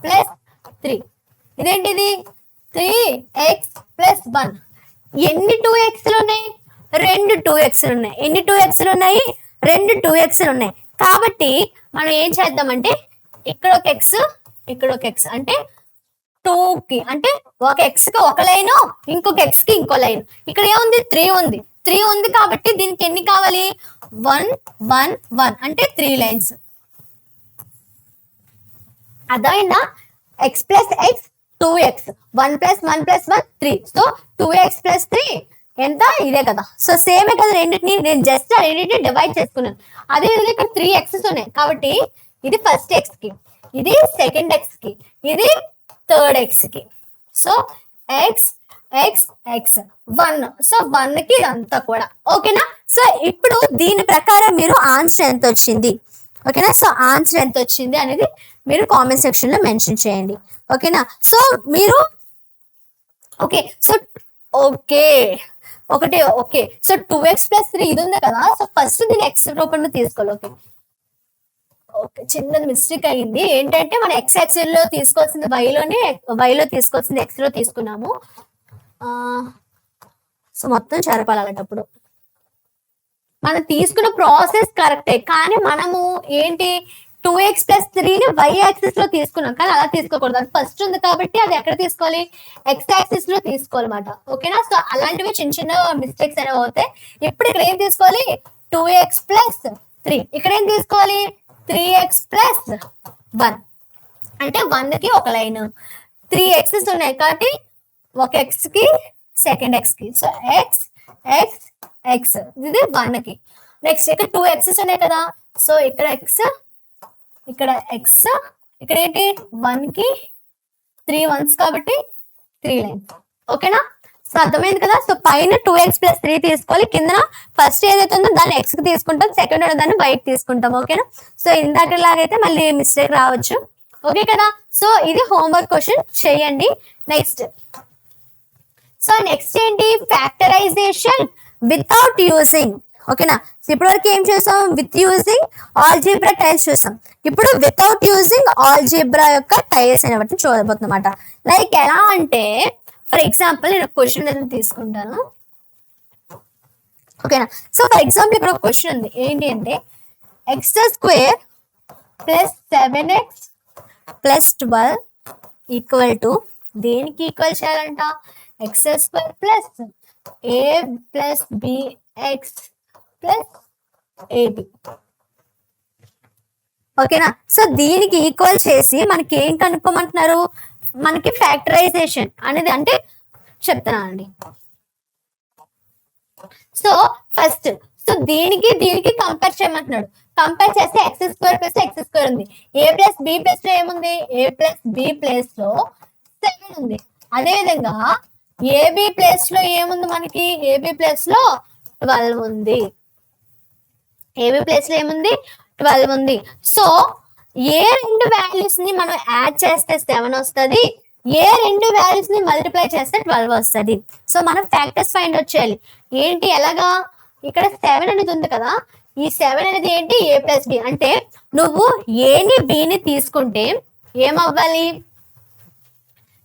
[SPEAKER 1] ప్లస్ 3, ఇదేంటిది 3x ప్లస్ 1. ఎన్ని 2xలు ఉన్నాయి, రెండు 2xలు ఉన్నాయి. ఎన్ని 2xలు ఉన్నాయి, రెండు 2xలు ఉన్నాయి. కాబట్టి మనం ఏం చేద్దామంటే ఇక్కడ ఒక x ఇక్కడ ఒక x అంటే 2 కి అంటే ఒక x కి ఒక లైన్, ఇంకొక x కి ఇంకో లైన్. ఇక్కడ ఏముంది, 3 ఉంది. 3 ఉంది కాబట్టి దీనికి ఎన్ని కావాలి, 1 1 1 అంటే 3 లైన్స్. అదైనా x plus x 2x, 1 plus 1 plus 1 3. So 2x plus 3 ఎంత, ఇదే కదా. సో సేమే కదా రెండింటిని, నేను జస్ట్ ఆ రెండింటిని డివైడ్ చేసుకున్నాను. అదే విధంగా ఇక్కడ 3 x's ఉన్నాయి కాబట్టి ఇది ఫస్ట్ x కి, ఇది సెకండ్ x కి, ఇది థర్డ్ x కి. So x x x 1, so 1 కి అంతా కూడా. ఓకేనా. సో ఇప్పుడు దీని ప్రకారం మీరు ఆన్సర్ ఎంత వచ్చింది, ఓకేనా. సో ఆన్సర్ ఎంత వచ్చింది అనేది మీరు కామెంట్ సెక్షన్ లో మెన్షన్ చేయండి. ఓకేనా. సో మీరు ఓకే సో ఓకే ఒకటి ఓకే. సో 2x ప్లస్ 3 ఇది ఉంది కదా. సో ఫస్ట్ దీన్ని x రూపంలో తీసుకోవాలి. ఓకే ఓకే చిన్నది మిస్టేక్ అయ్యింది. ఏంటంటే మనం x యాక్సిస్ లో తీసుకోవాల్సింది y లో తీసుకోవాల్సింది x లో తీసుకున్నాము. సో మొత్తం చెరపాలి. అలాంటప్పుడు మనం తీసుకున్న ప్రాసెస్ కరెక్టే, కానీ మనము ఏంటి 2x ప్లస్ 3ని y యాక్సిస్ లో తీసుకున్నాం, కానీ అలా తీసుకోకూడదు. అది ఫస్ట్ ఉంది కాబట్టి అది ఎక్కడ తీసుకోవాలి, x యాక్సిస్ లో తీసుకోవాలన్నమాట. ఓకేనా. సో అలాంటివి చిన్న చిన్న మిస్టేక్స్ అనేవి అవుతాయి. ఇప్పుడు ఇక్కడ ఏం తీసుకోవాలి, 2x ప్లస్ 3. ఇక్కడ ఏం తీసుకోవాలి, 3x ప్లస్ 1 అంటే 1 కి ఒక లైన్, 3 x's ఉన్నాయి కాబట్టి ఒక x కి సెకండ్ x కి. సో x x x ఇది 1 కి. నెక్స్ట్ ఇక్కడ 2 x's ఉన్నాయి కదా. సో ఇక్కడ x ఇక్కడ x ఇక్కడ ఏంటి 1 కి 3 1s కాబట్టి 3 లైన్స్. ఓకేనా. సో అర్థమైంది కదా. సో పైన 2x + 3 తీసుకోవాలి, కింద ఫస్ట్ ఏదైతే ఉందో దాన్ని x కి తీసుకుంటాం, సెకండ్ దాన్ని y కి తీసుకుంటాం. ఓకేనా. సో ఇందాకలాగైతే మళ్ళీ మిస్టేక్ రావచ్చు. ఓకే కదా. సో ఇది హోంవర్క్ క్వశ్చన్ చేయండి. నెక్స్ట్ ఏంటి, ఫ్యాక్టరైజేషన్ వితౌట్ యూజింగ్. ఓకేనా. ఇప్పటి వరకు ఏం చూసాం, విత్ యూజింగ్ ఆల్జీబ్రా టైల్స్ చూసాం. ఇప్పుడు వితౌట్ యూజింగ్ ఆల్జీబ్రా యొక్క టైల్స్ అనేవి చూడబోతున్నమాట. లైక్ ఎలా అంటే, ఫర్ ఎగ్జాంపుల్ నేను క్వశ్చన్ ఏదైనా తీసుకుంటాను. ఓకేనా. సో ఫర్ ఎగ్జాంపుల్ ఇక్కడ ఒక క్వశ్చన్ ఉంది. ఏంటి అంటే x² + 7x + 12 ఈక్వల్ టు, దేనికి ఈక్వల్ చేయాలంట, x² + a + bx + ab. ఓకేనా. సో దీనికి ఈక్వల్ చేసి మనకి ఏం కనుక్కోమంటున్నారు, మనకి ఫ్యాక్టరైజేషన్ అనేది అంటే చెప్తానండి. సో ఫస్ట్ దీనికి కంపేర్ చేయమంటున్నాడు. కంపేర్ చేస్తే x² + x² ఉంది, a + b ప్లస్ లో ఏముంది, a + b ప్లేస్ లో 7 ఉంది. అదే విధంగా ab ప్లేస్ లో ఏముంది, మనకి ab ప్లేస్ లో 12 ఉంది. ab ప్లేస్ లో ఏముంది, 12 ఉంది. సో ఏ రెండు వాల్యూస్ ని మనం యాడ్ చేస్తే 7 వస్తుంది, ఏ రెండు వాల్యూస్ ని మల్టిప్లై చేస్తే 12 వస్తుంది. సో మనం ఫ్యాక్టర్స్ ఫైండ్ అవుట్ చేయాలి. ఏంటి, ఎలాగా, ఇక్కడ 7 అనేది ఉంది కదా, ఈ 7 అనేది ఏంటి, a + b. అంటే నువ్వు ఏని బిని తీసుకుంటే ఏమవ్వాలి,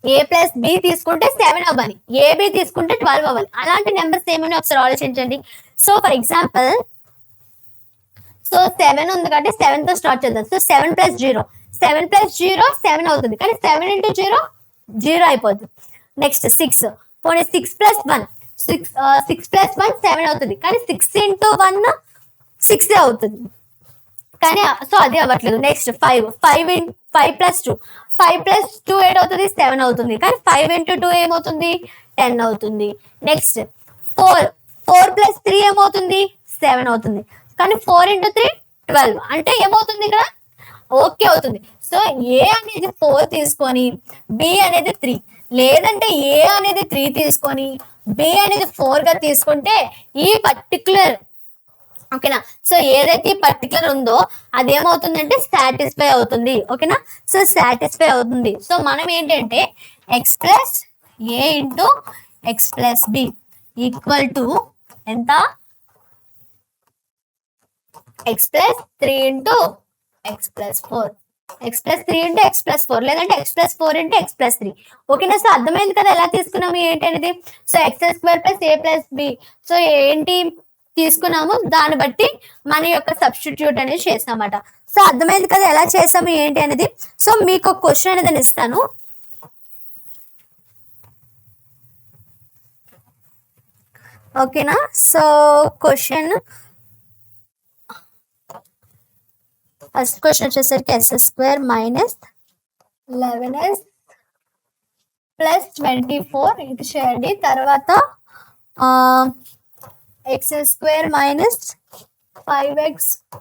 [SPEAKER 1] a + b తీసుకుంటే 7 అవ్వాలి, ab తీసుకుంటే 12 అవ్వాలి. అలాంటి నెంబర్స్ ఏమైనా ఒకసారి ఆలోచించండి. సో ఫర్ ఎగ్జాంపుల్, సో 7 ఉంది కాబట్టి 7 తో స్టార్ట్ చేద్దాం. సో 7 + 0, 7 + 0 7 అవుతుంది, కానీ 7 × 0 0 అయిపోతుంది. నెక్స్ట్ 6, పోనీ 6 + 1, 6 + 1 7 అవుతుంది, కానీ 6 × 1 6 అవుతుంది, కానీ సో అది అవ్వట్లేదు. నెక్స్ట్ 5 + 2, 5 + 2 8 అవుతుంది, 7 అవుతుంది, కానీ 5 × 2 ఏమవుతుంది, 10 అవుతుంది. నెక్స్ట్ 4 + 3 ఏమవుతుంది, 7 అవుతుంది, కానీ 4 × 3 12, అంటే ఏమవుతుంది ఇక్కడ ఓకే అవుతుంది. సో ఏ అనేది 4 తీసుకొని బి అనేది 3, లేదంటే ఏ అనేది 3 తీసుకొని బి అనేది 4 గా తీసుకుంటే ఈ పర్టికులర్, ఓకేనా. సో ఏదైతే పర్టికులర్ ఉందో అది ఏమవుతుందంటే సాటిస్ఫై అవుతుంది. ఓకేనా. సో సాటిస్ఫై అవుతుంది. సో మనం ఏంటంటే x + a × x + b equal to ఎంత, x + 3 × x + 4, x + 3 × x + 4, లేదంటే x + 4 × x + 3. ఓకేనా. సో అర్థమైంది కదా ఎలా తీసుకున్నాము ఏంటి అనేది. So x² + a + b, so ఏంటి తీసుకున్నాము, దాన్ని బట్టి మన యొక్క సబ్స్టిట్యూట్ అనేది చేస్తామన్నమాట. సో అర్థమైంది కదా ఎలా చేసాము ఏంటి అనేది. సో మీకు ఒక క్వశ్చన్ అనేది నేను ఇస్తాను. ఓకేనా. సో క్వశ్చన్, ఫస్ట్ క్వశ్చన్ వచ్చేసరికి x² - 11s + 24 ఇది చేయండి. తర్వాత x² - 5x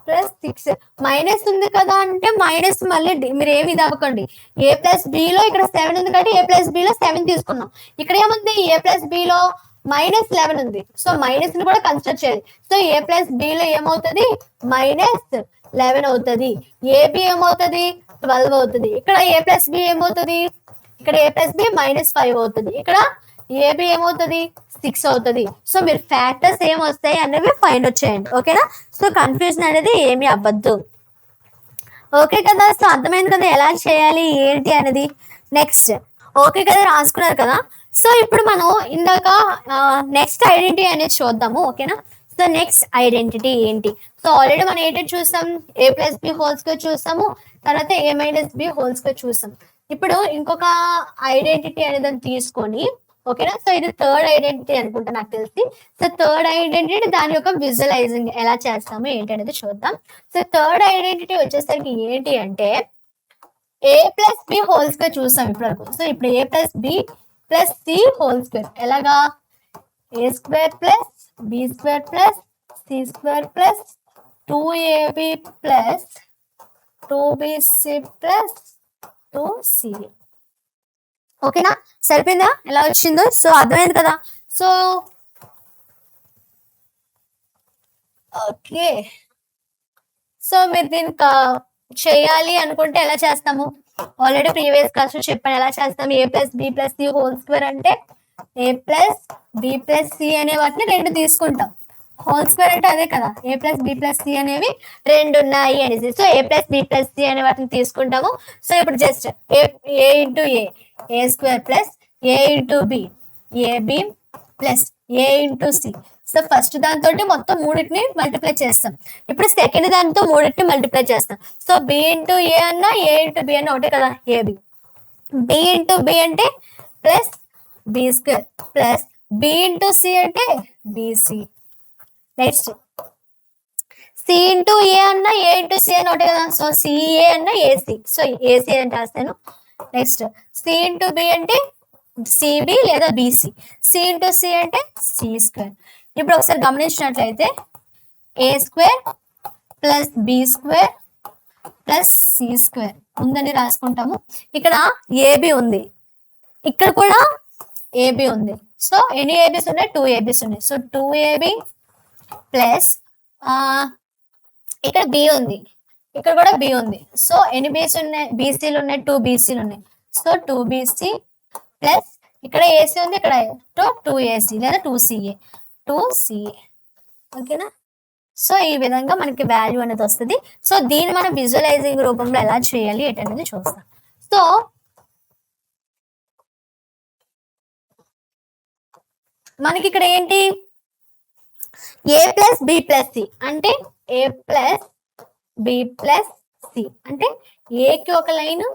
[SPEAKER 1] + 6, మైనస్ ఉంది కదా అంటే మైనస్ మళ్ళీ మీరు ఏమి ఇది అవ్వకండి. a + b లో ఇక్కడ 7 ఉంది కాబట్టి a + b లో 7 తీసుకున్నాం. ఇక్కడ ఏముంది, a + b లో -11 ఉంది. సో మైనస్ ని కూడా కన్సిడర్ చేయాలి. సో a + b లో ఏమవుతుంది, -11 అవుతుంది. ab ఏమవుతుంది, 12 అవుతుంది. ఇక్కడ a + b ఏమవుతుంది, ఇక్కడ a + b -5 అవుతుంది. ఇక్కడ ab ఏమవుతుంది, 6 అవుతుంది. సో మీరు ఫ్యాక్టర్స్ ఏం వస్తాయి అనేవి ఫైండ్ అవుట్ చేయండి. ఓకేనా. సో కన్ఫ్యూజన్ అనేది ఏమీ అవ్వద్దు. ఓకే కదా. సో అర్థమైంది కదా ఎలా చేయాలి ఏంటి అనేది. నెక్స్ట్ ఓకే కదా, రాసుకున్నారు కదా. సో ఇప్పుడు మనం ఇందాక నెక్స్ట్ ఐడెంటిటీ అనేది చూద్దాము. ఓకేనా. సో నెక్స్ట్ ఐడెంటిటీ ఏంటి, సో ఆల్రెడీ మనం ఏంటి చూసాం, a + b హోల్ స్క్వేర్ చూసాము, తర్వాత a - b హోల్ స్క్వేర్ చూసాం. ఇప్పుడు ఇంకొక ఐడెంటిటీ అనేది తీసుకొని, ఓకేనా. సో ఇది థర్డ్ ఐడెంటిటీ అనుకుంటా నాకు తెలిసి. సో థర్డ్ ఐడెంటిటీ దాని యొక్క విజువలైజింగ్ ఎలా చేస్తాము ఏంటి అనేది చూద్దాం. సో థర్డ్ ఐడెంటిటీ వచ్చేసరికి ఏంటి అంటే a + b హోల్ స్క్వేర్ చూసాం ఇప్పటి వరకు. సో ఇప్పుడు a + b + c whole square ఎలాగా, a² + b² + c² + 2ab + 2bc + 2ca. ఓకేనా. సరిపోయిందా ఎలా వచ్చిందో. సో అర్థమైంది కదా. సో ఓకే, సో మీరు దీన్ని చేయాలి అనుకుంటే ఎలా చేస్తాము? ఆల్రెడీ ప్రీవియస్ క్లాస్ లో చెప్పాను ఎలా చేస్తాం. A plus B plus C whole square అంటే A plus B plus C అనే వాటిని రెండు తీసుకుంటాం. హోల్ స్క్వేర్ అంటే అదే కదా, A plus B plus C అనేవి రెండు ఉన్నాయి అనేసి. So A plus B plus C అనే వాటిని తీసుకుంటాము. సో ఇప్పుడు just A into A square plus A into B AB plus A into C. So first దాంతో మొత్తం మూడింటిని మల్టిప్లై చేస్తాం. ఇప్పుడు సెకండ్ దాంతో మూడింటిని మల్టిప్లై చేస్తాం. సో బి ఇంటూ ఏ అన్నా ఏ ఇంటూ బి అన్న ఒకటే కదా, ఏబి. బి ఇంటూ బి అంటే plus B square plus B into C అంటే BC. Next C into A అన్నా ఏ ఇంటూ సి అని ఒకటే కదా, సో సిఏ అన్నా ఏసి. సో ఏసి అని రాస్తాను. నెక్స్ట్ సి ఇంటూ బి అంటే సిబి లేదా బిసి. సి ఇంటూ సి అంటే సి స్క్వేర్. ఇప్పుడు ఒకసారి గమనించినట్లయితే A square plus B square plus C square ఉందని రాసుకుంటాము. ఇక్కడ ఏబి ఉంది, ఇక్కడ కూడా ఏబి ఉంది. సో ఎన్ని ఏబీస్ ఉన్నాయి? 2 ఏబీస్ ఉన్నాయి. సో 2ab ప్లస్ ఇక్కడ బి ఉంది, ఇక్కడ కూడా బి ఉంది. సో ఎన్ని బీస్ ఉన్నాయి? బీసీలు ఉన్నాయి, 2 బీసీలు ఉన్నాయి. సో 2bc ప్లస్ ఇక్కడ ఏసీ ఉంది, ఇక్కడ 2ac లేదా 2ca. ఓకేనా? సో ఈ విధంగా మనకి వాల్యూ అనేది వస్తుంది. సో దీన్ని మనం విజువలైజింగ్ రూపంలో ఎలా చేయాలి ఏంటనేది చూస్తాం. సో మనకి ఇక్కడ ఏంటి? A plus B plus C అంటే A plus B plus C అంటే ఏకి ఒక లైన్,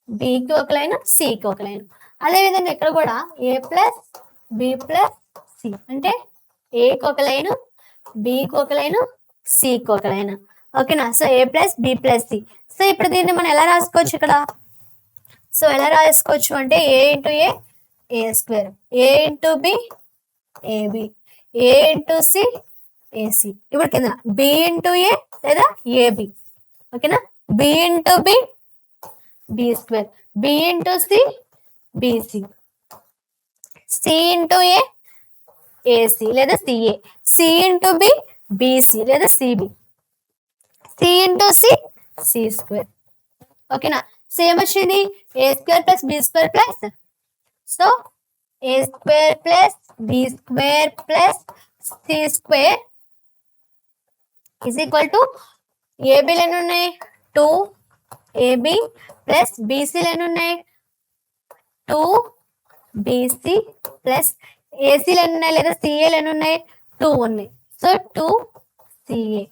[SPEAKER 1] బికి ఒక లైన్, సికి ఒక లైన్. అదేవిధంగా ఇక్కడ కూడా ఏ ప్లస్ బి ప్లస్ సి అంటే ఏకి ఒక లైన్, బికి ఒక లైన్, సికి ఒక లైన్. ఓకేనా? So A plus B plus C. So ఇప్పుడు దీన్ని మనం ఎలా రాసుకోవచ్చు ఇక్కడ? సో ఎలా రాసుకోవచ్చు అంటే A into A square, A into B AB, A into C AC. ఇప్పుడు కింద బి ఇంటూ ఏ లేదా ఏబి. ఓకేనా? B into B B square, B into C BC, C into A AC లేదా CA, C into B BC లేదా CB, C into C C square. ఓకేనా? Same వచ్చింది A square plus B square plus, so A square plus B square plus C square is equal to ఏబీలు ఎన్ని ఉన్నాయి? 2ab plus బీసీలు ఎన్ని ఉన్నాయి? 2bc plus ఏసీలు ఎన్ని ఉన్నాయి లేదా సిఏలు ఎన్ని ఉన్నాయి? 2 ఉన్నాయి. So 2ca.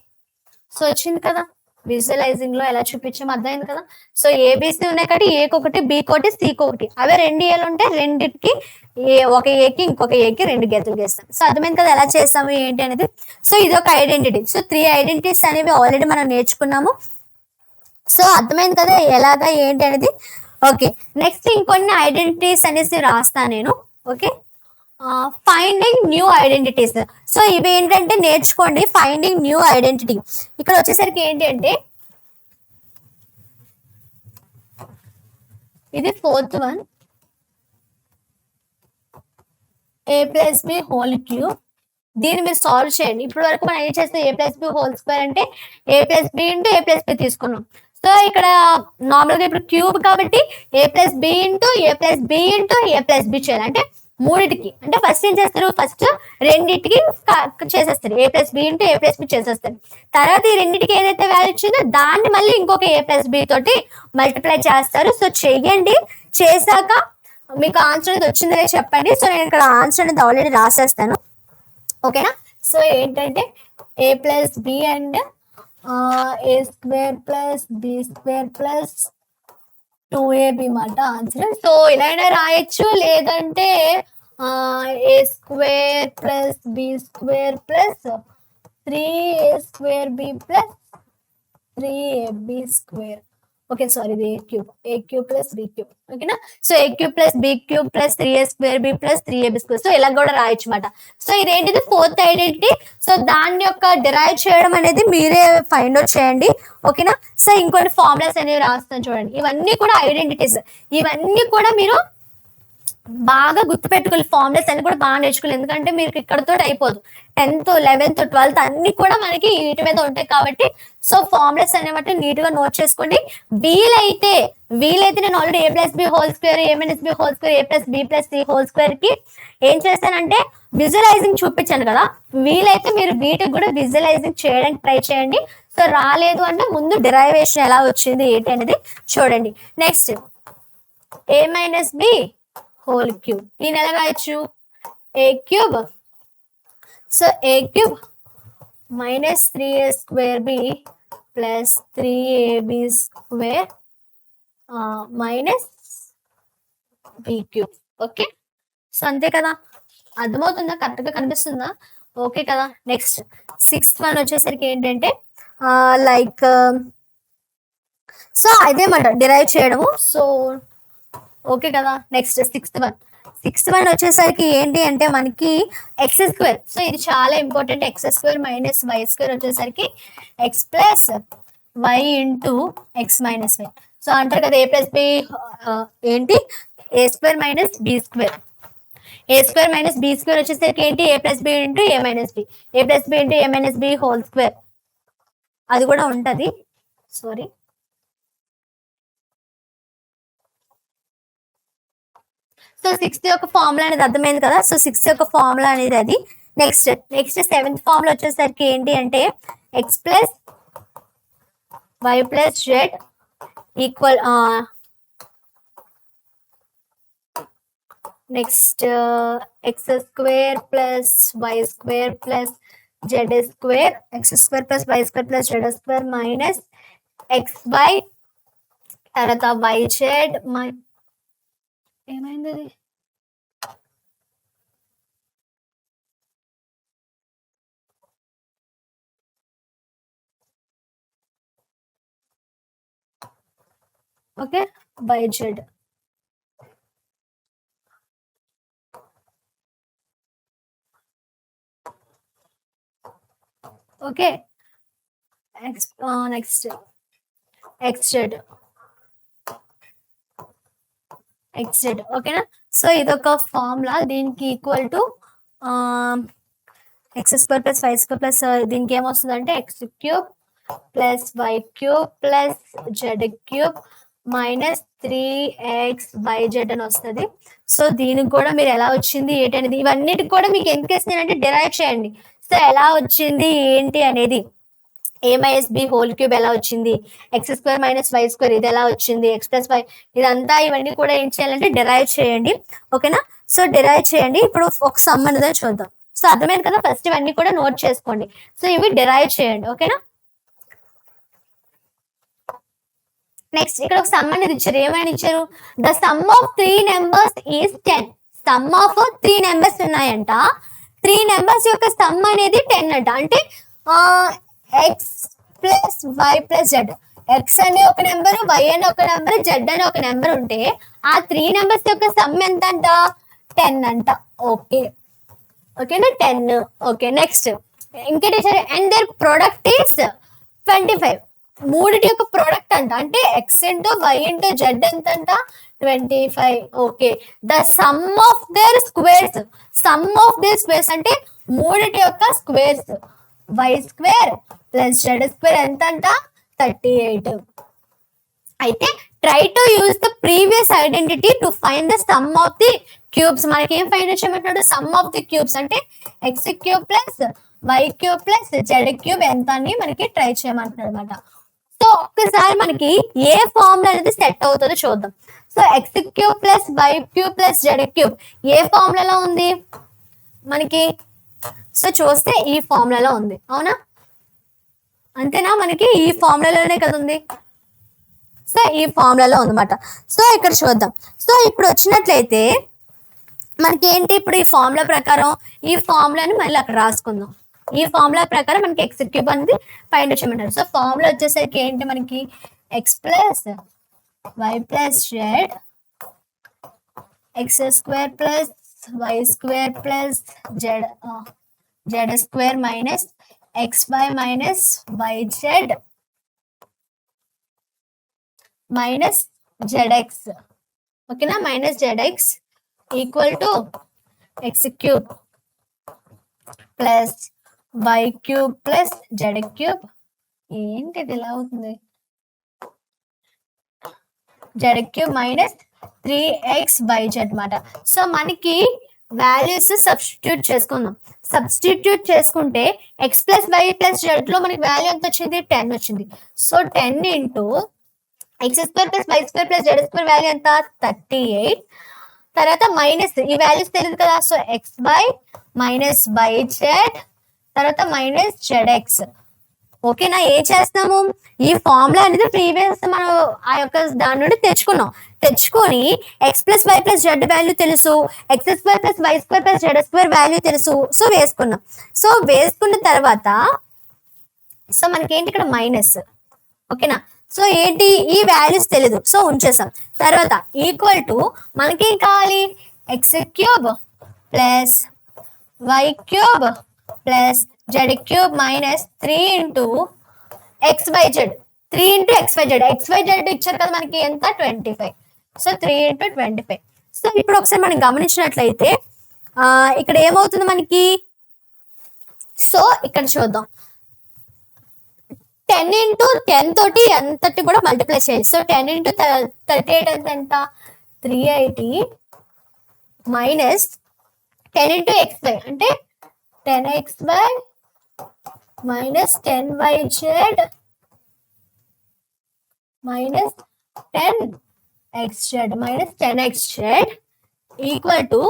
[SPEAKER 1] సో వచ్చింది కదా, విజువలైజింగ్ లో ఎలా చూపించాము అర్థమైంది కదా. సో ఏబిసి ఉన్నాయి కాబట్టి ఏకి ఒకటి, బికి ఒకటి, సికి ఒకటి. అవే 2 ఏలు ఉంటే రెండింటికి ఒక ఏకి ఇంకొక ఏకి 2 గీతలు గీస్తాం. సో అర్థమైంది కదా ఎలా చేస్తాము ఏంటి అనేది. సో ఇది ఒక ఐడెంటిటీ. సో 3 ఐడెంటిటీస్ అనేవి ఆల్రెడీ మనం నేర్చుకున్నాము. సో అర్థమైంది కదా ఎలాగా ఏంటి అనేది. ఓకే, నెక్స్ట్ ఇంకొన్ని ఐడెంటిటీస్ అనేసి రాస్తా నేను. Okay, finding new identities. So ఇవి ఏంటంటే నేర్చుకోండి, ఫైండింగ్ న్యూ ఐడెంటిటీ. ఇక్కడ వచ్చేసరికి ఏంటి అంటే ఇది 4th వన్, ఏ ప్లస్ బి హోల్ క్యూబ్. దీన్ని మీరు సాల్వ్ చేయండి. ఇప్పుడు వరకు మనం ఏం చేస్తాం? A plus B whole square అంటే A plus B into A plus B తీసుకున్నాం. సో ఇక్కడ నార్మల్గా ఇప్పుడు క్యూబ్ కాబట్టి ఏ plus B into A plus B into A plus B చేయాలి. అంటే మూడింటికి, అంటే ఫస్ట్ ఏం చేస్తారు? ఫస్ట్ రెండింటికి చేసేస్తారు, ఏ plus B into A plus B చేసేస్తారు. తర్వాత ఈ రెండింటికి ఏదైతే వాల్యూ ఇచ్చిందో దాన్ని మళ్ళీ ఇంకొక ఏ ప్లస్ బి తోటి మల్టిప్లై చేస్తారు. సో చెయ్యండి, చేశాక మీకు ఆన్సర్ అనేది వచ్చిందే చెప్పండి. సో నేను ఇక్కడ ఆన్సర్ అనేది ఆల్రెడీ రాసేస్తాను. ఓకేనా? సో ఏంటంటే A plus B and A square plus B square plus 2ab మాట ఆన్సర్. సో ఇలా అయినా రాయొచ్చు, లేదంటే A square plus B square plus 3a square B plus 3ab square. Okay, sorry, ఇది A cube plus B cube. ఓకేనా? So A cube plus B cube plus 3a square B plus 3ab square. So ఇలా కూడా రాయొచ్చు అన్నమాట. So ఇదేంటిది? 4th identity. So దాన్ని యొక్క derive చేయడం అనేది మీరే ఫైండ్ అవుట్ చేయండి. ఓకేనా? సో ఇంకొన్ని ఫార్ములాస్ అనేవి రాస్తాను చూడండి. ఇవన్నీ కూడా ఐడెంటిటీస్, ఇవన్నీ కూడా మీరు బాగా గుర్తుపెట్టుకోవాలి, ఫార్ములాస్ అన్ని కూడా బాగా నేర్చుకోవాలి, ఎందుకంటే మీరు ఇక్కడతో అయిపోదు, 10th 11th 12th అన్ని కూడా మనకి వీటి మీద ఉంటాయి కాబట్టి. సో ఫార్ములాస్ అనేవి నీట్ గా నోట్ చేసుకోండి. వీలైతే వీలైతే నేను already A plus B whole square, A minus B whole square, A plus B plus C whole square కి ఏం చేస్తానంటే విజువలైజింగ్ చూపించాను కదా, వీలైతే మీరు వీటికి కూడా విజువలైజింగ్ చేయడానికి ట్రై చేయండి. సో రాలేదు అంటే ముందు డిరైవేషన్ ఎలా వచ్చింది ఏంటి అనేది చూడండి. Next A minus B whole cube, దీని ఎలా రాయొచ్చు, A cube, so A cube minus 3a square B plus 3ab square minus B cube. Okay, so అంతే కదా, అర్థమవుతుందా, కరెక్ట్ గా కనిపిస్తుందా, ఓకే కదా. నెక్స్ట్ 6th వన్ వచ్చేసరికి ఏంటంటే లైక్ సో అదేమాట డిరైవ్ చేయడము. సో ఓకే కదా. నెక్స్ట్ 6th వన్ వచ్చేసరికి ఏంటి అంటే మనకి ఎక్స్ స్క్వేర్, సో ఇది చాలా important, X square minus Y square వచ్చేసరికి X plus Y into X minus Y. So అంటారు కదా ఏ ప్లస్ బి ఏంటి, A square minus B square, A square minus B square వచ్చేసరికి ఏంటి A plus B into A minus B, A plus B into A minus B whole square, అది కూడా ఉంటది. Sorry, so 6th యొక్క formula అనేది అర్థమైంది కదా. సో 6th యొక్క ఫార్ములా అనేది అది. నెక్స్ట్ 7th ఫార్ములా వచ్చేసరికి ఏంటి అంటే X plus Y plus Z equal next X square plus Y square plus Z square, X square plus Y square plus Z square minus X Y, తర్వాత Y Z ఏమైంది అది, okay by Z. Okay next X Z ఓకేనా. So ఇదొక formula, దీనికి equal to X square plus Y square plus దీనికి ఏమొస్తుంది అంటే X cube plus Y cube plus Z cube minus 3x Y Z అని వస్తుంది. సో దీనికి కూడా మీరు ఎలా వచ్చింది ఏంటి అనేది ఇవన్నిటికి కూడా మీకు ఎందుకు వేస్తున్నానంటే డిరైవ్ చేయండి. సో ఎలా వచ్చింది ఏంటి అనేది, A minus B whole cube ఎలా వచ్చింది, X square minus Y square ఇది ఎలా వచ్చింది, ఎక్స్ ప్లస్ వై ఇదంతా ఇవన్నీ కూడా ఏం చేయాలంటే డిరైవ్ చేయండి. ఓకేనా, సో డిరైవ్ చేయండి. ఇప్పుడు ఒక సమ్ అనేది చూద్దాం. సో అర్థమైంది కదా, ఫస్ట్ ఇవన్నీ కూడా నోట్ చేసుకోండి. సో ఇవి డిరైవ్ చేయండి. ఓకేనా, నెక్స్ట్ ఇక్కడ ఒక సమ్ అనేది ఇచ్చారు, ఏమైనా ఇచ్చారు, the sum of 3 numbers is 10. Sum of 3 numbers ఉన్నాయంట, 3 నెంబర్స్ యొక్క సమ్ అనేది 10 అంట. అంటే X plus Y plus Z, X అనే ఒక నెంబర్, వై అనే ఒక నెంబర్, జెడ్ అనే ఒక నెంబర్ ఉంటే ఆ 3 నెంబర్స్ యొక్క సమ్ ఎంత అంట, 10 అంట. ఓకే ఓకేనా, 10. ఓకే నెక్స్ట్ ఇంకేంటి ఇచ్చారు, అండ్ దేర్ ప్రొడక్ట్ ఈస్ 25. మూడిటి యొక్క ప్రోడక్ట్ అంట, అంటే X into Y into Z ఎంత అంట 25. Okay, the sum of their squares, sum of their squares అంటే మూడిటి యొక్క squares, Y square plus Z square ఎంత అంట 38. అయితే try to use the previous identity to find the sum of the cubes. మనకి ఏం ఫైండ్ చేయమంటాడు, సమ్ ఆఫ్ ది క్యూబ్స్ అంటే X cube plus Y cube plus Z cube ఎంత అని మనకి ట్రై చేయమంటున్నాడు అనమాట. సో ఒక్కసారి మనకి ఏ ఫార్ములా అనేది సెట్ అవుతుందో చూద్దాం. So X cube plus Y cube plus Z cube ఏ ఫార్ములాలో ఉంది మనకి, సో చూస్తే ఈ ఫార్ములాలో ఉంది, అవునా, అంతేనా, మనకి ఈ ఫార్ములాలోనే కదా ఉంది. సో ఈ ఫార్ములాలో ఉందన్నమాట. సో ఇక్కడ చూద్దాం. సో ఇప్పుడు వచ్చినట్లయితే మనకి ఏంటి, ఇప్పుడు ఈ ఫార్ములా ప్రకారం ఈ ఫార్ములాని మళ్ళీ అక్కడ రాసుకుందాం. ఈ ఫార్ములా ప్రకారం మనకి ఎక్స్ క్యూబ్ అనేది ఫైండ్ చేయమంటారు. సో ఫార్ములా వచ్చేసరికి ఏంటి మనకి X plus Y plus Z X square plus Y square plus Z square minus X Y minus Y Z minus Z X. ఓకేనా, minus Z X equal to X cube plus Y cube plus Z cube. ఏంటిది ఇలా అవుతుంది? Z cube minus 3xyz అనమాట. So మనకి values substitute చేసుకుందాం. Substitute చేసుకుంటే X plus Y plus Z లో మనకి వాల్యూ ఎంత వచ్చింది? 10 వచ్చింది. So 10 into X square plus Y square plus Z square value ఎంత? 38. తర్వాత మైనస్ ఈ వాల్యూస్ తెలియదు కదా, so X Y minus Y Z తర్వాత మైనస్ జెడ్ ఎక్స్. ఓకేనా? ఏం చేస్తాము, ఈ ఫార్ములా అనేది ప్రీవియస్ మనం ఆ యొక్క దాని నుండి తెచ్చుకొని X plus Y plus Z value తెలుసు, X square plus Y square plus Z square value తెలుసు. సో వేసుకున్నాం. సో వేసుకున్న తర్వాత సో మనకి ఏంటి ఇక్కడ మైనస్. ఓకేనా? సో ఏంటి, ఈ వాల్యూస్ తెలీదు, సో ఉంచేసాం. తర్వాత ఈక్వల్ టు మనకి ఏం కావాలి? X cube plus Y cube plus Z cube minus 3 into XYZ. 3 into XYZ ఇచ్చారు కదా మనకి ఎంత? 25. So 3 into 25. సో ఇప్పుడు ఒకసారి మనం గమనించినట్లయితే ఇక్కడ ఏమవుతుంది మనకి? సో ఇక్కడ చూద్దాం, 10 ఇంటూ 10 తోటి ఎంతటి కూడా మల్టిప్లై చేయాలి. సో 10 ఇంటూ 38 అంటే ఎంత? 380 మైనస్ 10 ఇంటూ XY అంటే 10XY minus 10YZ minus 10XZ minus 10XZ equal to,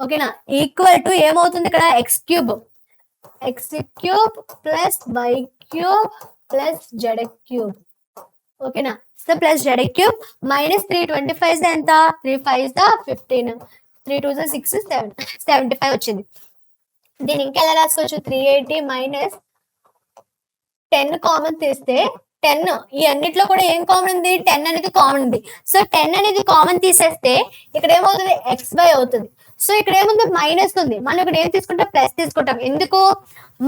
[SPEAKER 1] ఓకేనా, ఈక్వల్ టు ఏమవుతుంది ఇక్కడ? X cube plus Y cube plus Z cube. ఓకేనా? So plus Z cube minus 325 ఎంత? 3 5 15, 3 2 6 7 75 వచ్చింది. దీని ఇంకా ఎలా రాసుకోవచ్చు? 380 మైనస్ 10 కామన్ తీస్తే 10, ఈ అన్నిట్లో కూడా ఏం కామన్ ఉంది? 10 అనేది కామన్ ఉంది. సో 10 అనేది కామన్ తీసేస్తే ఇక్కడ ఏమవుతుంది? XY అవుతుంది. సో ఇక్కడ ఏముంది? మైనస్ ఉంది. మనం ఇక్కడ ఏం తీసుకుంటాం? ప్లస్ తీసుకుంటాం. ఎందుకు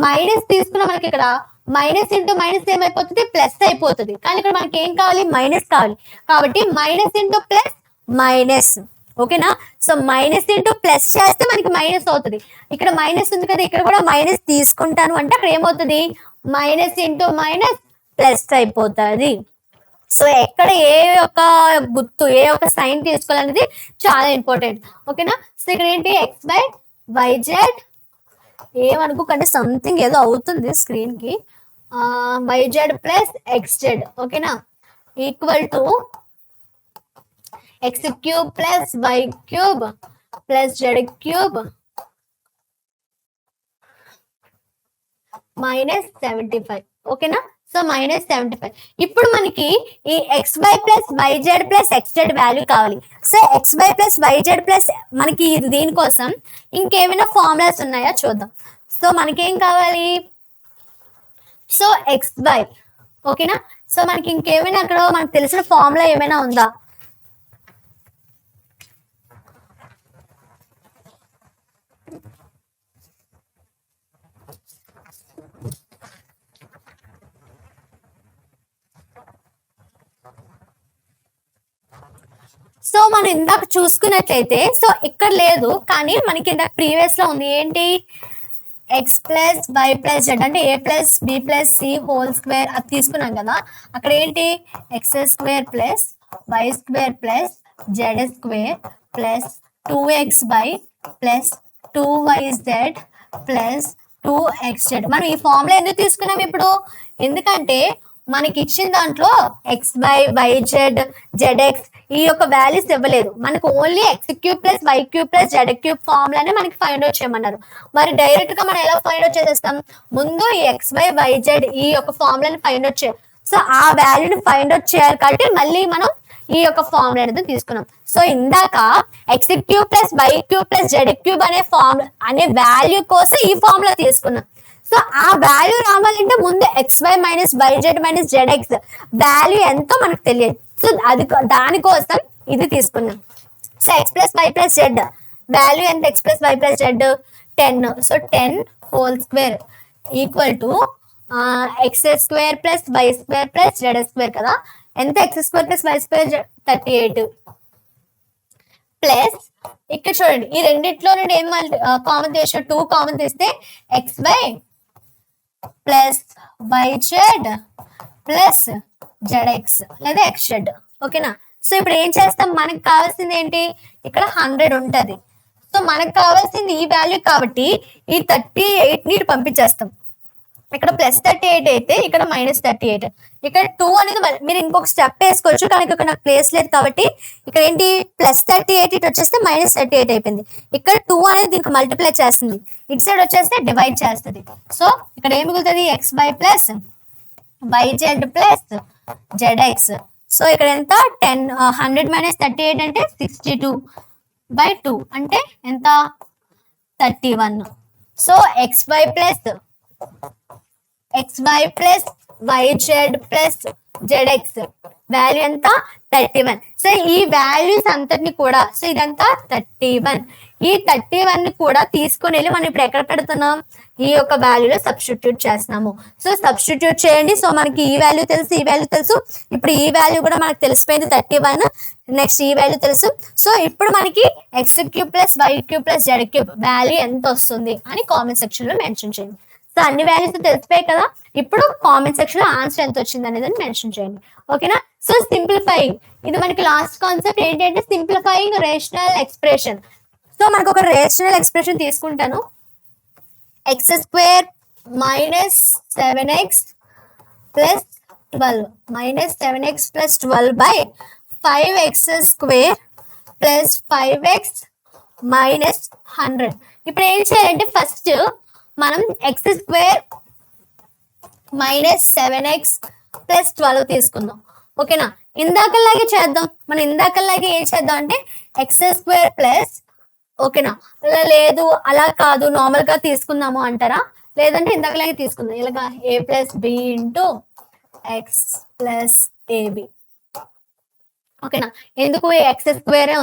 [SPEAKER 1] మైనస్ తీసుకున్నా? మనకి ఇక్కడ మైనస్ ఇంటూ మైనస్ ఏమైపోతుంది? ప్లస్ అయిపోతుంది. కానీ ఇక్కడ మనకి ఏం కావాలి? మైనస్ కావాలి. కాబట్టి మైనస్ ఇంటూ ప్లస్ మైనస్. ఓకేనా? సో మైనస్ ఇంటూ ప్లస్ చేస్తే మనకి మైనస్ అవుతుంది. ఇక్కడ మైనస్ ఉంది కదా, ఇక్కడ కూడా మైనస్ తీసుకుంటాను అంటే అక్కడ ఏమవుతుంది? మైనస్ ఇంటూ మైనస్ ప్లస్ అయిపోతుంది. సో ఎక్కడ ఏ ఒక గుర్తు, ఏ ఒక సైన్ తీసుకోవాలనేది చాలా ఇంపార్టెంట్. ఓకేనా? సో ఇక్కడ ఏంటి? ఎక్స్ బై వైజెడ్, ఏమనుకోకండి సంథింగ్ ఏదో అవుతుంది స్క్రీన్ కి, వైజెడ్ ప్లస్ ఎక్స్జెడ్. ఓకేనా? Equal to X cube plus Y cube plus Z cube minus 75. ఓకేనా? So minus 75. ఇప్పుడు మనకి ఈ X Y plus YZ plus XZ value కావాలి. So X Y plus YZ plus మనకి దీనికోసం ఇంకేమైనా ఫార్ములాస్ ఉన్నాయా చూద్దాం. సో మనకేం కావాలి? So X Y. ఓకేనా? సో మనకి ఇంకేమైనా అక్కడ మనకు తెలిసిన ఫార్ములా ఏమైనా ఉందా? సో మనం ఇందాక చూసుకున్నట్లయితే సో ఇక్కడ లేదు, కానీ మనకి ఇందాక ప్రీవియస్ లో ఉంది. ఏంటి? X plus Y plus Z అంటే A plus B plus C whole square అది తీసుకున్నాం కదా. అక్కడ ఏంటి? X square plus Y square plus Z square plus 2xy plus 2yz plus 2xz. మనం ఈ ఫార్ములా ఎందుకు తీసుకున్నాం ఇప్పుడు? ఎందుకంటే మనకి ఇచ్చిన దాంట్లో ఎక్స్ వై వైజెడ్ జెడ్ఎక్స్ ఈ యొక్క వాల్యూస్ ఇవ్వలేదు. మనకు only X cube plus Y cube plus Z cube ఫార్ములానే మనకి ఫైండ్ అవుట్ చేయమన్నారు. మరి డైరెక్ట్ గా మనం ఎలా ఫైండ్ అవుట్ చేసేస్తాం? ముందు ఈ ఎక్స్ వై వైజెడ్ ఈ యొక్క ఫార్ములాని ఫైండ్ అవుట్ చేయాలి. సో ఆ వాల్యూని ఫైండ్ అవుట్ చేయాలి కాబట్టి మళ్ళీ మనం ఈ యొక్క ఫార్ములా అనేది తీసుకున్నాం. సో ఇందాక X cube plus Y cube plus Z cube అనే వాల్యూ కోసం ఈ ఫార్ములా తీసుకున్నాం. సో ఆ వాల్యూ రావాలంటే ముందు X Y minus YZ minus Z X value ఎంతో మనకు తెలియదు. సో అది దానికోసం ఇది తీసుకున్నాం. So X plus Y plus Z value ఎంత? X plus Y plus Z 10. So 10 whole square equal to X square plus Y square plus Z square కదా. ఎంత? X square plus Y square 38 plus చూడండి ఈ రెండిట్లో నుండి ఏం common తీసిన 2 common తీస్తే xy plus yz plus zx లేదా xz. ఓకేనా? సో ఇప్పుడు ఏం చేస్తాం, మనకి కావాల్సింది ఏంటి, ఇక్కడ 100 ఉంటది. సో మనకు కావాల్సింది ఈ వాల్యూ కాబట్టి ఈ 38ని పంపించేస్తాం. ఇక్కడ +38 అయితే ఇక్కడ -38. ఇక్కడ 2 అనేది మీరు ఇంకొక స్టెప్ వేసుకోవచ్చు, కానీ ఇక్కడ నాకు ప్లేస్ లేదు కాబట్టి ఇక్కడ ఏంటి +38 ఇటు వచ్చేస్తే -38 అయిపోయింది. ఇక్కడ 2 అనేది దీనికి మల్టిప్లై చేస్తుంది, ఇటు సైడ్ వచ్చేస్తే డివైడ్ చేస్తుంది. సో ఇక్కడ ఏం మిగులుతుంది, xy plus yz plus zx. So ఇక్కడ ఎంత 100 - 38 అంటే 62/2 అంటే ఎంత 31. So xy plus yz plus zx value ఎంత 31. సో ఈ వాల్యూస్ అంతటిని కూడా, సో ఇదంతా 31, ఈ 31 కూడా తీసుకొని వెళ్ళి మనం ఇప్పుడు ఎక్కడ పెడుతున్నాం, ఈ యొక్క వాల్యూలో సబ్స్టిట్యూట్ చేస్తున్నాము. సో సబ్స్టిట్యూట్ చేయండి. సో మనకి ఈ వాల్యూ తెలుసు, ఈ వాల్యూ తెలుసు, ఇప్పుడు ఈ వాల్యూ కూడా మనకు తెలిసిపోయింది 31. నెక్స్ట్ ఈ వాల్యూ తెలుసు. సో ఇప్పుడు మనకి x³ plus y³ plus z³ value ఎంత వస్తుంది అని కామెంట్ సెక్షన్ లో మెన్షన్ చేయండి. సో అన్ని వాల్యూస్ తెలిసిపోయాయి కదా, ఇప్పుడు కామెంట్ సెక్షన్ లో ఆన్సర్ ఎంత వచ్చింది అనేది మెన్షన్ చేయండి. ఓకేనా? సో సింప్లిఫైయింగ్, ఇది మనకి లాస్ట్ కాన్సెప్ట్ ఏంటంటే సింప్లిఫైయింగ్ రేషనల్ ఎక్స్ప్రెషన్. సో మనకు ఒక రేషనల్ ఎక్స్ప్రెషన్ తీసుకుంటాను, x² - 7x plus 12 -7x plus 12 5x² plus 5x minus 100. ఇప్పుడు ఏం చేయాలంటే ఫస్ట్ మనం x² - 7x ప్లస్ 12 తీసుకుందాం. ఓకేనా? ఇందాకలాగే చేద్దాం. మనం ఇందాకలాగే ఏం చేద్దాం అంటే x² ప్లస్, ఓకేనా, లేదు అలా కాదు నార్మల్ గా తీసుకుందాము అంటారా, లేదంటే ఇందాకలాగే తీసుకుందాం ఇలాగా a plus b into x plus ab. ఓకేనా? ఎందుకు x²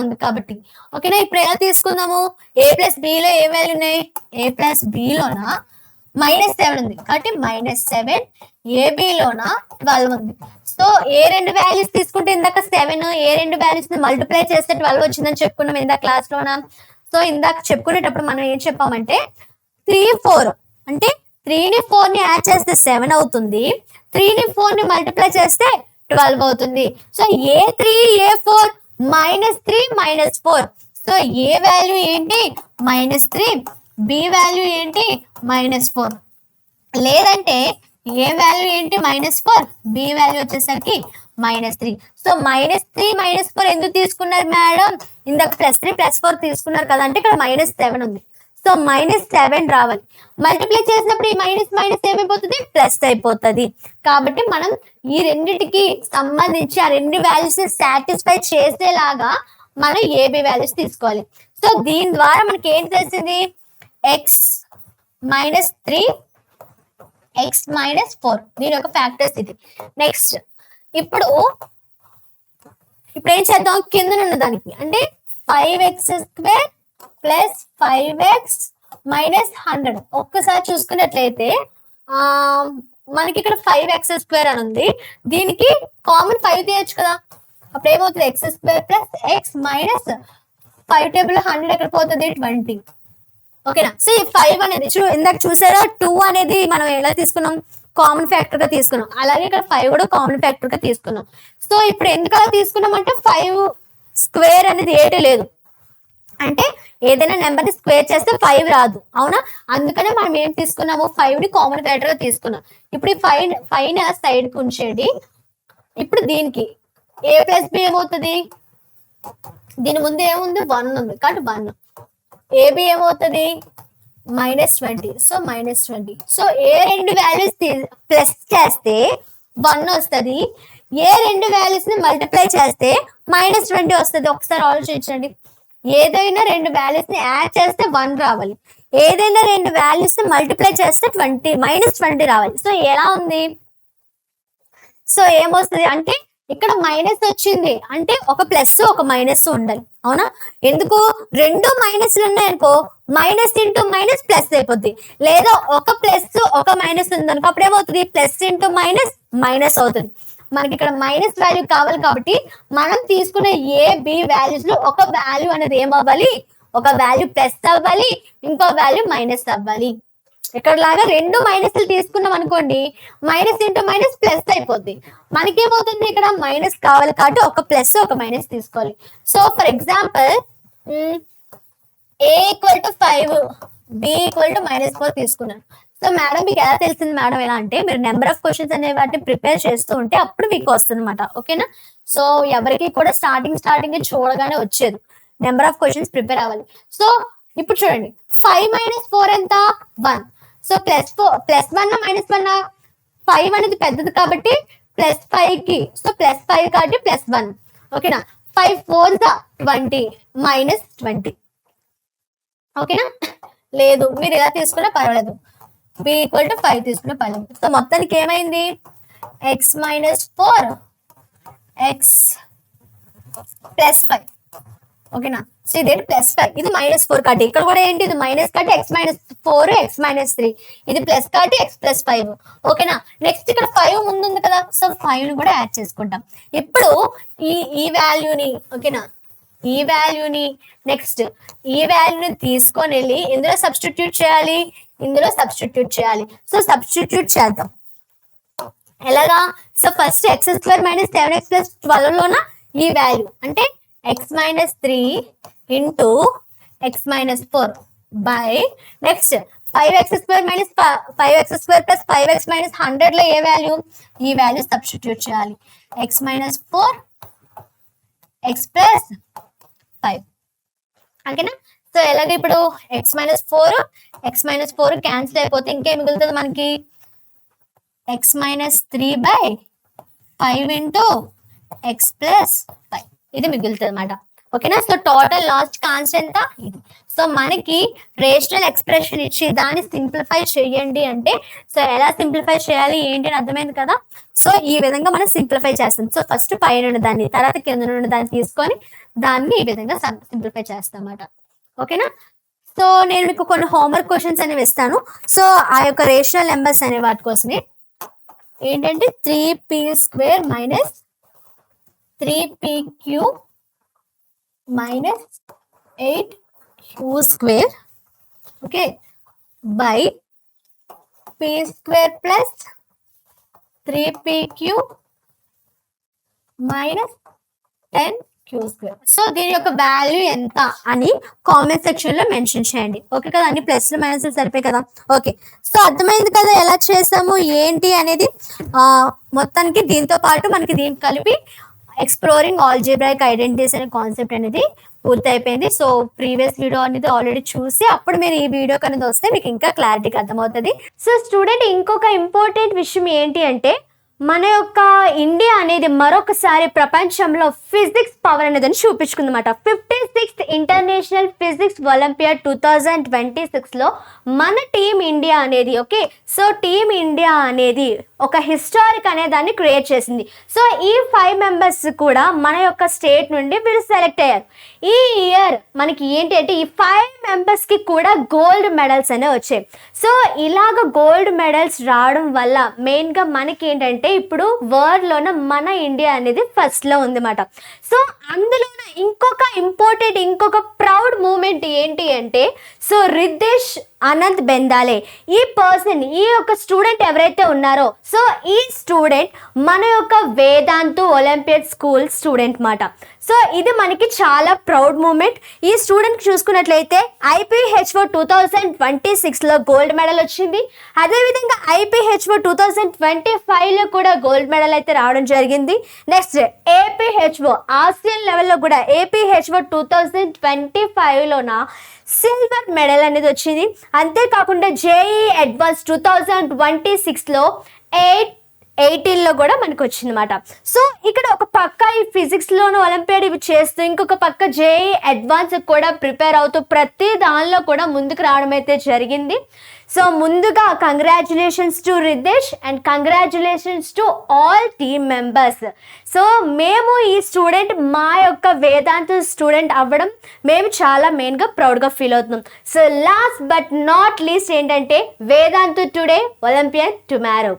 [SPEAKER 1] ఉంది కాబట్టి. ఓకేనా? ఇప్పుడు ఎలా తీసుకుందాము, a ప్లస్ b లో ఏ వాల్యూ ఉన్నాయి, a ప్లస్ b లోన -7 ఉంది కాబట్టి -7, ab లోన 12 ఉంది. సో ఏ రెండు వాల్యూస్ తీసుకుంటే ఇందాక 7, ఏ రెండు వాల్యూస్ మల్టిప్లై చేస్తే 12 వచ్చిందని చెప్పుకున్నాం ఇందాక క్లాస్ లోన. సో ఇందాక చెప్పుకునేటప్పుడు మనం ఏం చెప్పామంటే 3, 4 అంటే 3ని 4ని యాడ్ చేస్తే 7 అవుతుంది, 3ని 4ని మల్టిప్లై చేస్తే 12 అవుతుంది. So a3 a4 -3 -4. So A value ఏంటి -3, బి వాల్యూ ఏంటి -4, లేదంటే ఏ వాల్యూ ఏంటి -4, బి వాల్యూ వచ్చేసరికి -3. సో -3 -4 ఎందుకు తీసుకున్నారు మేడం, ఇందాక +3 +4 తీసుకున్నారు కదా, అంటే ఇక్కడ -7 ఉంది. సో -7 రావాలి. మల్టిప్లై చేసినప్పుడు ఈ మైనస్ మైనస్ ఏమైపోతుంది, ప్లస్ అయిపోతుంది. కాబట్టి మనం ఈ రెండింటికి సంబంధించి ఆ రెండు వాల్యూస్ సాటిస్ఫై చేసేలాగా మనం ఏబి వాల్యూస్ తీసుకోవాలి. సో దీని ద్వారా మనకి ఏం తెలిసింది, x - 3 x - 4 దీని యొక్క ఫ్యాక్టర్స్ ఇది. నెక్స్ట్ ఇప్పుడు ఏం చేద్దాం, కింద ఉన్న దానికి అంటే 5x² ప్లస్ 5x మైనస్ 100 ఒక్కసారి చూసుకున్నట్లయితే మనకి ఇక్కడ 5x² అని ఉంది, దీనికి కామన్ 5 తీయచ్చు కదా, అప్పుడు ఏమవుతుంది x² plus x minus 5 table 100 ఎక్కడ పోతుంది 20. ఓకేనా? సో ఈ 5 అనేది ఇందాక చూసారా 2 అనేది మనం ఎలా తీసుకున్నాం, కామన్ ఫ్యాక్టర్ గా తీసుకున్నాం, అలాగే ఇక్కడ 5 కూడా కామన్ ఫ్యాక్టర్ గా తీసుకున్నాం. సో ఇప్పుడు ఎందుకు అలా తీసుకున్నాం అంటే 5² అనేది ఏటి లేదు, అంటే ఏదైనా నెంబర్ ని స్క్వేర్ చేస్తే 5 రాదు, అవునా? అందుకనే మనం ఏం తీసుకున్నాము, 5ని కామన్ ఫ్యాక్టర్ గా తీసుకున్నాం. ఇప్పుడు ఈ 5ని అలా సైడ్ కు ఉంచేయండి. ఇప్పుడు దీనికి a ప్లస్ బి ఏమవుతుంది, దీని ముందు ఏముంది 1 ఉంది కాబట్టి 1, ఏబి ఏమవుతుంది -20, సో -20. సో ఏ రెండు వాల్యూస్ ప్లస్ చేస్తే 1 వస్తుంది, ఏ రెండు వాల్యూస్ ని మల్టిప్లై చేస్తే -20 వస్తుంది. ఒకసారి ఆలోచించండి, ఏదైనా రెండు వాల్యూస్ ని యాడ్ చేస్తే 1 రావాలి, ఏదైనా రెండు వాల్యూస్ ని మల్టిప్లై చేస్తే -20 రావాలి. సో ఎలా ఉంది, సో ఏమొస్తుంది అంటే ఇక్కడ మైనస్ వచ్చింది అంటే ఒక ప్లస్ ఒక మైనస్ ఉండాలి, అవునా? ఎందుకు, రెండు మైనస్లు ఉన్నాయనుకో మైనస్ ఇంటూ మైనస్ ప్లస్ అయిపోద్ది, లేదా ఒక ప్లస్ ఒక మైనస్ ఉందనుకో అప్పుడు ఏమవుతుంది ప్లస్ ఇంటూ మైనస్ మైనస్ అవుతుంది. మనకి ఇక్కడ మైనస్ వాల్యూ కావాలి కాబట్టి మనం తీసుకునే ఏ బి వాల్యూస్ లో ఒక వాల్యూ అనేది ఏమవ్వాలి ఒక వాల్యూ ప్లస్ అవ్వాలి, ఇంకో వాల్యూ మైనస్ అవ్వాలి. ఇక్కడ లాగా రెండు మైనస్లు తీసుకున్నాం అనుకోండి, మైనస్ ఇంటూ మైనస్ ప్లస్ అయిపోద్ది. మనకేమవుతుంది, ఇక్కడ మైనస్ కావాలి కాబట్టి ఒక ప్లస్ ఒక మైనస్ తీసుకోవాలి. So for example a = 5, b = -4 తీసుకున్నాను. సో మేడం మీకు ఎలా తెలిసింది మేడం ఎలా అంటే, మీరు నెంబర్ ఆఫ్ క్వశ్చన్స్ అనే వాటిని ప్రిపేర్ చేస్తూ ఉంటే అప్పుడు మీకు వస్తుంది అనమాట. ఓకేనా? సో ఎవరికి కూడా స్టార్టింగ్ చూడగానే వచ్చేది, నెంబర్ ఆఫ్ క్వశ్చన్స్ ప్రిపేర్ అవ్వాలి. సో ఇప్పుడు చూడండి, 5 - 4 ఎంత? 1. సో +1 -1, 5 అనేది పెద్దది కాబట్టి +5కి, సో +5 కాబట్టి +1. ఓకేనా? 5 × 4 = 20 -20. ఓకేనా? లేదు మీరు ఇలా తీసుకున్నా పర్వాలేదు, b = 5 తీసుకున్నా పర్వాలేదు. సో మొత్తానికి ఏమైంది, x - 4 x +5. ఓకేనా? సో ఇది +5, ఇది -4 కాబట్టి ఇక్కడ కూడా ఏంటి, ఇది మైనస్ కాబట్టి x - 4 x - 3, ఇది ప్లస్ కాబట్టి x + 5. ఓకేనా? నెక్స్ట్ ఇక్కడ 5 ముందు ఉంది కదా, సో 5ని కూడా యాడ్ చేసుకుంటాం. ఇప్పుడు ఈ వాల్యూని, ఓకేనా, ఈ వాల్యూని నెక్స్ట్ ఈ వాల్యూని తీసుకొని వెళ్ళి ఇందులో సబ్స్టిట్యూట్ చేయాలి, ఇందులో సబ్స్టిట్యూట్ చేయాలి. సో సబ్స్టిట్యూట్ చేద్దాం. ఎలాగా? సో ఫస్ట్ x² - 7x + 12 లోన ఈ వాల్యూ అంటే x - 3 × x - 4 by next 5x² - 5x² + 5x - 100 లో ఏ వాల్యూ, ఈ వాల్యూ సబ్స్టిట్యూట్ చేయాలి. x - 4 x + 5. ఓకేనా? సో ఎలాగ ఇప్పుడు x - 4 క్యాన్సిల్ అయిపోతే ఇంకేం మిగులుతుంది మనకి, x - 3 / 5 × x + 5 ఇది మిగులుతుంది అన్నమాట. ఓకేనా? సో టోటల్ లాస్ట్ కాన్స్టెంట్ ఎంత ఇది. సో మనకి రేషనల్ ఎక్స్ప్రెషన్ ఇచ్చి దాన్ని సింప్లిఫై చేయండి అంటే, సో ఎలా సింప్లిఫై చేయాలి ఏంటి అని అర్థమైంది కదా. సో ఈ విధంగా మనం సింప్లిఫై చేస్తాం. సో ఫస్ట్ పైన ఉన్న దాన్ని, తర్వాత కింద ఉన్న దాన్ని తీసుకొని దాన్ని ఈ విధంగా సింప్లిఫై చేస్తాం అన్నమాట. ఓకేనా? సో నేను మీకు కొన్ని హోంవర్క్ క్వశ్చన్స్ అనేవి ఇస్తాను. సో ఆ యొక్క రేషనల్ నెంబర్స్ అనే వాటి కోసమే ఏంటంటే 3p² - 3pq - 8q², okay, by p² + 3pq - 10q². So దీని యొక్క వాల్యూ ఎంత అని కామెంట్ సెక్షన్ లో మెన్షన్ చేయండి. ఓకే కదా, అన్ని ప్లస్లు మైనస్లు సరిపోయి కదా. ఓకే, సో అర్థమైంది కదా ఎలా చేసాము ఏంటి అనేది. మొత్తానికి దీంతో పాటు మనకి దీనికి కలిపి ఎక్స్ప్లోరింగ్ ఆల్జీబ్రాయిక్ ఐడెంటిటీస్ అనే కాన్సెప్ట్ అనేది పూర్తయిపోయింది. సో ప్రీవియస్ వీడియో అనేది ఆల్రెడీ చూసి అప్పుడు మీరు ఈ వీడియోకి అనేది వస్తే మీకు ఇంకా క్లారిటీగా అర్థమవుతుంది. సో స్టూడెంట్ ఇంకొక ఇంపార్టెంట్ విషయం ఏంటి అంటే, మన యొక్క ఇండియా అనేది మరొకసారి ప్రపంచంలో ఫిజిక్స్ పవర్ అనేది చూపించుకుందన్నమాట. 56th ఇంటర్నేషనల్ ఫిజిక్స్ ఒలింపియాడ్ 2026లో మన టీమ్ ఇండియా అనేది, ఓకే, సో టీమ్ ఇండియా అనేది ఒక హిస్టారిక్ అనే దాన్ని క్రియేట్ చేసింది. సో ఈ 5 మెంబర్స్ కూడా మన యొక్క స్టేట్ నుండి వీళ్ళు సెలెక్ట్ అయ్యారు. ఈ ఇయర్ మనకి ఏంటి అంటే ఈ 5 మెంబర్స్కి కూడా గోల్డ్ మెడల్స్ అనేవి వచ్చాయి. సో ఇలాగ గోల్డ్ మెడల్స్ రావడం వల్ల మెయిన్గా మనకి ఏంటంటే ఇప్పుడు వరల్డ్లోన మన ఇండియా అనేది ఫస్ట్లో ఉందన్నమాట. సో అందులోన ఇంకొక ప్రౌడ్ మూమెంట్ ఏంటి అంటే, సో రిద్దేశ్ అనంత్ బెందాలే ఈ పర్సన్, ఈ యొక్క స్టూడెంట్ ఎవరైతే ఉన్నారో, సో ఈ స్టూడెంట్ మన యొక్క వేదాంతు ఒలింపియాడ్ స్కూల్ స్టూడెంట్ మాట. సో ఇది మనకి చాలా ప్రౌడ్ మూమెంట్. ఈ స్టూడెంట్ చూసుకున్నట్లయితే IPHO 2026లో గోల్డ్ మెడల్ వచ్చింది. అదేవిధంగా IPHO 2025లో కూడా గోల్డ్ మెడల్ అయితే రావడం జరిగింది. నెక్స్ట్ APHO ఆసియన్ లెవెల్లో కూడా APHO 2025లోన సిల్వర్ మెడల్ అనేది వచ్చింది. అంతేకాకుండా JEE అడ్వాన్స్ 2026లో 18లో కూడా మనకు వచ్చిందన్నమాట. సో ఇక్కడ ఒక పక్క ఈ ఫిజిక్స్లోను ఒలింపియాడ్ ఇవి చేస్తూ, ఇంకొక పక్క JEE అడ్వాన్స్ కూడా ప్రిపేర్ అవుతూ ప్రతి దానిలో కూడా ముందుకు రావడం అయితే జరిగింది. సో ముందుగా congratulations to Riddhesh and congratulations to all team members. So మేము ఈ స్టూడెంట్ మా యొక్క వేదాంత స్టూడెంట్ అవ్వడం మేము చాలా మెయిన్గా ప్రౌడ్గా ఫీల్ అవుతున్నాం. So last but not least ఏంటంటే వేదాంతు టుడే ఒలింపియాడ్ టుమారో.